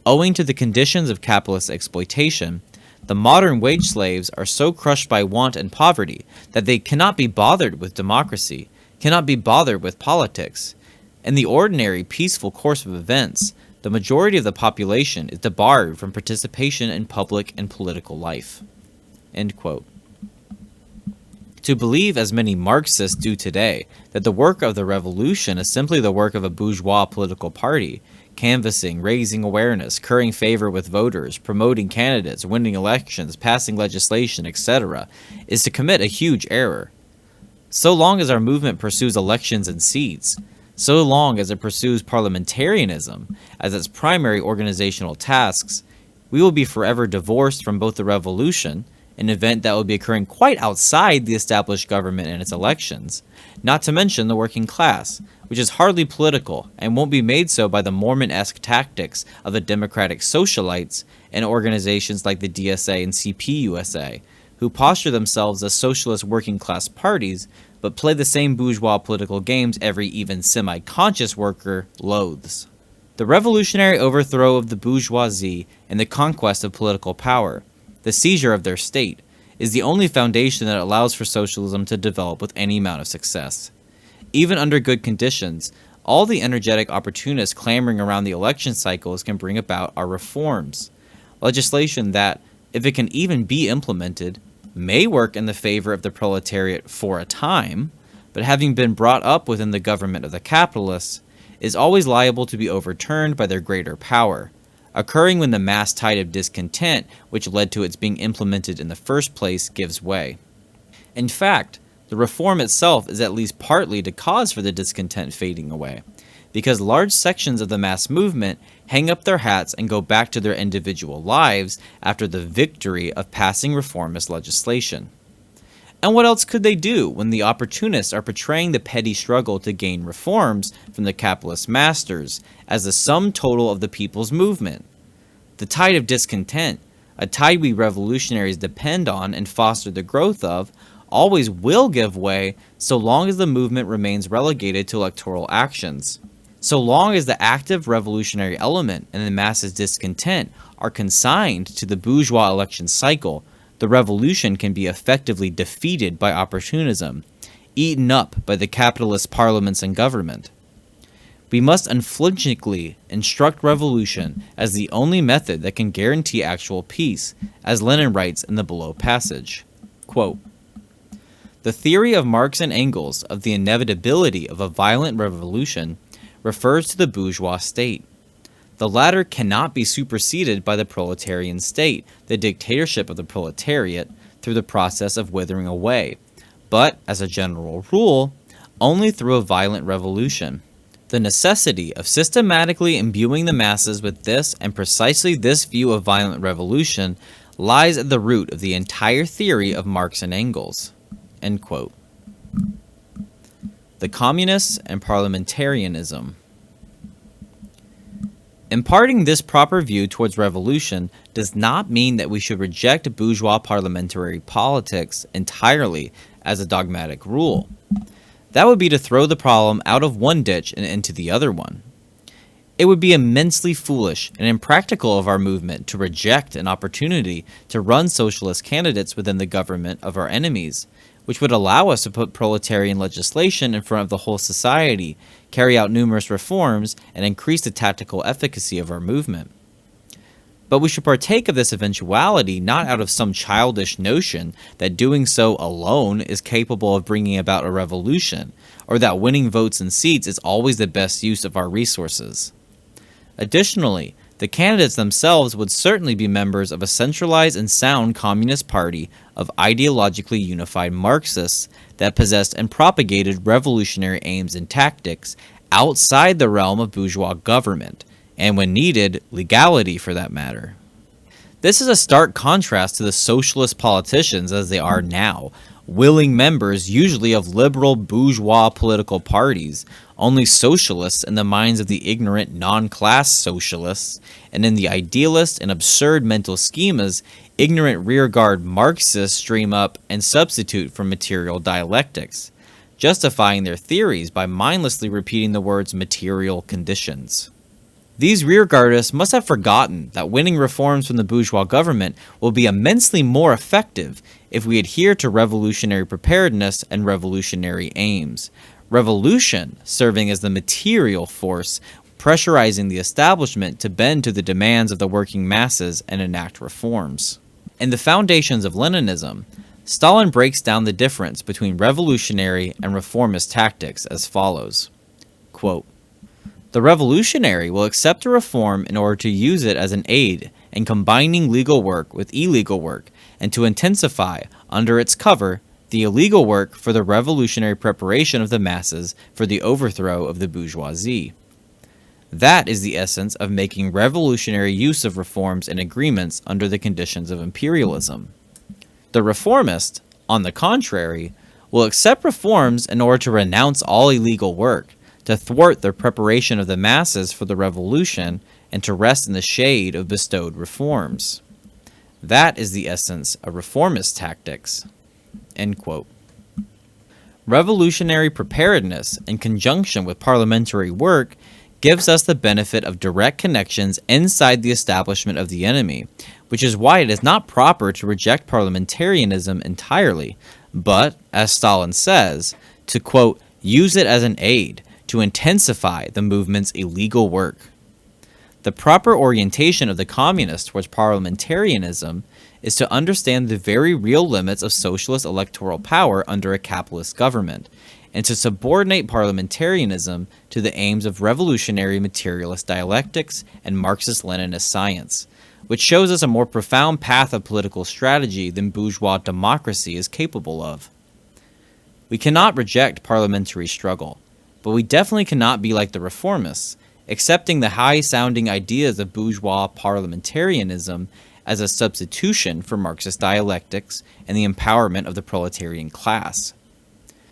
Owing to the conditions of capitalist exploitation, the modern wage slaves are so crushed by want and poverty that they cannot be bothered with democracy, cannot be bothered with politics. In the ordinary peaceful course of events, the majority of the population is debarred from participation in public and political life. End quote. To believe, as many Marxists do today, that the work of the revolution is simply the work of a bourgeois political party, canvassing, raising awareness, currying favor with voters, promoting candidates, winning elections, passing legislation, etc., is to commit a huge error. So long as our movement pursues elections and seats, so long as it pursues parliamentarianism as its primary organizational tasks, we will be forever divorced from both the revolution, an event that will be occurring quite outside the established government and its elections, not to mention the working class, which is hardly political and won't be made so by the Mormon-esque tactics of the democratic socialites and organizations like the DSA and CPUSA, who posture themselves as socialist working class parties but play the same bourgeois political games every even semi-conscious worker loathes. The revolutionary overthrow of the bourgeoisie and the conquest of political power, the seizure of their state, is the only foundation that allows for socialism to develop with any amount of success. Even under good conditions, all the energetic opportunists clamoring around the election cycles can bring about are reforms. Legislation that, if it can even be implemented, may work in the favor of the proletariat for a time, but having been brought up within the government of the capitalists, is always liable to be overturned by their greater power, occurring when the mass tide of discontent which led to its being implemented in the first place gives way. In fact, the reform itself is at least partly the cause for the discontent fading away, because large sections of the mass movement hang up their hats and go back to their individual lives after the victory of passing reformist legislation. And what else could they do when the opportunists are portraying the petty struggle to gain reforms from the capitalist masters as the sum total of the people's movement? The tide of discontent, a tide we revolutionaries depend on and foster the growth of, always will give way so long as the movement remains relegated to electoral actions. So long as the active revolutionary element and the masses' discontent are consigned to the bourgeois election cycle, the revolution can be effectively defeated by opportunism, eaten up by the capitalist parliaments and government. We must unflinchingly instruct revolution as the only method that can guarantee actual peace, as Lenin writes in the below passage. Quote, "The theory of Marx and Engels of the inevitability of a violent revolution refers to the bourgeois state. The latter cannot be superseded by the proletarian state, the dictatorship of the proletariat, through the process of withering away, but, as a general rule, only through a violent revolution. The necessity of systematically imbuing the masses with this and precisely this view of violent revolution lies at the root of the entire theory of Marx and Engels." End quote. The Communists and Parliamentarianism. Imparting this proper view towards revolution does not mean that we should reject bourgeois parliamentary politics entirely as a dogmatic rule. That would be to throw the problem out of one ditch and into the other one. It would be immensely foolish and impractical of our movement to reject an opportunity to run socialist candidates within the government of our enemies, which would allow us to put proletarian legislation in front of the whole society, carry out numerous reforms, and increase the tactical efficacy of our movement. But we should partake of this eventuality not out of some childish notion that doing so alone is capable of bringing about a revolution, or that winning votes and seats is always the best use of our resources. Additionally, the candidates themselves would certainly be members of a centralized and sound communist party of ideologically unified Marxists that possessed and propagated revolutionary aims and tactics outside the realm of bourgeois government, and when needed, legality for that matter. This is a stark contrast to the socialist politicians as they are now, willing members usually of liberal bourgeois political parties, only socialists in the minds of the ignorant non-class socialists, and in the idealist and absurd mental schemas, ignorant rearguard Marxists dream up and substitute for material dialectics, justifying their theories by mindlessly repeating the words material conditions. These rearguardists must have forgotten that winning reforms from the bourgeois government will be immensely more effective if we adhere to revolutionary preparedness and revolutionary aims. Revolution serving as the material force, pressurizing the establishment to bend to the demands of the working masses and enact reforms. In the Foundations of Leninism, Stalin breaks down the difference between revolutionary and reformist tactics as follows. Quote, "The revolutionary will accept a reform in order to use it as an aid in combining legal work with illegal work and to intensify, under its cover, the illegal work for the revolutionary preparation of the masses for the overthrow of the bourgeoisie. That is the essence of making revolutionary use of reforms and agreements under the conditions of imperialism. The reformist, on the contrary, will accept reforms in order to renounce all illegal work, to thwart the preparation of the masses for the revolution, and to rest in the shade of bestowed reforms. That is the essence of reformist tactics." End quote. Revolutionary preparedness, in conjunction with parliamentary work, gives us the benefit of direct connections inside the establishment of the enemy, which is why it is not proper to reject parliamentarianism entirely, but, as Stalin says, to, quote, use it as an aid to intensify the movement's illegal work. The proper orientation of the communists towards parliamentarianism is to understand the very real limits of socialist electoral power under a capitalist government, and to subordinate parliamentarianism to the aims of revolutionary materialist dialectics and Marxist-Leninist science, which shows us a more profound path of political strategy than bourgeois democracy is capable of. We cannot reject parliamentary struggle, but we definitely cannot be like the Reformists, accepting the high-sounding ideas of bourgeois parliamentarianism as a substitution for Marxist dialectics and the empowerment of the proletarian class.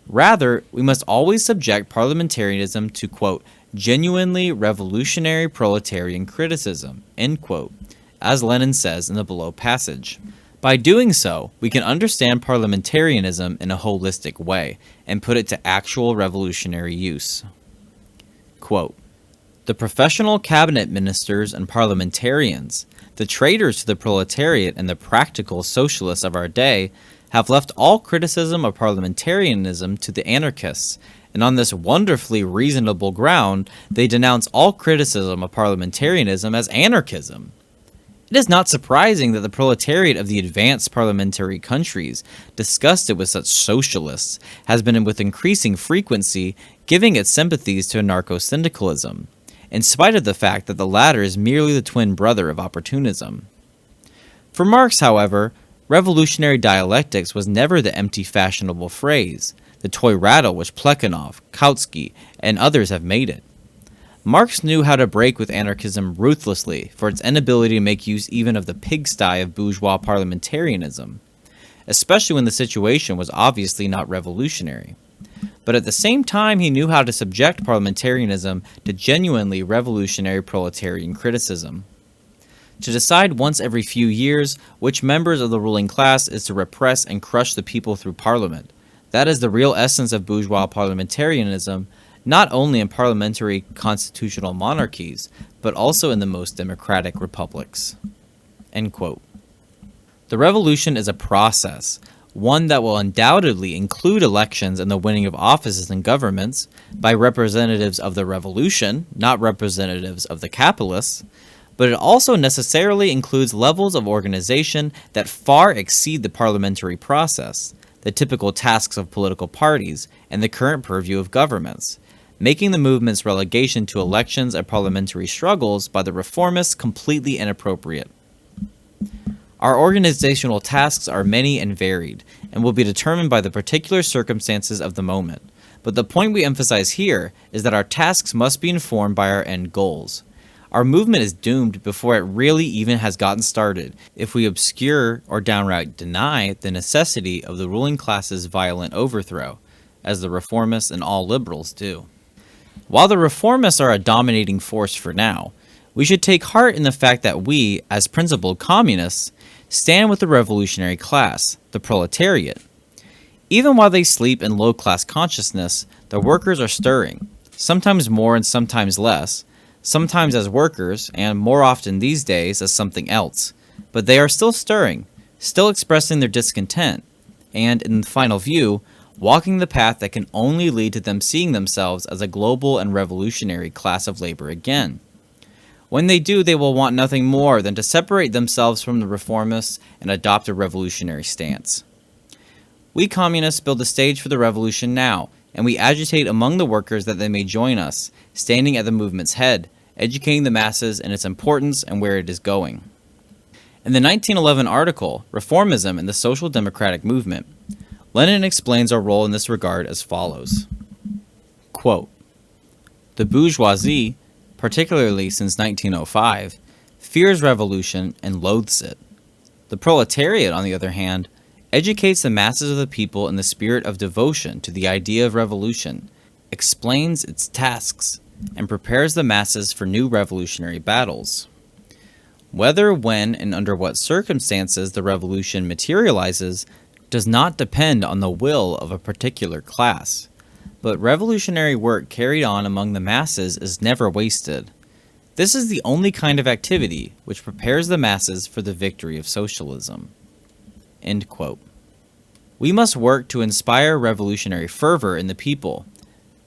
Rather, we must always subject parliamentarianism to, quote, genuinely revolutionary proletarian criticism, end quote, as Lenin says in the below passage. By doing so, we can understand parliamentarianism in a holistic way and put it to actual revolutionary use. Quote, the professional cabinet ministers and parliamentarians, the traitors to the proletariat and the practical socialists of our day, have left all criticism of parliamentarianism to the anarchists, and on this wonderfully reasonable ground, they denounce all criticism of parliamentarianism as anarchism. It is not surprising that the proletariat of the advanced parliamentary countries, disgusted with such socialists, has been with increasing frequency giving its sympathies to anarcho-syndicalism, in spite of the fact that the latter is merely the twin brother of opportunism. For Marx, however, revolutionary dialectics was never the empty fashionable phrase, the toy rattle which Plekhanov, Kautsky, and others have made it. Marx knew how to break with anarchism ruthlessly for its inability to make use even of the pigsty of bourgeois parliamentarianism, especially when the situation was obviously not revolutionary. But at the same time, he knew how to subject parliamentarianism to genuinely revolutionary proletarian criticism. To decide once every few years which members of the ruling class is to repress and crush the people through parliament. That is the real essence of bourgeois parliamentarianism, not only in parliamentary constitutional monarchies, but also in the most democratic republics. End quote. The revolution is a process, one that will undoubtedly include elections and the winning of offices in governments by representatives of the revolution, not representatives of the capitalists, but it also necessarily includes levels of organization that far exceed the parliamentary process, the typical tasks of political parties, and the current purview of governments, making the movement's relegation to elections and parliamentary struggles by the reformists completely inappropriate. Our organizational tasks are many and varied, and will be determined by the particular circumstances of the moment, but the point we emphasize here is that our tasks must be informed by our end goals. Our movement is doomed before it really even has gotten started if we obscure or downright deny the necessity of the ruling class's violent overthrow, as the reformists and all liberals do. While the reformists are a dominating force for now, we should take heart in the fact that we, as principled communists, stand with the revolutionary class, the proletariat. Even while they sleep in low-class consciousness, the workers are stirring, sometimes more and sometimes less, sometimes as workers, and more often these days as something else, but they are still stirring, still expressing their discontent, and, in the final view, walking the path that can only lead to them seeing themselves as a global and revolutionary class of labor again. When they do, they will want nothing more than to separate themselves from the reformists and adopt a revolutionary stance. We communists build the stage for the revolution now, and we agitate among the workers that they may join us, standing at the movement's head, educating the masses in its importance and where it is going. In the 1911 article, Reformism and the Social Democratic Movement, Lenin explains our role in this regard as follows. Quote, the bourgeoisie, particularly since 1905, fears revolution and loathes it. The proletariat, on the other hand, educates the masses of the people in the spirit of devotion to the idea of revolution, explains its tasks, and prepares the masses for new revolutionary battles. Whether, when, and under what circumstances the revolution materializes does not depend on the will of a particular class, but revolutionary work carried on among the masses is never wasted. This is the only kind of activity which prepares the masses for the victory of socialism." End quote. We must work to inspire revolutionary fervor in the people,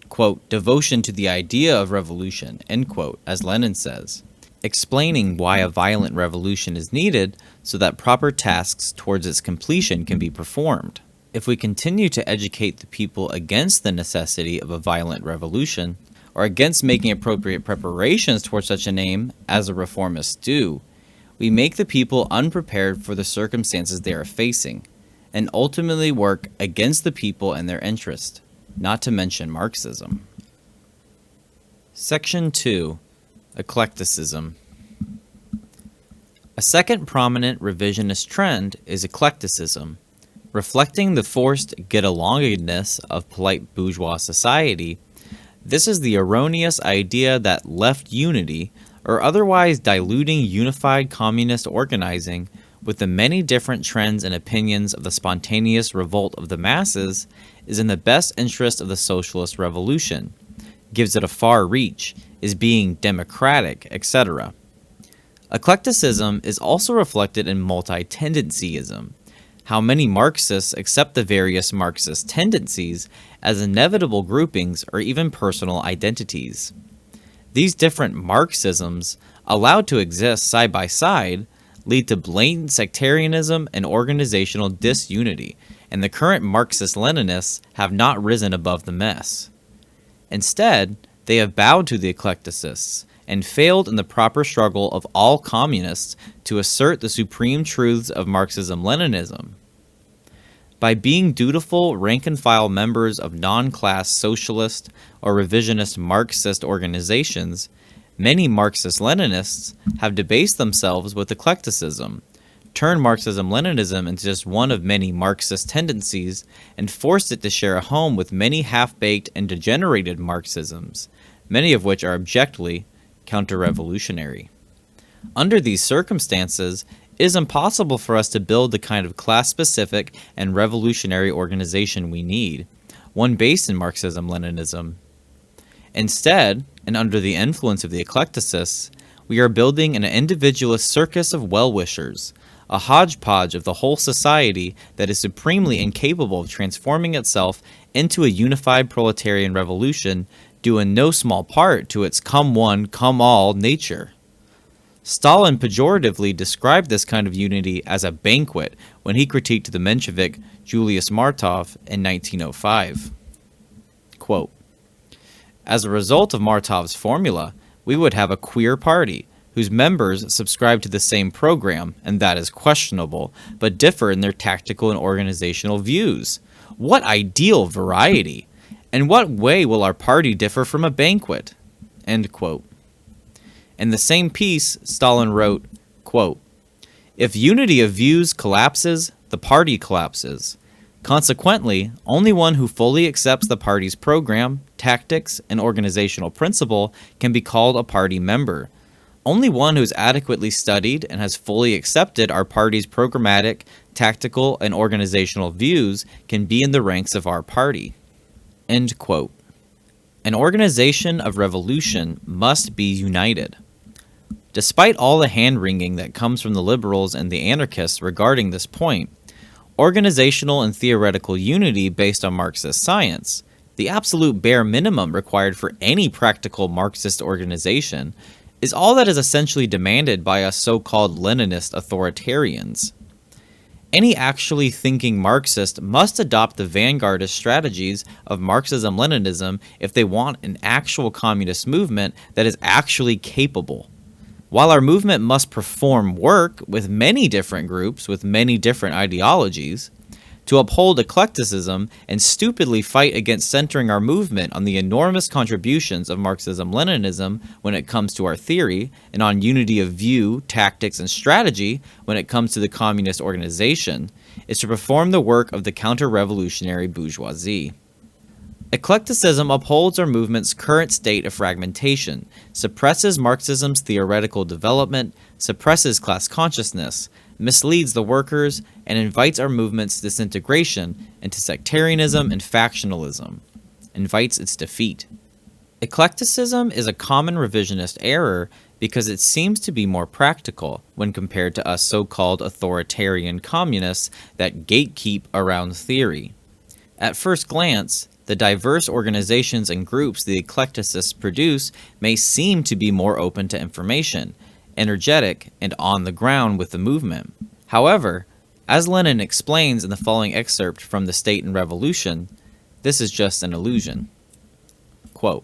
quote, "devotion to the idea of revolution," end quote, as Lenin says, explaining why a violent revolution is needed so that proper tasks towards its completion can be performed. If we continue to educate the people against the necessity of a violent revolution, or against making appropriate preparations towards such an aim, as the reformists do, we make the people unprepared for the circumstances they are facing, and ultimately work against the people and their interest, not to mention Marxism. Section 2. Eclecticism. A second prominent revisionist trend is eclecticism, reflecting the forced get-alongingness of polite bourgeois society. This is the erroneous idea that left unity, or otherwise diluting unified communist organizing with the many different trends and opinions of the spontaneous revolt of the masses, is in the best interest of the socialist revolution, gives it a far reach, is being democratic, etc. Eclecticism is also reflected in multi-tendencyism, how many Marxists accept the various Marxist tendencies as inevitable groupings or even personal identities. These different Marxisms, allowed to exist side by side, lead to blatant sectarianism and organizational disunity, and the current Marxist-Leninists have not risen above the mess. Instead, they have bowed to the eclecticists and failed in the proper struggle of all communists to assert the supreme truths of Marxism-Leninism. By being dutiful rank-and-file members of non-class socialist or revisionist Marxist organizations, many Marxist-Leninists have debased themselves with eclecticism, turned Marxism-Leninism into just one of many Marxist tendencies, and forced it to share a home with many half-baked and degenerated Marxisms, many of which are objectively counter-revolutionary. Under these circumstances, it is impossible for us to build the kind of class-specific and revolutionary organization we need, one based in Marxism-Leninism. Instead, and under the influence of the eclecticists, we are building an individualist circus of well-wishers, a hodgepodge of the whole society that is supremely incapable of transforming itself into a unified proletarian revolution, due in no small part to its come-one, come-all nature. Stalin pejoratively described this kind of unity as a banquet when he critiqued the Menshevik Julius Martov in 1905. Quote, "As a result of Martov's formula, we would have a queer party, whose members subscribe to the same program, and that is questionable, but differ in their tactical and organizational views. What ideal variety! In what way will our party differ from a banquet?" End quote. In the same piece, Stalin wrote, quote, "If unity of views collapses, the party collapses. Consequently, only one who fully accepts the party's program, tactics, and organizational principle can be called a party member. Only one who has adequately studied and has fully accepted our party's programmatic, tactical, and organizational views can be in the ranks of our party." End quote. An organization of revolution must be united. Despite all the hand-wringing that comes from the liberals and the anarchists regarding this point, organizational and theoretical unity based on Marxist science, the absolute bare minimum required for any practical Marxist organization, is all that is essentially demanded by us so-called Leninist authoritarians. Any actually thinking Marxist must adopt the vanguardist strategies of Marxism-Leninism if they want an actual communist movement that is actually capable. While our movement must perform work with many different groups with many different ideologies, to uphold eclecticism and stupidly fight against centering our movement on the enormous contributions of Marxism-Leninism when it comes to our theory, and on unity of view, tactics, and strategy when it comes to the communist organization, is to perform the work of the counter-revolutionary bourgeoisie. Eclecticism upholds our movement's current state of fragmentation, suppresses Marxism's theoretical development, suppresses class consciousness, misleads the workers, and invites our movement's disintegration into sectarianism and factionalism, invites its defeat. Eclecticism is a common revisionist error because it seems to be more practical when compared to us so-called authoritarian communists that gatekeep around theory. At first glance, the diverse organizations and groups the eclecticists produce may seem to be more open to information, energetic, and on the ground with the movement. However, as Lenin explains in the following excerpt from The State and Revolution, this is just an illusion. Quote,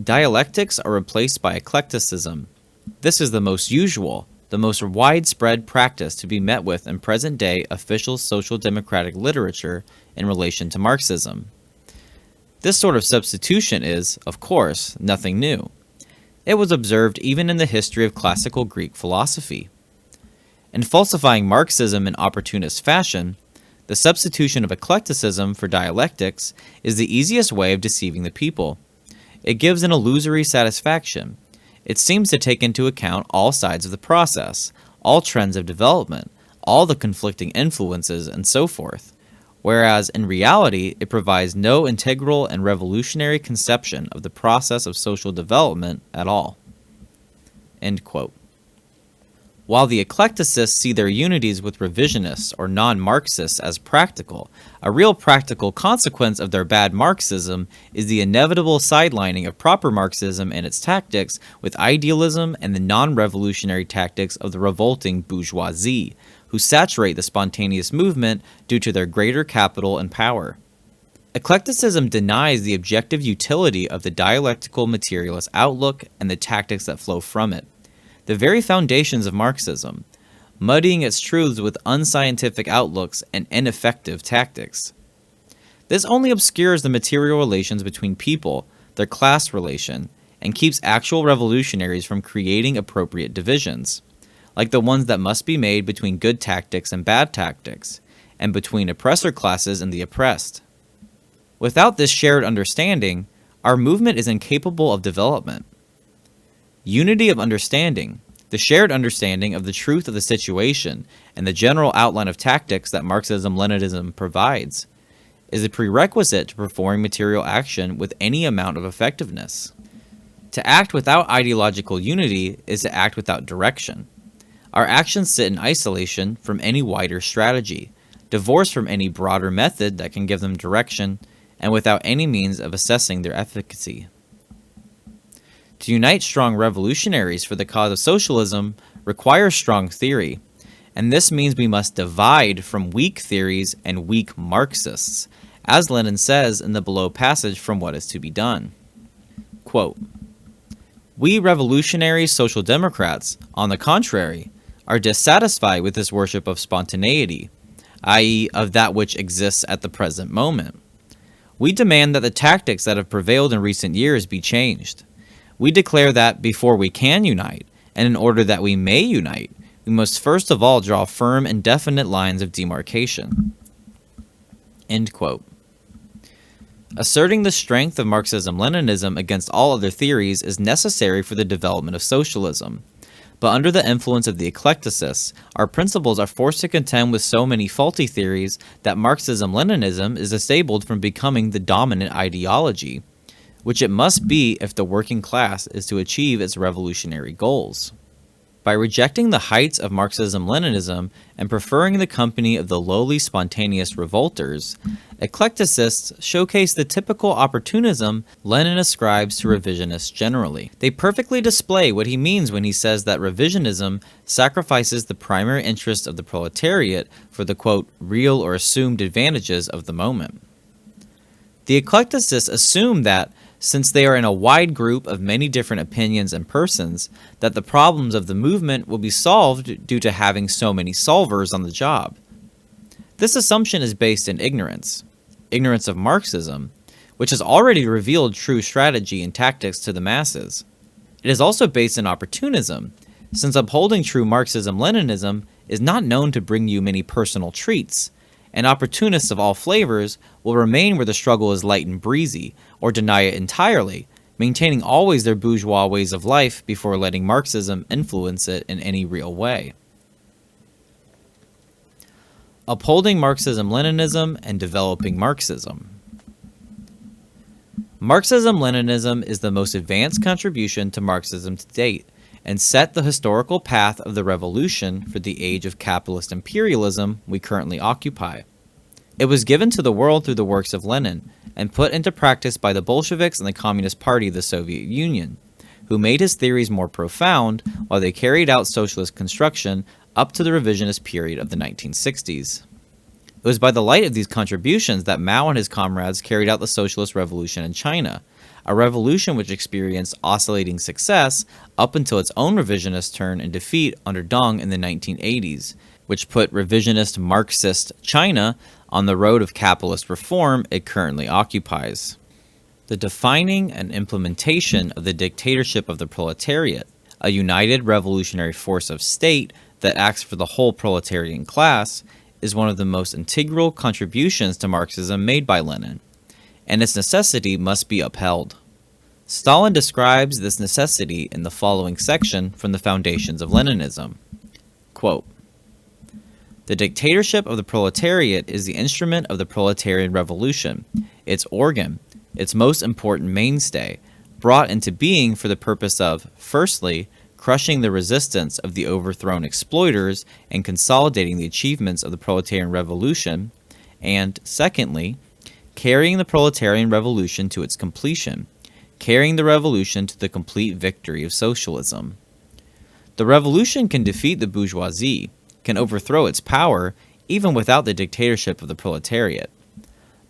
"Dialectics are replaced by eclecticism. This is the most usual, the most widespread practice to be met with in present-day official social democratic literature in relation to Marxism. This sort of substitution is, of course, nothing new. It was observed even in the history of classical Greek philosophy. In falsifying Marxism in opportunist fashion, the substitution of eclecticism for dialectics is the easiest way of deceiving the people. It gives an illusory satisfaction. It seems to take into account all sides of the process, all trends of development, all the conflicting influences, and so forth, whereas in reality it provides no integral and revolutionary conception of the process of social development at all." End quote. While the eclecticists see their unities with revisionists or non-Marxists as practical, a real practical consequence of their bad Marxism is the inevitable sidelining of proper Marxism and its tactics with idealism and the non-revolutionary tactics of the revolting bourgeoisie, who saturate the spontaneous movement due to their greater capital and power. Eclecticism denies the objective utility of the dialectical materialist outlook and the tactics that flow from it, the very foundations of Marxism, muddying its truths with unscientific outlooks and ineffective tactics. This only obscures the material relations between people, their class relation, and keeps actual revolutionaries from creating appropriate divisions, like the ones that must be made between good tactics and bad tactics, and between oppressor classes and the oppressed. Without this shared understanding, our movement is incapable of development. Unity of understanding, the shared understanding of the truth of the situation and the general outline of tactics that Marxism-Leninism provides, is a prerequisite to performing material action with any amount of effectiveness. To act without ideological unity is to act without direction. Our actions sit in isolation from any wider strategy, divorced from any broader method that can give them direction, and without any means of assessing their efficacy. To unite strong revolutionaries for the cause of socialism requires strong theory, and this means we must divide from weak theories and weak Marxists, as Lenin says in the below passage from What is to be Done. Quote, "We revolutionary social democrats, on the contrary, are dissatisfied with this worship of spontaneity, i.e. of that which exists at the present moment. We demand that the tactics that have prevailed in recent years be changed. We declare that before we can unite, and in order that we may unite, we must first of all draw firm and definite lines of demarcation." End quote. Asserting the strength of Marxism-Leninism against all other theories is necessary for the development of socialism. But under the influence of the eclecticists, our principles are forced to contend with so many faulty theories that Marxism-Leninism is disabled from becoming the dominant ideology, which it must be if the working class is to achieve its revolutionary goals. By rejecting the heights of Marxism-Leninism and preferring the company of the lowly spontaneous revolters, eclecticists showcase the typical opportunism Lenin ascribes to revisionists generally. They perfectly display what he means when he says that revisionism sacrifices the primary interest of the proletariat for the, quote, real or assumed advantages of the moment. The eclecticists assume that, since they are in a wide group of many different opinions and persons, that the problems of the movement will be solved due to having so many solvers on the job. This assumption is based in ignorance of Marxism, which has already revealed true strategy and tactics to the masses. It is also based in opportunism, since upholding true Marxism-Leninism is not known to bring you many personal treats, and opportunists of all flavors will remain where the struggle is light and breezy, or deny it entirely, maintaining always their bourgeois ways of life before letting Marxism influence it in any real way. Upholding Marxism-Leninism and developing Marxism. Marxism-Leninism is the most advanced contribution to Marxism to date, and set the historical path of the revolution for the age of capitalist imperialism we currently occupy. It was given to the world through the works of Lenin, and put into practice by the Bolsheviks and the Communist Party of the Soviet Union, who made his theories more profound while they carried out socialist construction up to the revisionist period of the 1960s. It was by the light of these contributions that Mao and his comrades carried out the socialist revolution in China, a revolution which experienced oscillating success up until its own revisionist turn and defeat under Deng in the 1980s, which put revisionist Marxist China on the road of capitalist reform it currently occupies. The defining and implementation of the dictatorship of the proletariat, a united revolutionary force of state that acts for the whole proletarian class, is one of the most integral contributions to Marxism made by Lenin, and its necessity must be upheld. Stalin describes this necessity in the following section from the Foundations of Leninism. Quote, "The dictatorship of the proletariat is the instrument of the proletarian revolution, its organ, its most important mainstay, brought into being for the purpose of, firstly, crushing the resistance of the overthrown exploiters and consolidating the achievements of the proletarian revolution, and, secondly, carrying the proletarian revolution to its completion, carrying the revolution to the complete victory of socialism. The revolution can defeat the bourgeoisie, can overthrow its power, even without the dictatorship of the proletariat.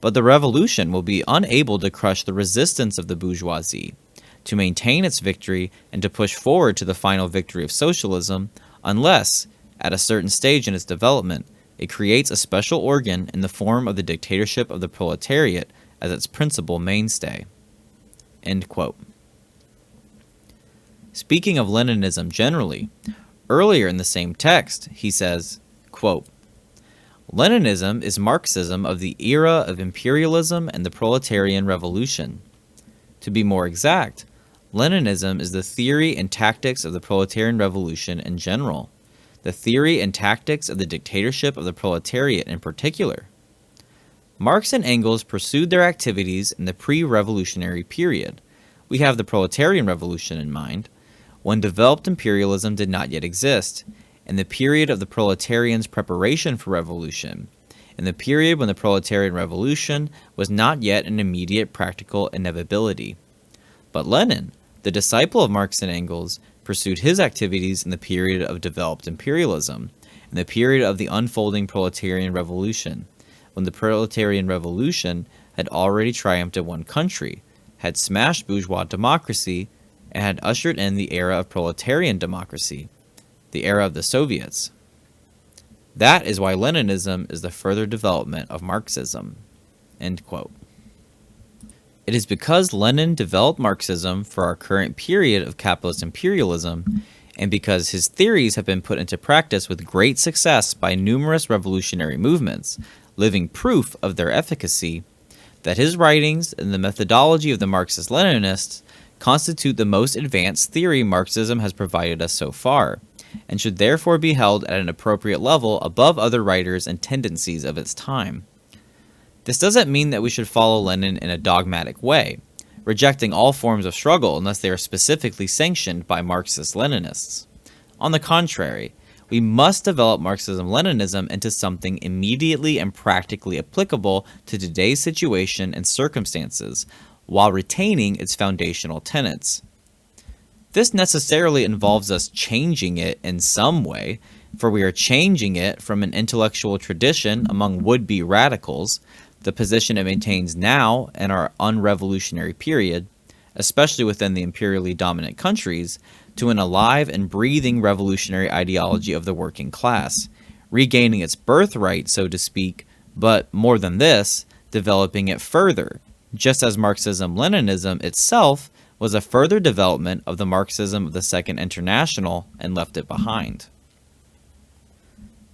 But the revolution will be unable to crush the resistance of the bourgeoisie, to maintain its victory and to push forward to the final victory of socialism, unless, at a certain stage in its development, it creates a special organ in the form of the dictatorship of the proletariat as its principal mainstay." End quote. Speaking of Leninism generally, earlier in the same text, he says, quote, "Leninism is Marxism of the era of imperialism and the proletarian revolution. To be more exact, Leninism is the theory and tactics of the proletarian revolution in general, the theory and tactics of the dictatorship of the proletariat in particular. Marx and Engels pursued their activities in the pre-revolutionary period. We have the proletarian revolution in mind, when developed imperialism did not yet exist, in the period of the proletarians' preparation for revolution, in the period when the proletarian revolution was not yet an immediate practical inevitability. But Lenin, the disciple of Marx and Engels, pursued his activities in the period of developed imperialism, in the period of the unfolding proletarian revolution, when the proletarian revolution had already triumphed in one country, had smashed bourgeois democracy, and had ushered in the era of proletarian democracy, the era of the Soviets. That is why Leninism is the further development of Marxism." End quote. It is because Lenin developed Marxism for our current period of capitalist imperialism, and because his theories have been put into practice with great success by numerous revolutionary movements, living proof of their efficacy, that his writings and the methodology of the Marxist-Leninists constitute the most advanced theory Marxism has provided us so far, and should therefore be held at an appropriate level above other writers and tendencies of its time. This doesn't mean that we should follow Lenin in a dogmatic way, rejecting all forms of struggle unless they are specifically sanctioned by Marxist-Leninists. On the contrary, we must develop Marxism-Leninism into something immediately and practically applicable to today's situation and circumstances, while retaining its foundational tenets. This necessarily involves us changing it in some way, for we are changing it from an intellectual tradition among would-be radicals, the position it maintains now in our unrevolutionary period, especially within the imperially dominant countries, to an alive and breathing revolutionary ideology of the working class, regaining its birthright, so to speak, but more than this, developing it further, just as Marxism-Leninism itself was a further development of the Marxism of the Second International and left it behind.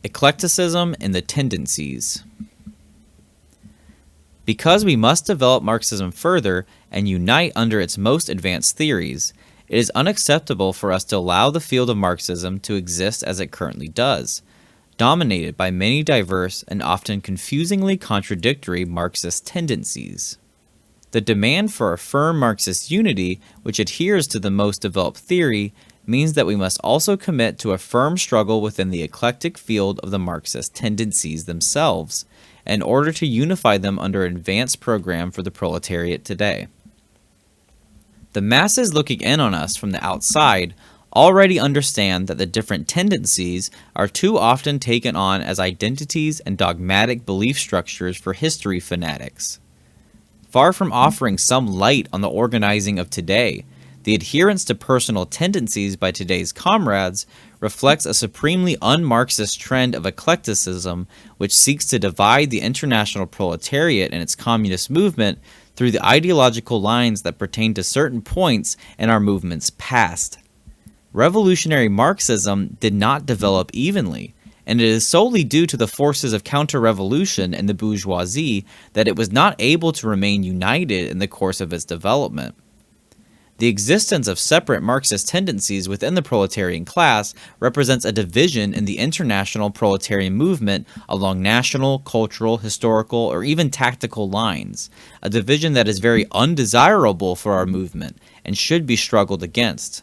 Eclecticism and the Tendencies. Because we must develop Marxism further and unite under its most advanced theories, it is unacceptable for us to allow the field of Marxism to exist as it currently does, dominated by many diverse and often confusingly contradictory Marxist tendencies. The demand for a firm Marxist unity, which adheres to the most developed theory, means that we must also commit to a firm struggle within the eclectic field of the Marxist tendencies themselves, in order to unify them under an advanced program for the proletariat today. The masses looking in on us from the outside already understand that the different tendencies are too often taken on as identities and dogmatic belief structures for history fanatics. Far from offering some light on the organizing of today, the adherence to personal tendencies by today's comrades reflects a supremely un-Marxist trend of eclecticism which seeks to divide the international proletariat and its communist movement through the ideological lines that pertain to certain points in our movement's past. Revolutionary Marxism did not develop evenly, and it is solely due to the forces of counter-revolution in the bourgeoisie that it was not able to remain united in the course of its development. The existence of separate Marxist tendencies within the proletarian class represents a division in the international proletarian movement along national, cultural, historical, or even tactical lines, a division that is very undesirable for our movement and should be struggled against.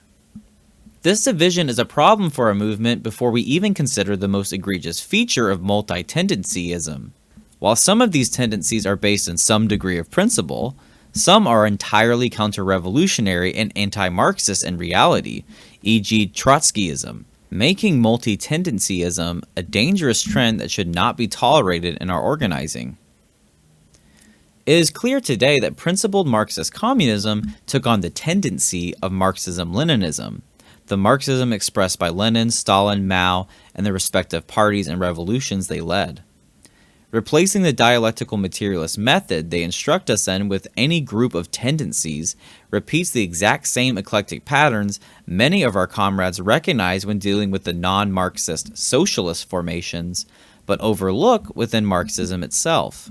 This division is a problem for our movement before we even consider the most egregious feature of multi-tendencyism. While some of these tendencies are based in some degree of principle, some are entirely counter-revolutionary and anti-Marxist in reality, e.g. Trotskyism, making multi-tendencyism a dangerous trend that should not be tolerated in our organizing. It is clear today that principled Marxist communism took on the tendency of Marxism-Leninism, the Marxism expressed by Lenin, Stalin, Mao, and the respective parties and revolutions they led. Replacing the dialectical materialist method they instruct us in with any group of tendencies repeats the exact same eclectic patterns many of our comrades recognize when dealing with the non-Marxist socialist formations, but overlook within Marxism itself.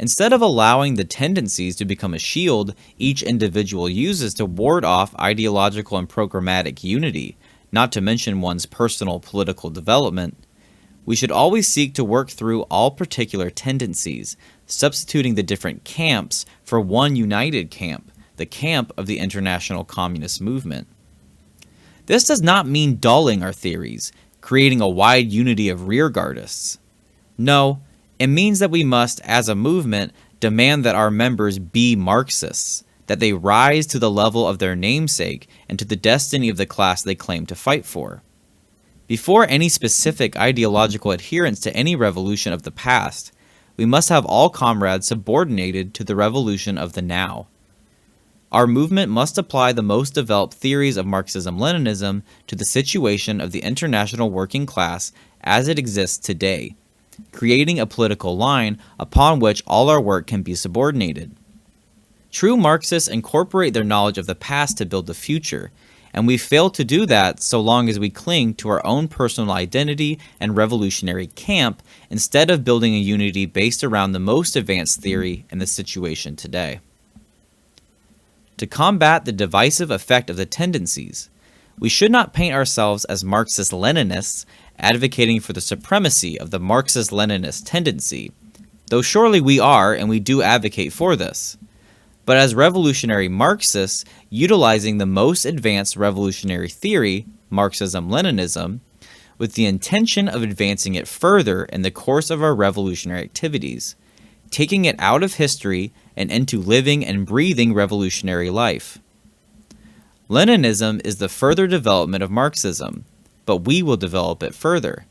Instead of allowing the tendencies to become a shield each individual uses to ward off ideological and programmatic unity, not to mention one's personal political development, we should always seek to work through all particular tendencies, substituting the different camps for one united camp, the camp of the international communist movement. This does not mean dulling our theories, creating a wide unity of rearguardists. No, it means that we must, as a movement, demand that our members be Marxists, that they rise to the level of their namesake and to the destiny of the class they claim to fight for. Before any specific ideological adherence to any revolution of the past, we must have all comrades subordinated to the revolution of the now. Our movement must apply the most developed theories of Marxism-Leninism to the situation of the international working class as it exists today, creating a political line upon which all our work can be subordinated. True Marxists incorporate their knowledge of the past to build the future, and we fail to do that so long as we cling to our own personal identity and revolutionary camp instead of building a unity based around the most advanced theory in the situation today. To combat the divisive effect of the tendencies, we should not paint ourselves as Marxist-Leninists advocating for the supremacy of the Marxist-Leninist tendency, though surely we are and we do advocate for this, but as revolutionary Marxists utilizing the most advanced revolutionary theory, Marxism-Leninism, with the intention of advancing it further in the course of our revolutionary activities, taking it out of history and into living and breathing revolutionary life. Leninism is the further development of Marxism, but we will develop it further.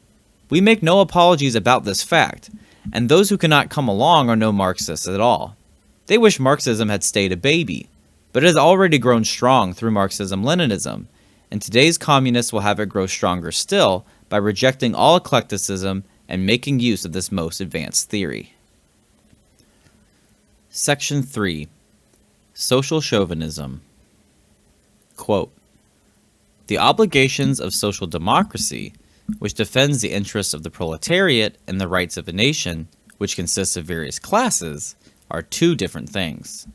We make no apologies about this fact, and those who cannot come along are no Marxists at all. They wish Marxism had stayed a baby, but it has already grown strong through Marxism-Leninism, and today's communists will have it grow stronger still by rejecting all eclecticism and making use of this most advanced theory. Section 3. Social-Chauvinism. Quote, "The obligations of social democracy, which defends the interests of the proletariat and the rights of a nation, which consists of various classes, are two different things."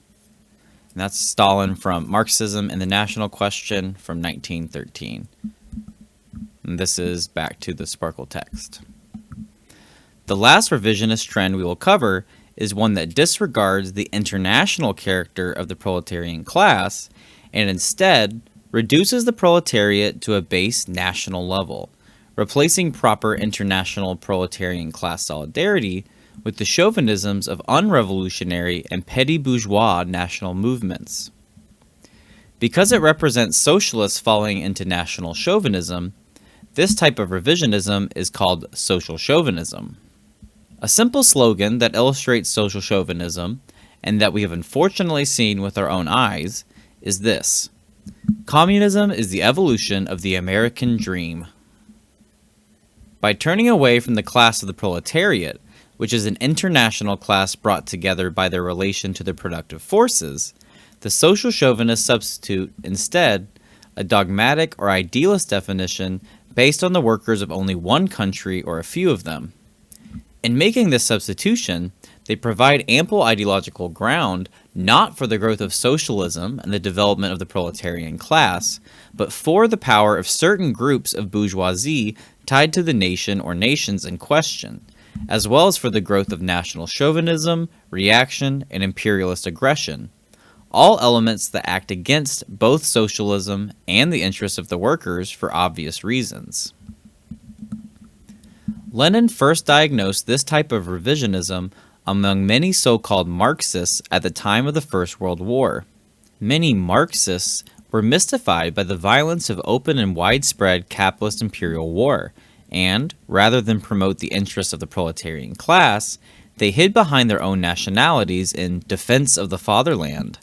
And that's Stalin from Marxism and the National Question from 1913. And this is back to the Sparkyl text. The last revisionist trend we will cover is one that disregards the international character of the proletarian class and instead reduces the proletariat to a base national level, replacing proper international proletarian class solidarity with the chauvinisms of unrevolutionary and petty bourgeois national movements. Because it represents socialists falling into national chauvinism, this type of revisionism is called Social-Chauvinism. A simple slogan that illustrates social chauvinism, and that we have unfortunately seen with our own eyes, is this: communism is the evolution of the American dream. By turning away from the class of the proletariat, which is an international class brought together by their relation to the productive forces, the social chauvinists substitute instead a dogmatic or idealist definition based on the workers of only one country or a few of them. In making this substitution, they provide ample ideological ground not for the growth of socialism and the development of the proletarian class, but for the power of certain groups of bourgeoisie tied to the nation or nations in question, as well as for the growth of national chauvinism, reaction, and imperialist aggression, all elements that act against both socialism and the interests of the workers for obvious reasons. Lenin first diagnosed this type of revisionism among many so-called Marxists at the time of the First World War. Many Marxists were mystified by the violence of open and widespread capitalist imperial war, and, rather than promote the interests of the proletarian class, they hid behind their own nationalities in defense of the fatherland,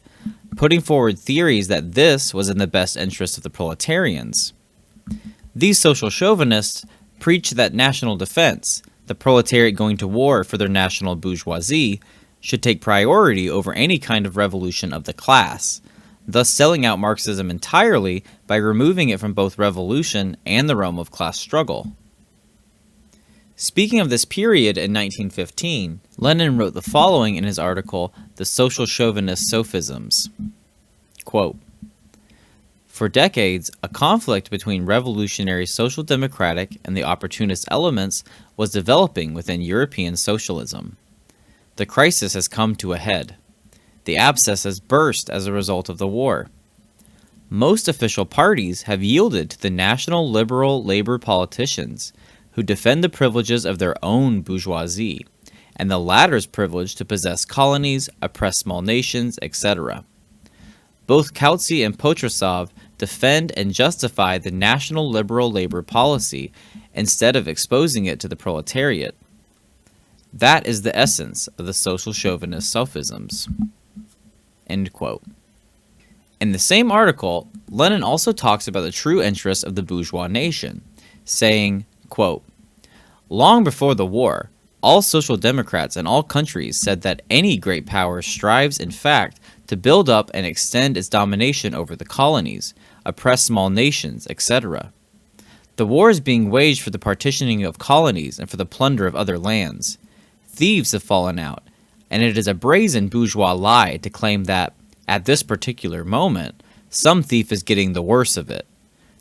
putting forward theories that this was in the best interest of the proletarians. These social chauvinists preached that national defense, the proletariat going to war for their national bourgeoisie, should take priority over any kind of revolution of the class, thus selling out Marxism entirely by removing it from both revolution and the realm of class struggle. Speaking of this period in 1915, Lenin wrote the following in his article, The Social Chauvinist Sophisms. Quote, "For decades, a conflict between revolutionary social democratic and the opportunist elements was developing within European socialism. The crisis has come to a head. The abscess has burst as a result of the war. Most official parties have yielded to the national liberal labor politicians who defend the privileges of their own bourgeoisie, and the latter's privilege to possess colonies, oppress small nations, etc. Both Kautsky and Potrasov defend and justify the national liberal labor policy instead of exposing it to the proletariat. That is the essence of the social chauvinist sophisms." End quote. In the same article, Lenin also talks about the true interests of the bourgeois nation, saying, quote, "Long before the war, all social democrats in all countries said that any great power strives in fact to build up and extend its domination over the colonies, oppress small nations, etc. The war is being waged for the partitioning of colonies and for the plunder of other lands. Thieves have fallen out, and it is a brazen bourgeois lie to claim that, at this particular moment, some thief is getting the worse of it.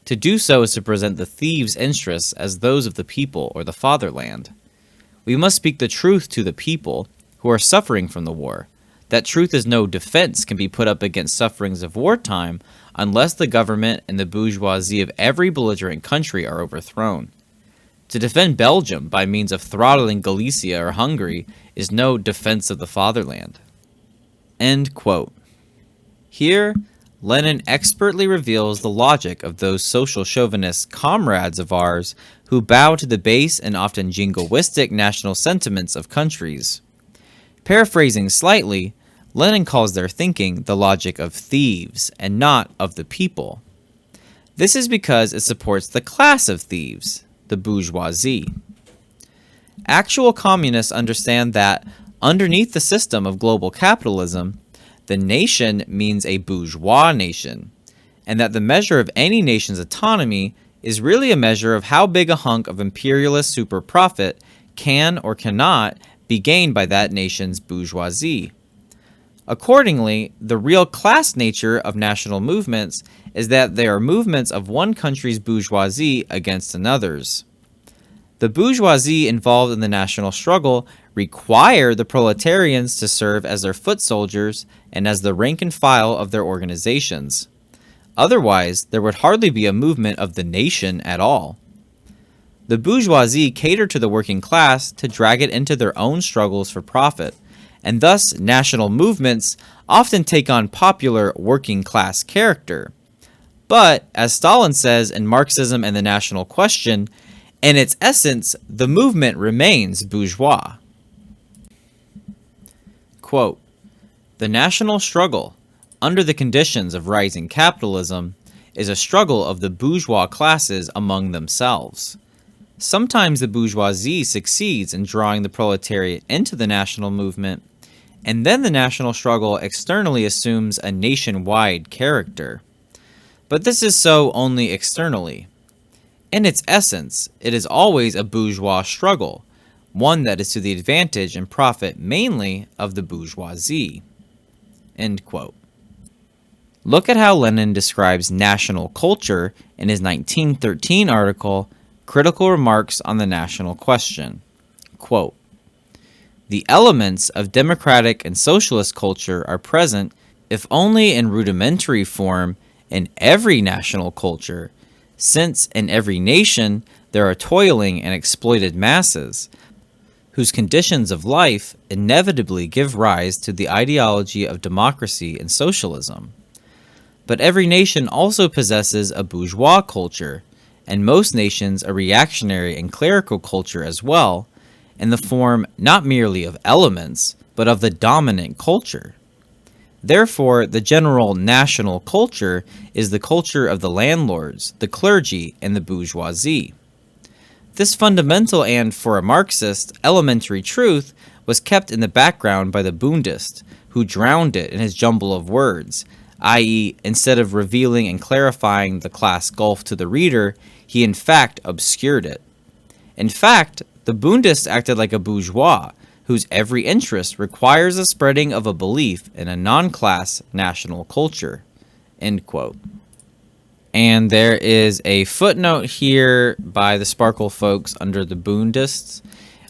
To do so is to present the thieves' interests as those of the people or the fatherland. We must speak the truth to the people who are suffering from the war. That truth is no defense can be put up against sufferings of wartime unless the government and the bourgeoisie of every belligerent country are overthrown. To defend Belgium by means of throttling Galicia or Hungary is no defense of the fatherland." End quote. Here, Lenin expertly reveals the logic of those social chauvinist comrades of ours who bow to the base and often jingoistic national sentiments of countries. Paraphrasing slightly, Lenin calls their thinking the logic of thieves and not of the people. This is because it supports the class of thieves, the bourgeoisie. Actual communists understand that, underneath the system of global capitalism, the nation means a bourgeois nation, and that the measure of any nation's autonomy is really a measure of how big a hunk of imperialist super profit can or cannot be gained by that nation's bourgeoisie. Accordingly, the real class nature of national movements is that they are movements of one country's bourgeoisie against another's. The bourgeoisie involved in the national struggle require the proletarians to serve as their foot soldiers and as the rank and file of their organizations. Otherwise, there would hardly be a movement of the nation at all. The bourgeoisie cater to the working class to drag it into their own struggles for profit, and thus national movements often take on popular working class character. But, as Stalin says in Marxism and the National Question, in its essence, the movement remains bourgeois. Quote, "The national struggle, under the conditions of rising capitalism, is a struggle of the bourgeois classes among themselves. Sometimes the bourgeoisie succeeds in drawing the proletariat into the national movement, and then the national struggle externally assumes a nationwide character. But this is so only externally. In its essence, it is always a bourgeois struggle, one that is to the advantage and profit mainly of the bourgeoisie." End quote. Look at how Lenin describes national culture in his 1913 article, Critical Remarks on the National Question. Quote, "The elements of democratic and socialist culture are present, if only in rudimentary form, in every national culture, since in every nation there are toiling and exploited masses, whose conditions of life inevitably give rise to the ideology of democracy and socialism. But every nation also possesses a bourgeois culture, and most nations a reactionary and clerical culture as well, in the form not merely of elements, but of the dominant culture. Therefore, the general national culture is the culture of the landlords, the clergy, and the bourgeoisie. This fundamental and, for a Marxist, elementary truth was kept in the background by the Bundist, who drowned it in his jumble of words, i.e., instead of revealing and clarifying the class gulf to the reader, he in fact obscured it. In fact, the Bundists acted like a bourgeois, whose every interest requires the spreading of a belief in a non-class national culture." End quote. And there is a footnote here by the Sparkyl folks under the Bundists.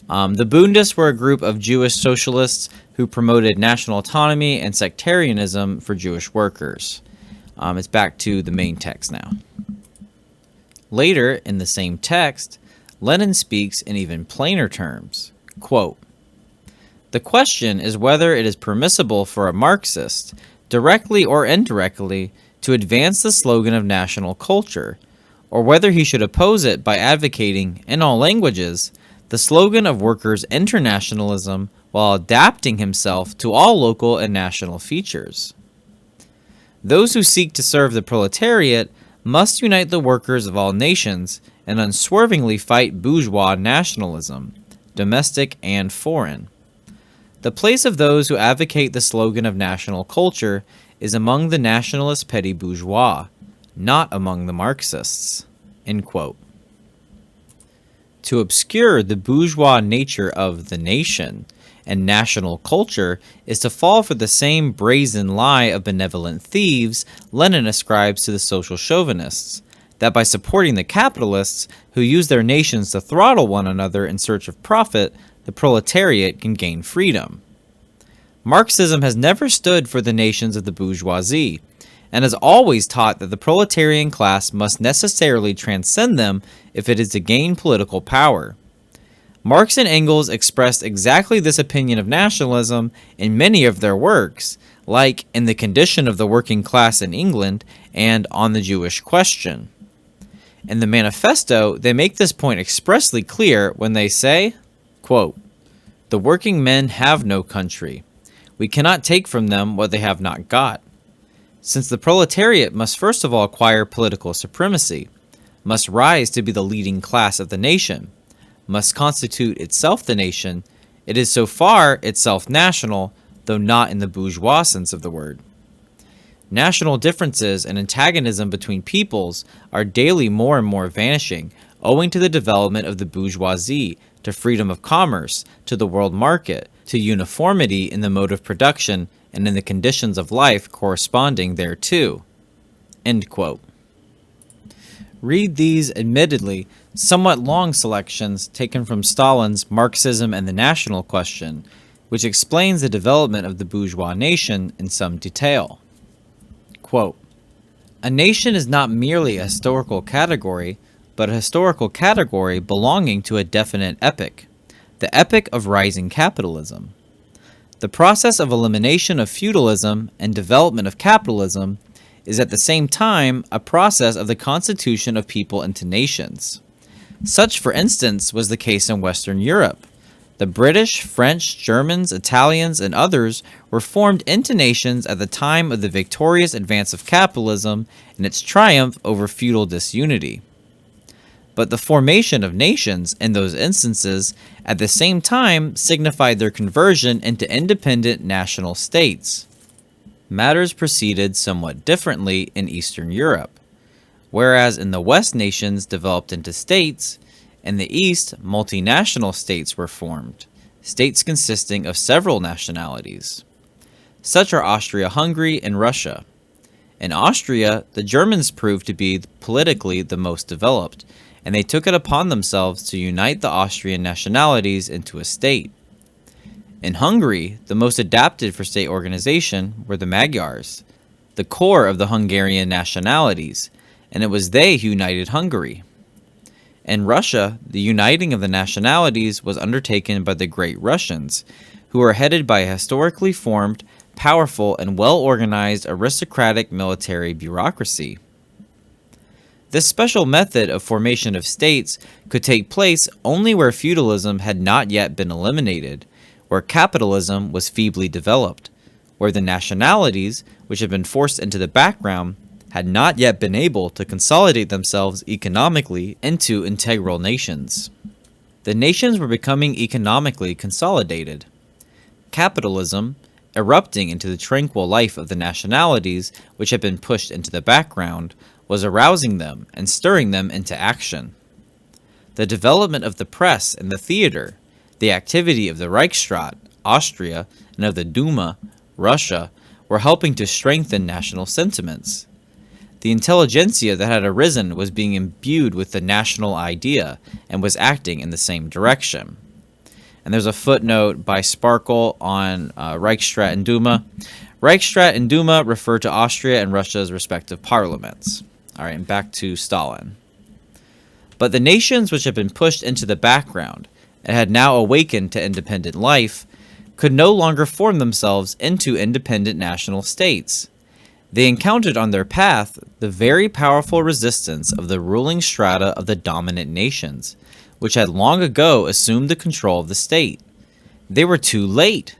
The Bundists were a group of Jewish socialists who promoted national autonomy and sectarianism for Jewish workers. It's back to the main text now. Later, in the same text, Lenin speaks in even plainer terms. Quote, "The question is whether it is permissible for a Marxist, directly or indirectly, to advance the slogan of national culture, or whether he should oppose it by advocating, in all languages, the slogan of workers' internationalism while adapting himself to all local and national features. Those who seek to serve the proletariat must unite the workers of all nations and unswervingly fight bourgeois nationalism, domestic and foreign. The place of those who advocate the slogan of national culture is among the nationalist petty bourgeois, not among the Marxists." End quote. To obscure the bourgeois nature of the nation and national culture is to fall for the same brazen lie of benevolent thieves Lenin ascribes to the social-chauvinists, that by supporting the capitalists who use their nations to throttle one another in search of profit, the proletariat can gain freedom. Marxism has never stood for the nations of the bourgeoisie, and has always taught that the proletarian class must necessarily transcend them if it is to gain political power. Marx and Engels expressed exactly this opinion of nationalism in many of their works, like in The Condition of the Working Class in England and On the Jewish Question. In the manifesto, they make this point expressly clear when they say, quote, "The working men have no country. We cannot take from them what they have not got. Since the proletariat must first of all acquire political supremacy, must rise to be the leading class of the nation, must constitute itself the nation, it is so far itself national, though not in the bourgeois sense of the word. National differences and antagonism between peoples are daily more and more vanishing, owing to the development of the bourgeoisie, to freedom of commerce, to the world market, to uniformity in the mode of production and in the conditions of life corresponding thereto." End quote. Read these, admittedly, somewhat long selections taken from Stalin's Marxism and the National Question, which explains the development of the bourgeois nation in some detail. Quote, "A nation is not merely a historical category, but a historical category belonging to a definite epoch, the epoch of rising capitalism. The process of elimination of feudalism and development of capitalism is at the same time a process of the constitution of people into nations. Such, for instance, was the case in Western Europe. The British, French, Germans, Italians, and others were formed into nations at the time of the victorious advance of capitalism and its triumph over feudal disunity. But the formation of nations in those instances at the same time signified their conversion into independent national states. Matters proceeded somewhat differently in Eastern Europe. Whereas in the West nations developed into states, in the East multinational states were formed, states consisting of several nationalities. Such are Austria-Hungary and Russia. In Austria, the Germans proved to be politically the most developed, and they took it upon themselves to unite the Austrian nationalities into a state. In Hungary, the most adapted for state organization were the Magyars, the core of the Hungarian nationalities, and it was they who united Hungary. In Russia, the uniting of the nationalities was undertaken by the Great Russians, who were headed by a historically formed, powerful, and well-organized aristocratic military bureaucracy. This special method of formation of states could take place only where feudalism had not yet been eliminated, where capitalism was feebly developed, where the nationalities, which had been forced into the background, had not yet been able to consolidate themselves economically into integral nations. The nations were becoming economically consolidated. Capitalism, erupting into the tranquil life of the nationalities which had been pushed into the background, was arousing them and stirring them into action. The development of the press and the theater, the activity of the Reichsrat, Austria, and of the Duma, Russia, were helping to strengthen national sentiments. The intelligentsia that had arisen was being imbued with the national idea and was acting in the same direction. And there's a footnote by Sparkyl on Reichsrat and Duma. Reichsrat and Duma refer to Austria and Russia's respective parliaments. All right, and back to Stalin. But the nations which had been pushed into the background and had now awakened to independent life could no longer form themselves into independent national states. They encountered on their path the very powerful resistance of the ruling strata of the dominant nations, which had long ago assumed the control of the state. They were too late.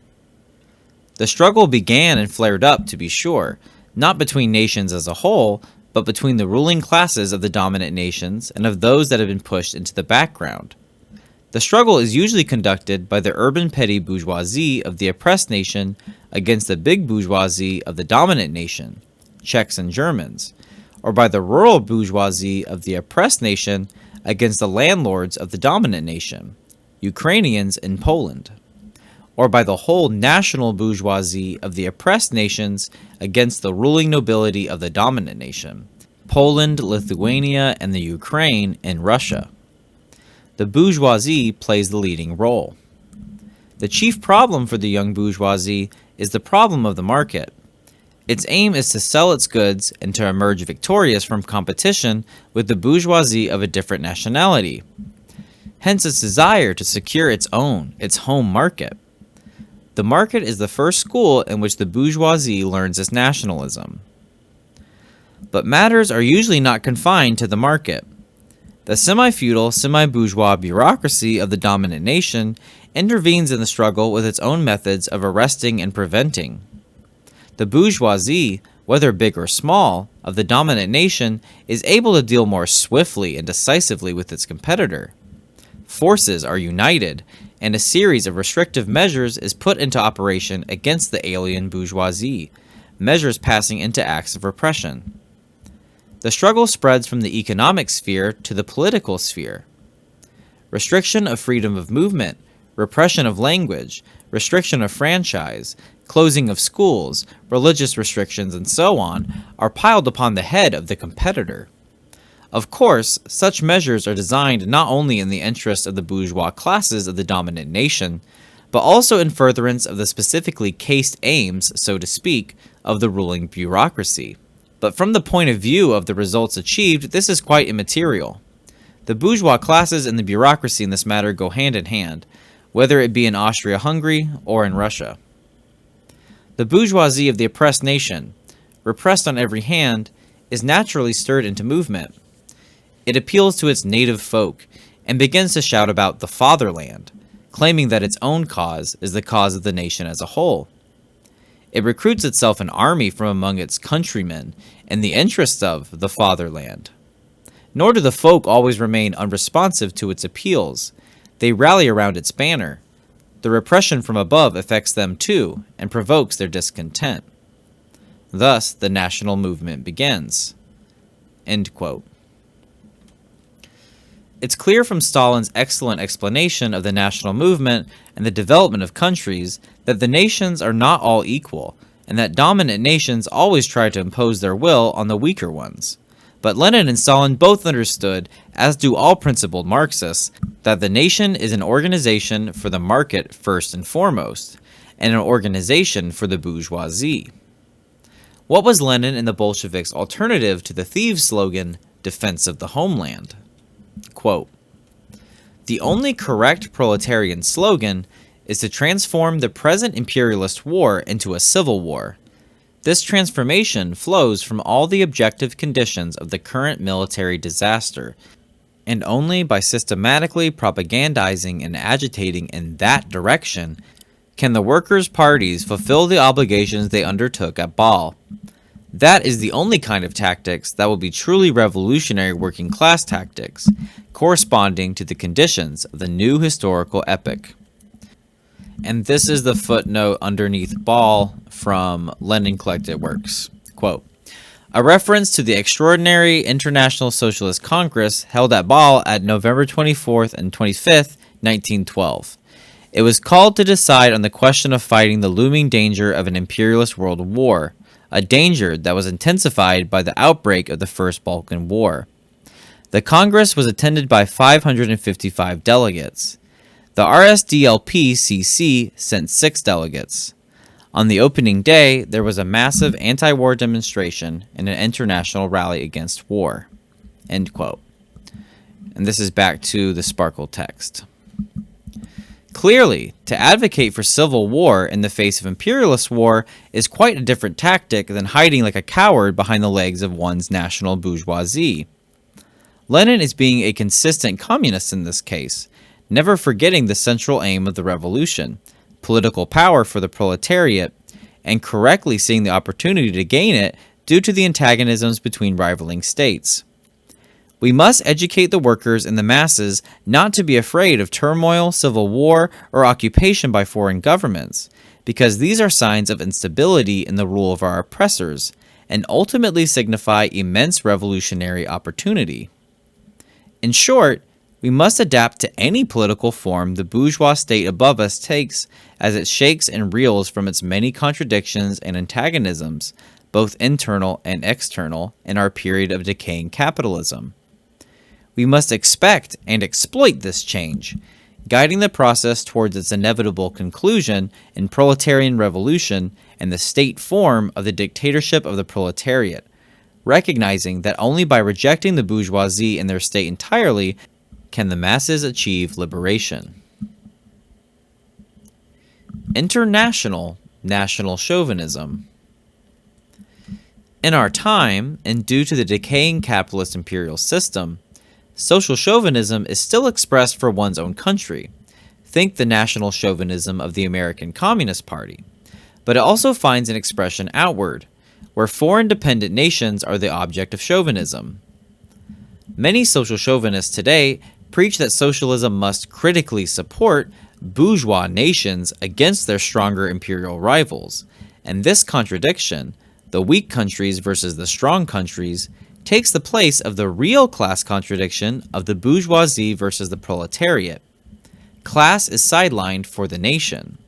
The struggle began and flared up, to be sure, not between nations as a whole, but between the ruling classes of the dominant nations and of those that had been pushed into the background. The struggle is usually conducted by the urban petty bourgeoisie of the oppressed nation against the big bourgeoisie of the dominant nation, Czechs and Germans, or by the rural bourgeoisie of the oppressed nation against the landlords of the dominant nation, Ukrainians in Poland, or by the whole national bourgeoisie of the oppressed nations against the ruling nobility of the dominant nation, Poland, Lithuania, and the Ukraine in Russia. The bourgeoisie plays the leading role. The chief problem for the young bourgeoisie is the problem of the market. Its aim is to sell its goods and to emerge victorious from competition with the bourgeoisie of a different nationality. Hence its desire to secure its home market. The market is the first school in which the bourgeoisie learns its nationalism. But matters are usually not confined to the market. The semi-feudal, semi-bourgeois bureaucracy of the dominant nation intervenes in the struggle with its own methods of arresting and preventing. The bourgeoisie, whether big or small, of the dominant nation is able to deal more swiftly and decisively with its competitor. Forces are united, and a series of restrictive measures is put into operation against the alien bourgeoisie, measures passing into acts of repression. The struggle spreads from the economic sphere to the political sphere. Restriction of freedom of movement, repression of language, restriction of franchise, closing of schools, religious restrictions, and so on are piled upon the head of the competitor. Of course, such measures are designed not only in the interest of the bourgeois classes of the dominant nation, but also in furtherance of the specifically cased aims, so to speak, of the ruling bureaucracy. But from the point of view of the results achieved, this is quite immaterial. The bourgeois classes and the bureaucracy in this matter go hand in hand, whether it be in Austria-Hungary or in Russia. The bourgeoisie of the oppressed nation, repressed on every hand, is naturally stirred into movement. It appeals to its native folk and begins to shout about the fatherland, claiming that its own cause is the cause of the nation as a whole. It recruits itself an army from among its countrymen in the interests of the fatherland. Nor do the folk always remain unresponsive to its appeals. They rally around its banner. The repression from above affects them too and provokes their discontent. Thus, the national movement begins. End quote. It's clear from Stalin's excellent explanation of the national movement and the development of countries that the nations are not all equal, and that dominant nations always try to impose their will on the weaker ones. But Lenin and Stalin both understood, as do all principled Marxists, that the nation is an organization for the market first and foremost, and an organization for the bourgeoisie. What was Lenin and the Bolsheviks' alternative to the thieves' slogan, "Defense of the Homeland"? Quote, "The only correct proletarian slogan is to transform the present imperialist war into a civil war. This transformation flows from all the objective conditions of the current military disaster, and only by systematically propagandizing and agitating in that direction can the workers' parties fulfill the obligations they undertook at Ball. That is the only kind of tactics that will be truly revolutionary working class tactics, corresponding to the conditions of the new historical epoch." And this is the footnote underneath Ball from Lenin Collected Works. Quote, "A reference to the extraordinary International Socialist Congress held at Ball at November 24th and 25th, 1912. It was called to decide on the question of fighting the looming danger of an imperialist world war, a danger that was intensified by the outbreak of the First Balkan War. The Congress was attended by 555 delegates. The RSDLP-CC sent 6 delegates. On the opening day, there was a massive anti-war demonstration and an international rally against war." End quote. And this is back to the Sparkyl text. Clearly, to advocate for civil war in the face of imperialist war is quite a different tactic than hiding like a coward behind the legs of one's national bourgeoisie. Lenin is being a consistent communist in this case, never forgetting the central aim of the revolution, political power for the proletariat, and correctly seeing the opportunity to gain it due to the antagonisms between rivaling states. We must educate the workers and the masses not to be afraid of turmoil, civil war, or occupation by foreign governments, because these are signs of instability in the rule of our oppressors, and ultimately signify immense revolutionary opportunity. In short, we must adapt to any political form the bourgeois state above us takes as it shakes and reels from its many contradictions and antagonisms, both internal and external, in our period of decaying capitalism. We must expect and exploit this change, guiding the process towards its inevitable conclusion in proletarian revolution and the state form of the dictatorship of the proletariat, recognizing that only by rejecting the bourgeoisie and their state entirely can the masses achieve liberation. International National Chauvinism. In our time, and due to the decaying capitalist imperial system, social chauvinism is still expressed for one's own country. Think the national chauvinism of the American Communist Party. But it also finds an expression outward, where foreign dependent nations are the object of chauvinism. Many social chauvinists today preach that socialism must critically support bourgeois nations against their stronger imperial rivals, and this contradiction, the weak countries versus the strong countries, takes the place of the real class contradiction of the bourgeoisie versus the proletariat. Class is sidelined for the nation.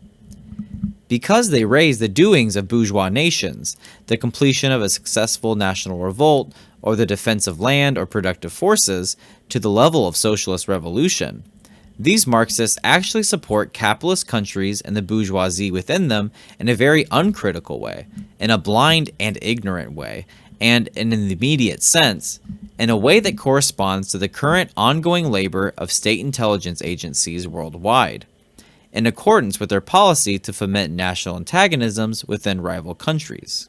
Because they raise the doings of bourgeois nations, the completion of a successful national revolt, or the defense of land or productive forces to the level of socialist revolution, these Marxists actually support capitalist countries and the bourgeoisie within them in a very uncritical way, in a blind and ignorant way, and in an immediate sense, in a way that corresponds to the current ongoing labor of state intelligence agencies worldwide, in accordance with their policy to foment national antagonisms within rival countries.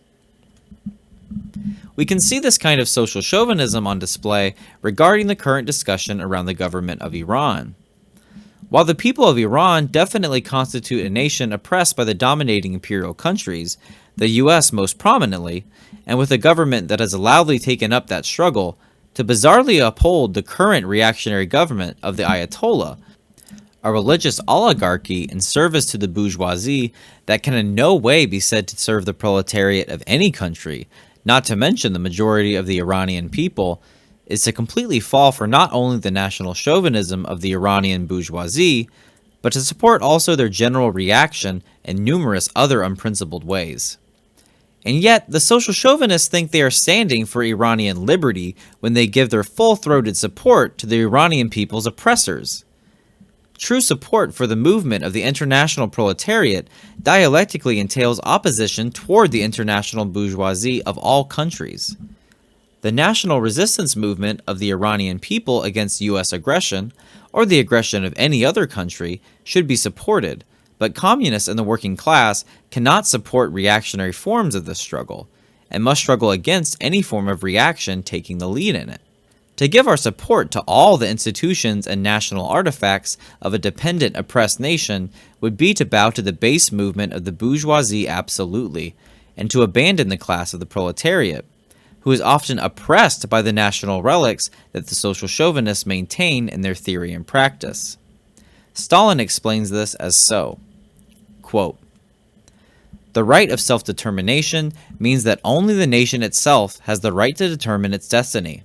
We can see this kind of social chauvinism on display regarding the current discussion around the government of Iran. While the people of Iran definitely constitute a nation oppressed by the dominating imperial countries, the US most prominently, and with a government that has loudly taken up that struggle to bizarrely uphold the current reactionary government of the Ayatollah, a religious oligarchy in service to the bourgeoisie that can in no way be said to serve the proletariat of any country, not to mention the majority of the Iranian people, is to completely fall for not only the national chauvinism of the Iranian bourgeoisie, but to support also their general reaction in numerous other unprincipled ways. And yet, the social chauvinists think they are standing for Iranian liberty when they give their full-throated support to the Iranian people's oppressors. True support for the movement of the international proletariat dialectically entails opposition toward the international bourgeoisie of all countries. The national resistance movement of the Iranian people against U.S. aggression, or the aggression of any other country, should be supported, but communists and the working class cannot support reactionary forms of this struggle, and must struggle against any form of reaction taking the lead in it. To give our support to all the institutions and national artifacts of a dependent oppressed nation would be to bow to the base movement of the bourgeoisie absolutely, and to abandon the class of the proletariat, who is often oppressed by the national relics that the social chauvinists maintain in their theory and practice. Stalin explains this as so, quote, "The right of self-determination means that only the nation itself has the right to determine its destiny,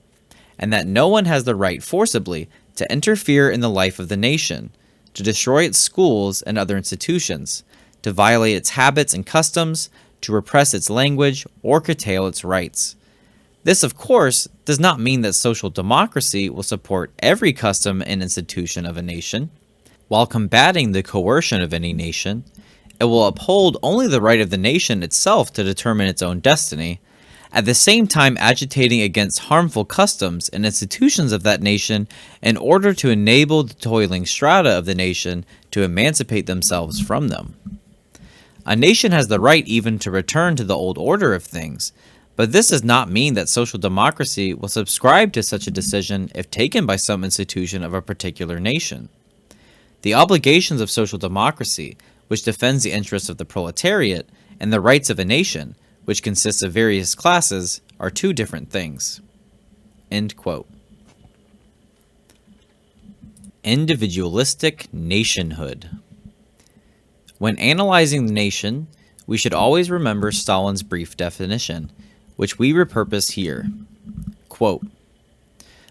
and that no one has the right forcibly to interfere in the life of the nation, to destroy its schools and other institutions, to violate its habits and customs, to repress its language, or curtail its rights. This, of course, does not mean that social democracy will support every custom and institution of a nation. While combating the coercion of any nation, it will uphold only the right of the nation itself to determine its own destiny, at the same time agitating against harmful customs and institutions of that nation in order to enable the toiling strata of the nation to emancipate themselves from them. A nation has the right even to return to the old order of things, but this does not mean that social democracy will subscribe to such a decision if taken by some institution of a particular nation. The obligations of social democracy, which defends the interests of the proletariat, and the rights of a nation, which consists of various classes, are two different things." End quote. Individualistic nationhood. When analyzing the nation, we should always remember Stalin's brief definition, which we repurpose here. Quote,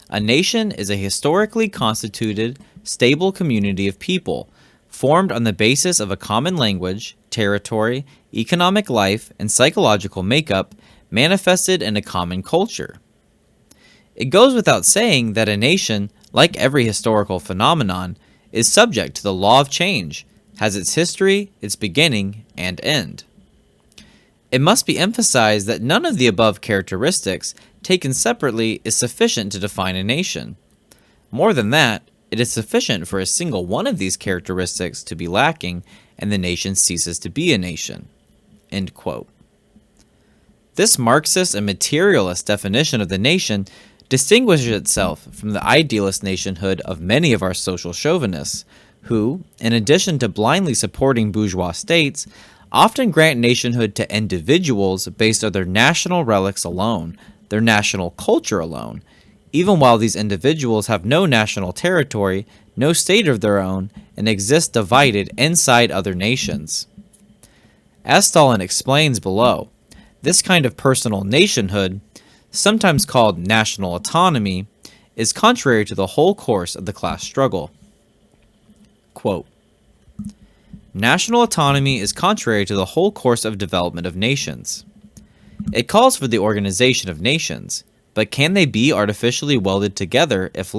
"A nation is a historically constituted, stable community of people, formed on the basis of a common language, territory, economic life, and psychological makeup, manifested in a common culture." It goes without saying that a nation, like every historical phenomenon, is subject to the law of change, has its history, its beginning, and end. It must be emphasized that none of the above characteristics, taken separately, is sufficient to define a nation. More than that, it is sufficient for a single one of these characteristics to be lacking, and the nation ceases to be a nation." End quote. This Marxist and materialist definition of the nation distinguishes itself from the idealist nationhood of many of our social chauvinists, who, in addition to blindly supporting bourgeois states, often grant nationhood to individuals based on their national relics alone, their national culture alone, even while these individuals have no national territory, no state of their own, and exist divided inside other nations. As Stalin explains below, this kind of personal nationhood, sometimes called national autonomy, is contrary to the whole course of the class struggle. Quote, "National autonomy is contrary to the whole course of development of nations. It calls for the organization of nations, but can they be artificially welded together if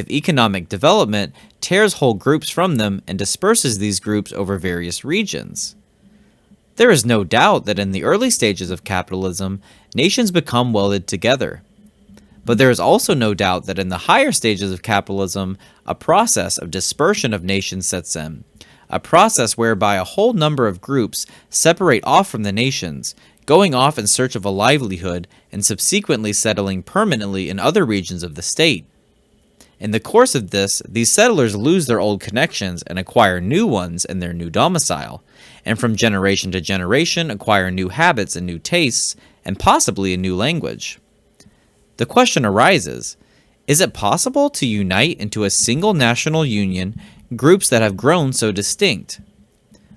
economic development tears whole groups from them and disperses these groups over various regions? There is no doubt that in the early stages of capitalism, nations become welded together. But there is also no doubt that in the higher stages of capitalism, a process of dispersion of nations sets in, a process whereby a whole number of groups separate off from the nations, going off in search of a livelihood and subsequently settling permanently in other regions of the state. In the course of this, these settlers lose their old connections and acquire new ones in their new domicile, and from generation to generation acquire new habits and new tastes, and possibly a new language. The question arises, is it possible to unite into a single national union groups that have grown so distinct?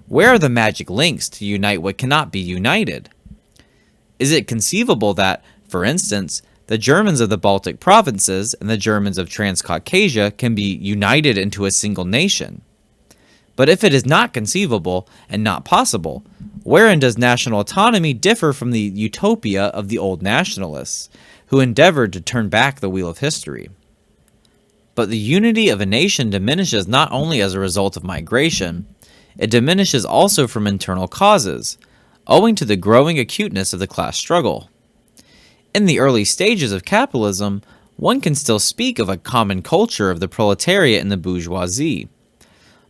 Where are the magic links to unite what cannot be united? Is it conceivable that, for instance, the Germans of the Baltic provinces and the Germans of Transcaucasia can be united into a single nation? But if it is not conceivable and not possible, wherein does national autonomy differ from the utopia of the old nationalists, who endeavored to turn back the wheel of history? But the unity of a nation diminishes not only as a result of migration, it diminishes also from internal causes, owing to the growing acuteness of the class struggle. In the early stages of capitalism, one can still speak of a common culture of the proletariat and the bourgeoisie.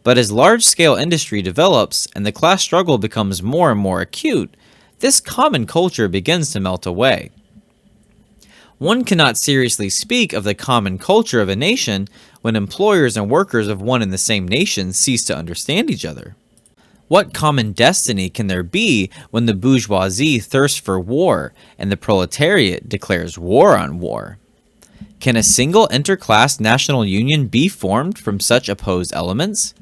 But as large-scale industry develops and the class struggle becomes more and more acute, this common culture begins to melt away. One cannot seriously speak of the common culture of a nation when employers and workers of one and the same nation cease to understand each other. What common destiny can there be when the bourgeoisie thirsts for war and the proletariat declares war on war? Can a single interclass national union be formed from such opposed elements?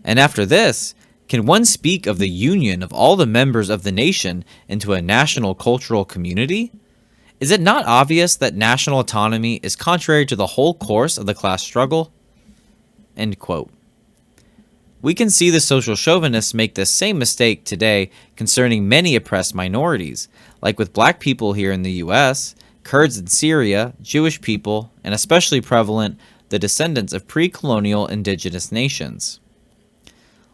And after this, can one speak of the union of all the members of the nation into a national cultural community? Is it not obvious that national autonomy is contrary to the whole course of the class struggle? End quote. We can see the social chauvinists make this same mistake today concerning many oppressed minorities, like with black people here in the US, Kurds in Syria, Jewish people, and especially prevalent, the descendants of pre-colonial indigenous nations.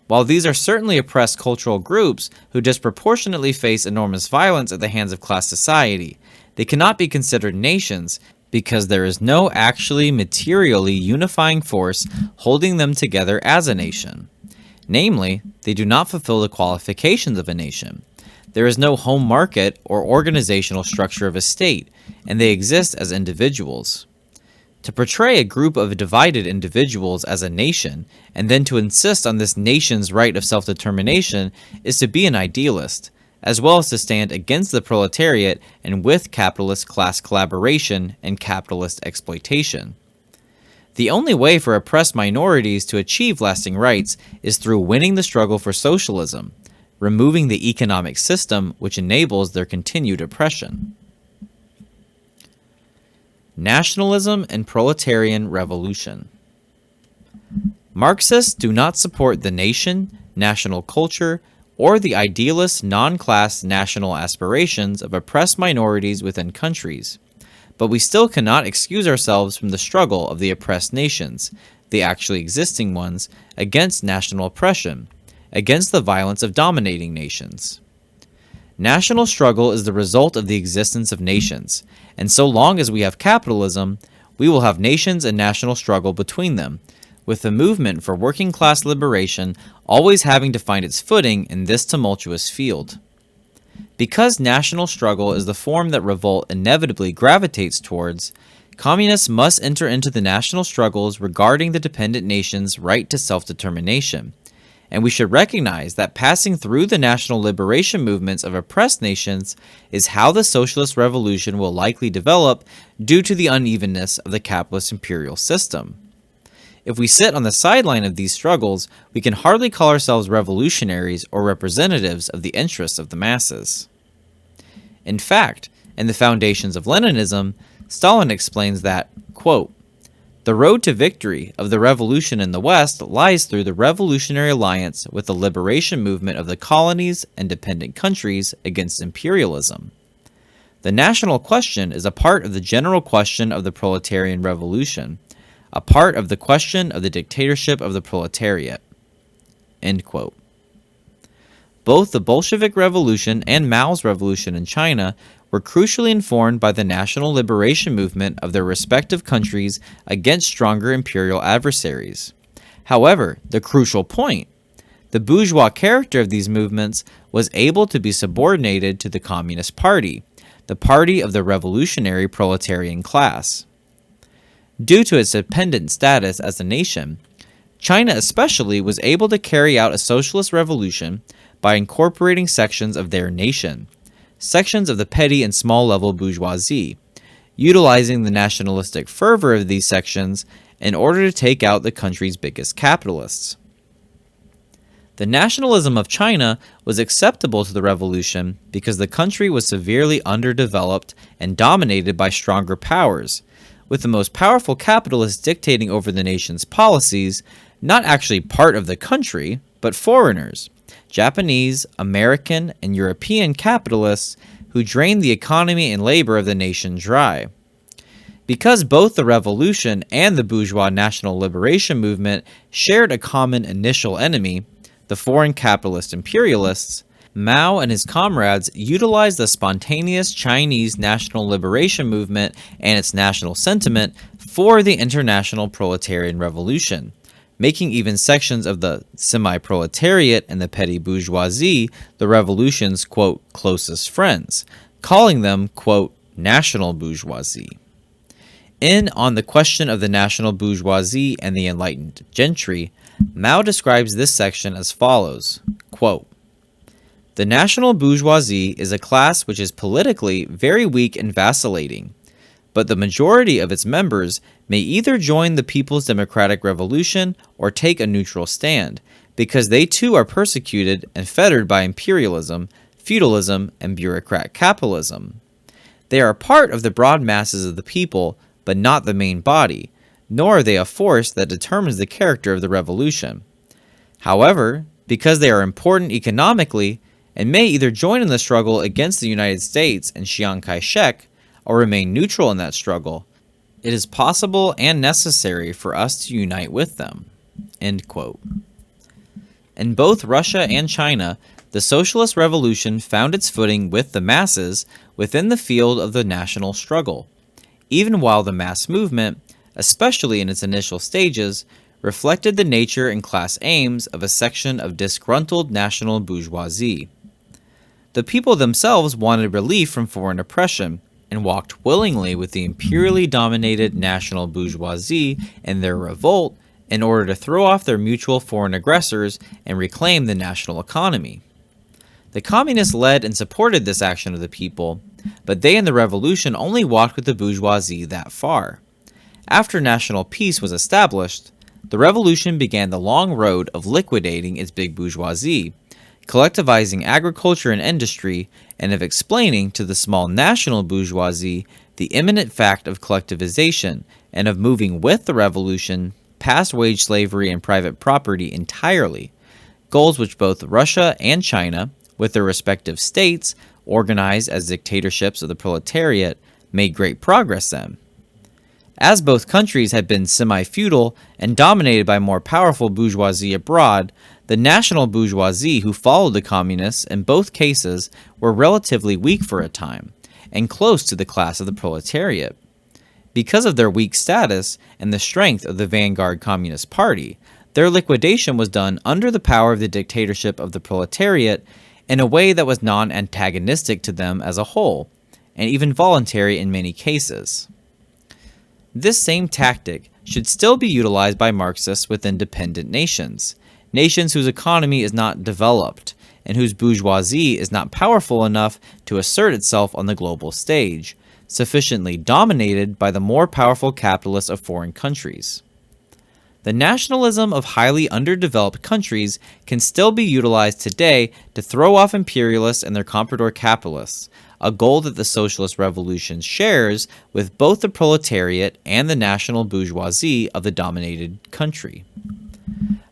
While these are certainly oppressed cultural groups who disproportionately face enormous violence at the hands of class society, they cannot be considered nations because there is no actually materially unifying force holding them together as a nation. Namely, they do not fulfill the qualifications of a nation. There is no home market or organizational structure of a state, and they exist as individuals. To portray a group of divided individuals as a nation, and then to insist on this nation's right of self-determination, is to be an idealist, as well as to stand against the proletariat and with capitalist class collaboration and capitalist exploitation. The only way for oppressed minorities to achieve lasting rights is through winning the struggle for socialism, removing the economic system which enables their continued oppression. Nationalism and Proletarian Revolution. Marxists do not support the nation, national culture, or the idealist non-class national aspirations of oppressed minorities within countries. But we still cannot excuse ourselves from the struggle of the oppressed nations, the actually existing ones, against national oppression, against the violence of dominating nations. National struggle is the result of the existence of nations, and so long as we have capitalism, we will have nations and national struggle between them, with the movement for working class liberation always having to find its footing in this tumultuous field. Because national struggle is the form that revolt inevitably gravitates towards, communists must enter into the national struggles regarding the dependent nations' right to self-determination, and we should recognize that passing through the national liberation movements of oppressed nations is how the socialist revolution will likely develop due to the unevenness of the capitalist imperial system. If we sit on the sideline of these struggles, we can hardly call ourselves revolutionaries or representatives of the interests of the masses. In fact, in the Foundations of Leninism, Stalin explains that, quote, "The road to victory of the revolution in the West lies through the revolutionary alliance with the liberation movement of the colonies and dependent countries against imperialism. The national question is a part of the general question of the proletarian revolution, a part of the question of the dictatorship of the proletariat." End quote. Both the Bolshevik Revolution and Mao's revolution in China were crucially informed by the national liberation movement of their respective countries against stronger imperial adversaries. However, the crucial point, the bourgeois character of these movements was able to be subordinated to the Communist Party, the party of the revolutionary proletarian class. Due to its dependent status as a nation, China especially was able to carry out a socialist revolution by incorporating sections of their nation, sections of the petty and small-level bourgeoisie, utilizing the nationalistic fervor of these sections in order to take out the country's biggest capitalists. The nationalism of China was acceptable to the revolution because the country was severely underdeveloped and dominated by stronger powers, with the most powerful capitalists dictating over the nation's policies, not actually part of the country, but foreigners, Japanese, American, and European capitalists who drained the economy and labor of the nation dry. Because both the revolution and the bourgeois national liberation movement shared a common initial enemy, the foreign capitalist imperialists, Mao and his comrades utilized the spontaneous Chinese national liberation movement and its national sentiment for the international proletarian revolution, making even sections of the semi-proletariat and the petty bourgeoisie the revolution's, quote, closest friends, calling them, quote, national bourgeoisie. On the question of the national bourgeoisie and the enlightened gentry, Mao describes this section as follows, quote, "The national bourgeoisie is a class which is politically very weak and vacillating, but the majority of its members may either join the People's Democratic Revolution or take a neutral stand, because they too are persecuted and fettered by imperialism, feudalism, and bureaucrat capitalism. They are part of the broad masses of the people, but not the main body, nor are they a force that determines the character of the revolution. However, because they are important economically and may either join in the struggle against the United States and Chiang Kai-shek or remain neutral in that struggle, it is possible and necessary for us to unite with them." End quote. In both Russia and China, the socialist revolution found its footing with the masses within the field of the national struggle, even while the mass movement, especially in its initial stages, reflected the nature and class aims of a section of disgruntled national bourgeoisie. The people themselves wanted relief from foreign oppression and walked willingly with the imperially dominated national bourgeoisie in their revolt in order to throw off their mutual foreign aggressors and reclaim the national economy. The communists led and supported this action of the people, but they in the revolution only walked with the bourgeoisie that far. After national peace was established, the revolution began the long road of liquidating its big bourgeoisie, collectivizing agriculture and industry, and of explaining to the small national bourgeoisie the imminent fact of collectivization and of moving with the revolution past wage slavery and private property entirely, goals which both Russia and China, with their respective states organized as dictatorships of the proletariat, made great progress in. As both countries had been semi-feudal and dominated by more powerful bourgeoisie abroad, the national bourgeoisie who followed the communists in both cases were relatively weak for a time, and close to the class of the proletariat. Because of their weak status and the strength of the vanguard Communist Party, their liquidation was done under the power of the dictatorship of the proletariat in a way that was non-antagonistic to them as a whole, and even voluntary in many cases. This same tactic should still be utilized by Marxists with independent nations, nations whose economy is not developed, and whose bourgeoisie is not powerful enough to assert itself on the global stage, sufficiently dominated by the more powerful capitalists of foreign countries. The nationalism of highly underdeveloped countries can still be utilized today to throw off imperialists and their comprador capitalists, a goal that the socialist revolution shares with both the proletariat and the national bourgeoisie of the dominated country.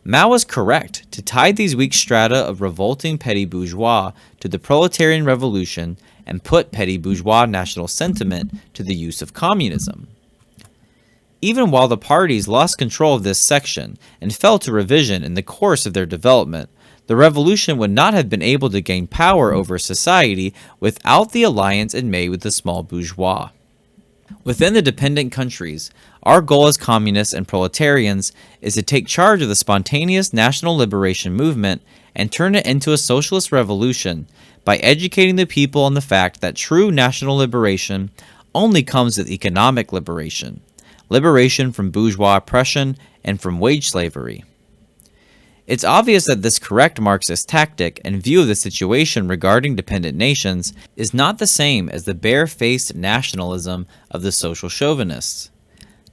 Mao was correct to tie these weak strata of revolting petty bourgeois to the proletarian revolution and put petty bourgeois national sentiment to the use of communism. Even while the parties lost control of this section and fell to revision in the course of their development, the revolution would not have been able to gain power over society without the alliance it made with the small bourgeois. Within the dependent countries, our goal as communists and proletarians is to take charge of the spontaneous national liberation movement and turn it into a socialist revolution by educating the people on the fact that true national liberation only comes with economic liberation, liberation from bourgeois oppression and from wage slavery. It's obvious that this correct Marxist tactic and view of the situation regarding dependent nations is not the same as the bare-faced nationalism of the social-chauvinists.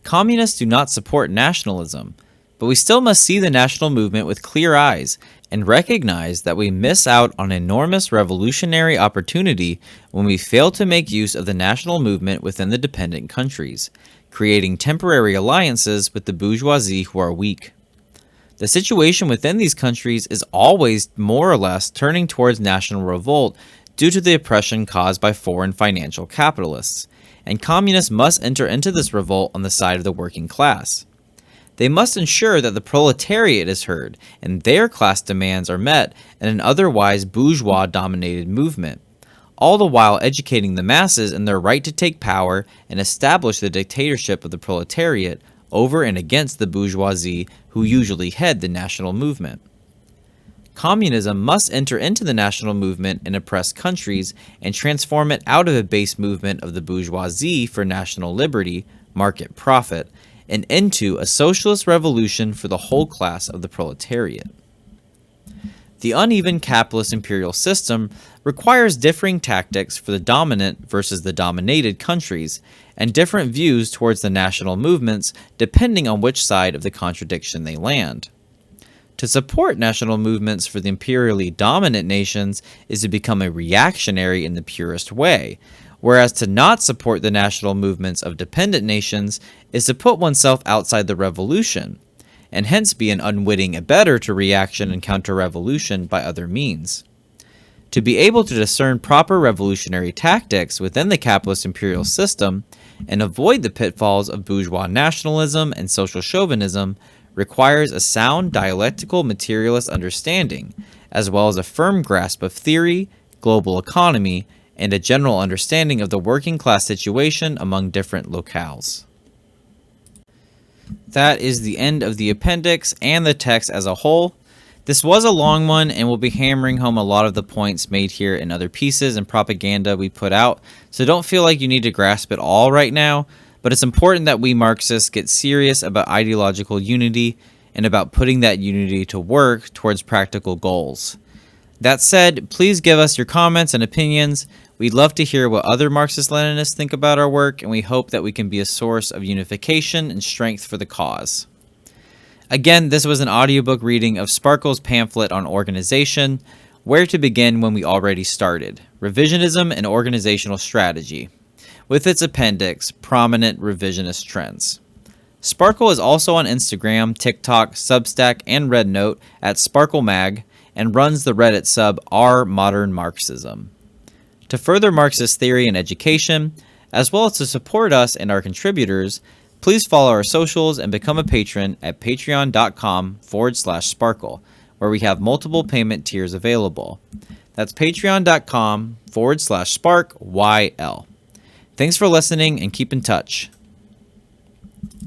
Communists do not support nationalism, but we still must see the national movement with clear eyes and recognize that we miss out on enormous revolutionary opportunity when we fail to make use of the national movement within the dependent countries, creating temporary alliances with the bourgeoisie who are weak. The situation within these countries is always more or less turning towards national revolt due to the oppression caused by foreign financial capitalists, and communists must enter into this revolt on the side of the working class. They must ensure that the proletariat is heard and their class demands are met in an otherwise bourgeois-dominated movement, all the while educating the masses in their right to take power and establish the dictatorship of the proletariat over and against the bourgeoisie who usually head the national movement. Communism must enter into the national movement in oppressed countries and transform it out of a base movement of the bourgeoisie for national liberty, market profit, and into a socialist revolution for the whole class of the proletariat. The uneven capitalist imperial system requires differing tactics for the dominant versus the dominated countries, and different views towards the national movements depending on which side of the contradiction they land. To support national movements for the imperially dominant nations is to become a reactionary in the purest way, whereas to not support the national movements of dependent nations is to put oneself outside the revolution, and hence be an unwitting abettor to reaction and counter-revolution by other means. To be able to discern proper revolutionary tactics within the capitalist imperial system and avoid the pitfalls of bourgeois nationalism and social chauvinism requires a sound dialectical materialist understanding, as well as a firm grasp of theory, global economy, and a general understanding of the working class situation among different locales. That is the end of the appendix and the text as a whole. This was a long one, and we'll be hammering home a lot of the points made here in other pieces and propaganda we put out, so don't feel like you need to grasp it all right now, but it's important that we Marxists get serious about ideological unity and about putting that unity to work towards practical goals. That said, please give us your comments and opinions. We'd love to hear what other Marxist-Leninists think about our work, and we hope that we can be a source of unification and strength for the cause. Again, this was an audiobook reading of Sparkyl's pamphlet on organization, Where to Begin When We Already Started, Revisionism and Organizational Strategy, with its appendix, Prominent Revisionist Trends. Sparkyl is also on Instagram, TikTok, Substack, and RedNote at SparkylMag, and runs the Reddit sub R Modern Marxism. To further Marxist theory and education, as well as to support us and our contributors, please follow our socials and become a patron at patreon.com/Sparkyl, where we have multiple payment tiers available. That's patreon.com/SparkYL. Thanks for listening and keep in touch.